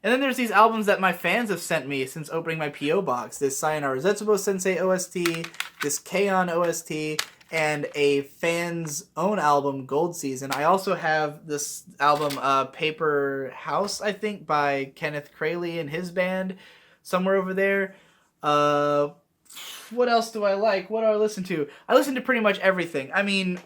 And then there's these albums that my fans have sent me since opening my P.O. box. This Sayonara Zetsubo Sensei OST, this K-On! OST, and a fan's own album, Gold Season. I also have this album, Paper House, I think, by Kenneth Crayley and his band, somewhere over there. What else do I like? What do I listen to? I listen to pretty much everything. I mean,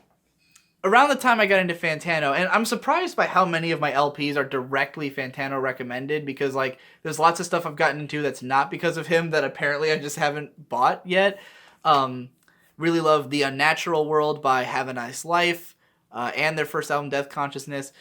around the time I got into Fantano, and I'm surprised by how many of my LPs are directly Fantano recommended, because, like, there's lots of stuff I've gotten into that's not because of him that apparently I just haven't bought yet. Really love The Unnatural World by Have a Nice Life, and their first album, Death Consciousness.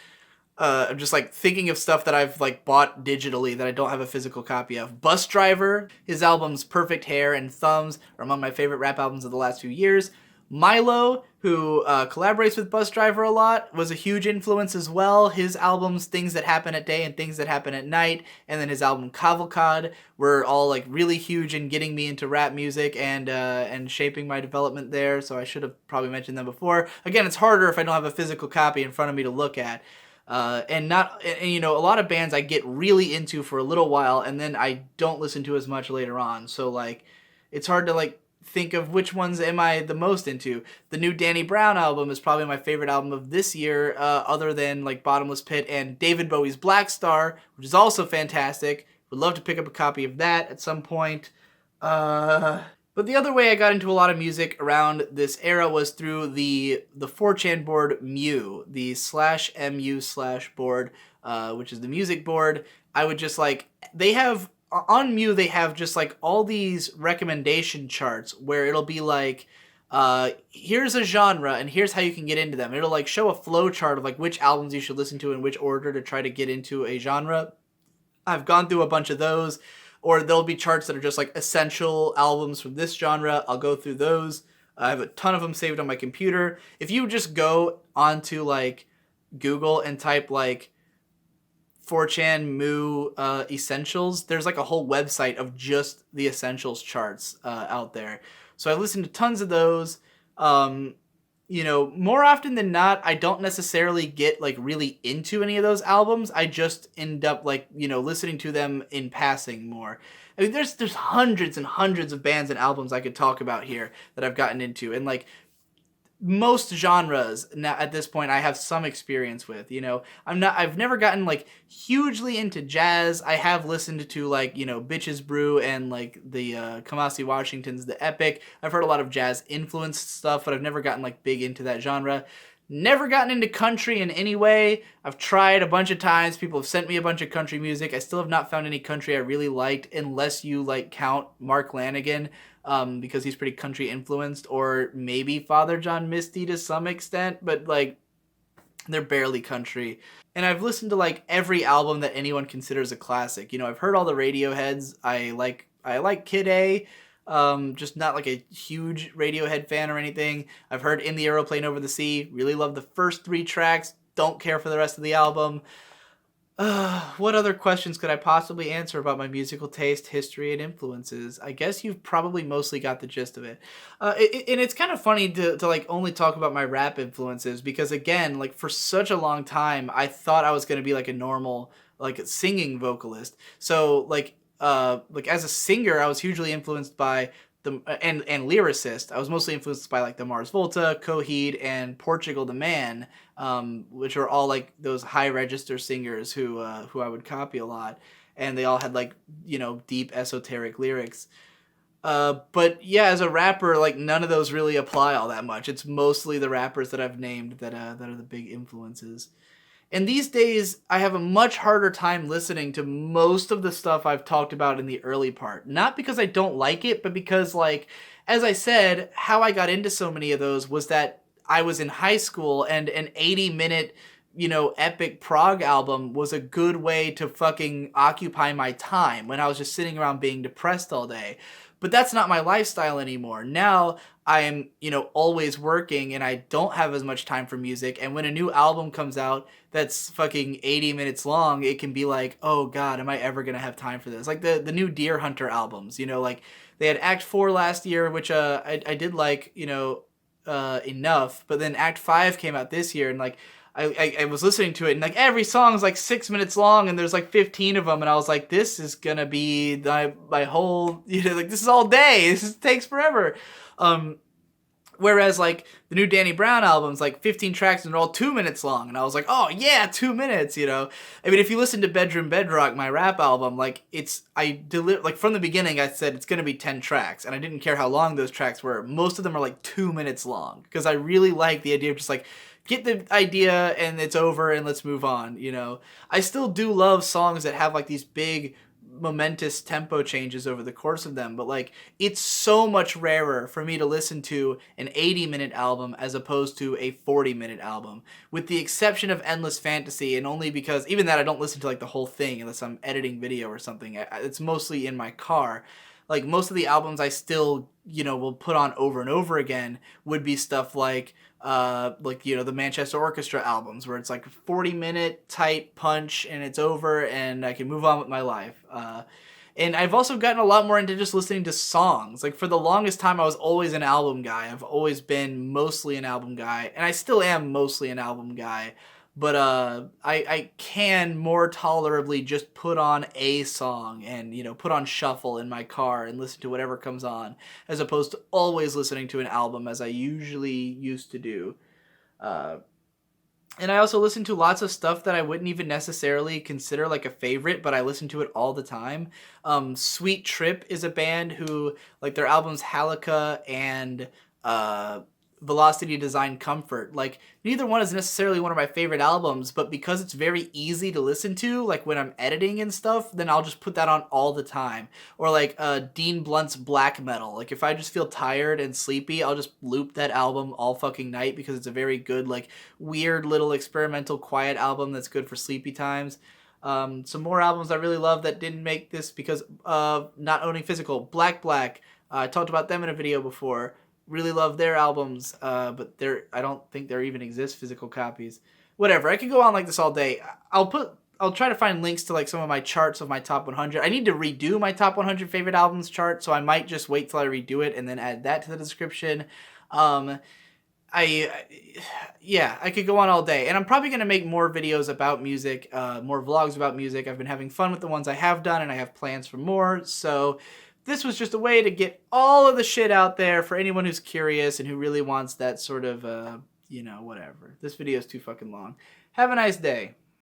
I'm just like thinking of stuff that I've like bought digitally that I don't have a physical copy of. Bus Driver, his albums Perfect Hair and Thumbs are among my favorite rap albums of the last few years. Milo, who collaborates with Busdriver a lot, was a huge influence as well. His albums, Things That Happen at Day and Things That Happen at Night, and then his album Cavalcade were all like really huge in getting me into rap music and shaping my development there. So I should have probably mentioned them before. Again, it's harder if I don't have a physical copy in front of me to look at. And you know, a lot of bands I get really into for a little while and then I don't listen to as much later on. So like, it's hard to like think of which ones am I the most into. The new Danny Brown album is probably my favorite album of this year, other than like Bottomless Pit and David Bowie's Black Star, which is also fantastic. Would love to pick up a copy of that at some point. But the other way I got into a lot of music around this era was through the 4chan board Mew, the /mu/board, which is the music board. I would just like, they have, on Mew, they have just like all these recommendation charts where it'll be like, here's a genre and here's how you can get into them. It'll like show a flow chart of like which albums you should listen to in which order to try to get into a genre. I've gone through a bunch of those. Or there'll be charts that are just like essential albums from this genre. I'll go through those. I have a ton of them saved on my computer. If you just go onto like Google and type like 4chan Moo Essentials, there's like a whole website of just the Essentials charts out there. So I listened to tons of those. You know, more often than not, I don't necessarily get like really into any of those albums. I just end up like, you know, listening to them in passing more. I mean, there's hundreds and hundreds of bands and albums I could talk about here that I've gotten into, and like most genres now at this point I have some experience with. You know, I've never gotten like hugely into jazz. I have listened to like, you know, Bitches Brew and like the Kamasi Washington's The Epic. I've heard a lot of jazz influenced stuff, but I've never gotten like big into that genre. Never gotten into country in any way. I've tried a bunch of times. People have sent me a bunch of country music. I still have not found any country I really liked, unless you like count Mark Lanigan, because he's pretty country influenced, or maybe Father John Misty to some extent, but like they're barely country. And I've listened to like every album that anyone considers a classic. You know, I've heard all the Radioheads. I like Kid A. Just not like a huge Radiohead fan or anything. I've heard In the Aeroplane Over the Sea. Really love the first 3 tracks. Don't care for the rest of the album. What other questions could I possibly answer about my musical taste, history, and influences? I guess you've probably mostly got the gist of it. And it's kind of funny to like only talk about my rap influences, because again, like for such a long time, I thought I was going to be like a normal, like singing vocalist. So like as a singer, I was hugely influenced by and lyricist. I was mostly influenced by like the Mars Volta, Coheed, and Portugal the Man, which are all like those high register singers who I would copy a lot, and they all had like, you know, deep esoteric lyrics. But yeah, as a rapper, like none of those really apply all that much. It's mostly the rappers that I've named that are the big influences. And these days, I have a much harder time listening to most of the stuff I've talked about in the early part. Not because I don't like it, but because, like, as I said, how I got into so many of those was that I was in high school, and an 80-minute, you know, epic prog album was a good way to fucking occupy my time when I was just sitting around being depressed all day. But that's not my lifestyle anymore. Now I'm, you know, always working and I don't have as much time for music. And when a new album comes out that's fucking 80 minutes long, it can be like, oh God, am I ever going to have time for this? Like the new Deer Hunter albums, you know, like they had Act 4 last year, which I did like, you know, enough. But then Act 5 came out this year, and like I was listening to it, and like every song is like 6 minutes long, and there's like 15 of them, and I was like, this is gonna be my whole, you know, like this is all day. Takes forever. Whereas like the new Danny Brown album's like 15 tracks and they're all 2 minutes long, and I was like, oh yeah, 2 minutes, you know. I mean, if you listen to Bedroom Bedrock, my rap album, like like from the beginning I said it's gonna be 10 tracks, and I didn't care how long those tracks were. Most of them are like 2 minutes long, because I really like the idea of just like, get the idea and it's over and let's move on, you know. I still do love songs that have like these big momentous tempo changes over the course of them, but like it's so much rarer for me to listen to an 80-minute album as opposed to a 40-minute album, with the exception of Endless Fantasy, and only because even that I don't listen to like the whole thing unless I'm editing video or something. It's mostly in my car. like most of the albums I still, you know, will put on over and over again would be stuff like, you know, the Manchester Orchestra albums, where it's like a 40-minute tight punch and it's over and I can move on with my life. And I've also gotten a lot more into just listening to songs. Like for the longest time, I was always an album guy. I've always been mostly an album guy, and I still am mostly an album guy. But I can more tolerably just put on a song and, you know, put on shuffle in my car and listen to whatever comes on, as opposed to always listening to an album as I usually used to do. Uh, and I also listen to lots of stuff that I wouldn't even necessarily consider like a favorite, but I listen to it all the time. Sweet Trip is a band who, like, their albums Halika and uh, Velocity Design Comfort, like, neither one is necessarily one of my favorite albums, but because it's very easy to listen to, like when I'm editing and stuff, then I'll just put that on all the time. Or like Dean Blunt's Black Metal. Like if I just feel tired and sleepy, I'll just loop that album all fucking night because it's a very good, like, weird little experimental quiet album that's good for sleepy times. Some more albums I really love that didn't make this because of not owning physical. Black Black. I talked about them in a video before. Really love their albums, but I don't think there even exist physical copies. Whatever, I could go on like this all day. I'll try to find links to like some of my charts of my top 100. I need to redo my top 100 favorite albums chart, so I might just wait till I redo it and then add that to the description. Um, yeah, I could go on all day, and I'm probably gonna make more videos about music, more vlogs about music. I've been having fun with the ones I have done, and I have plans for more. So this was just a way to get all of the shit out there for anyone who's curious and who really wants that sort of, you know, whatever. This video is too fucking long. Have a nice day.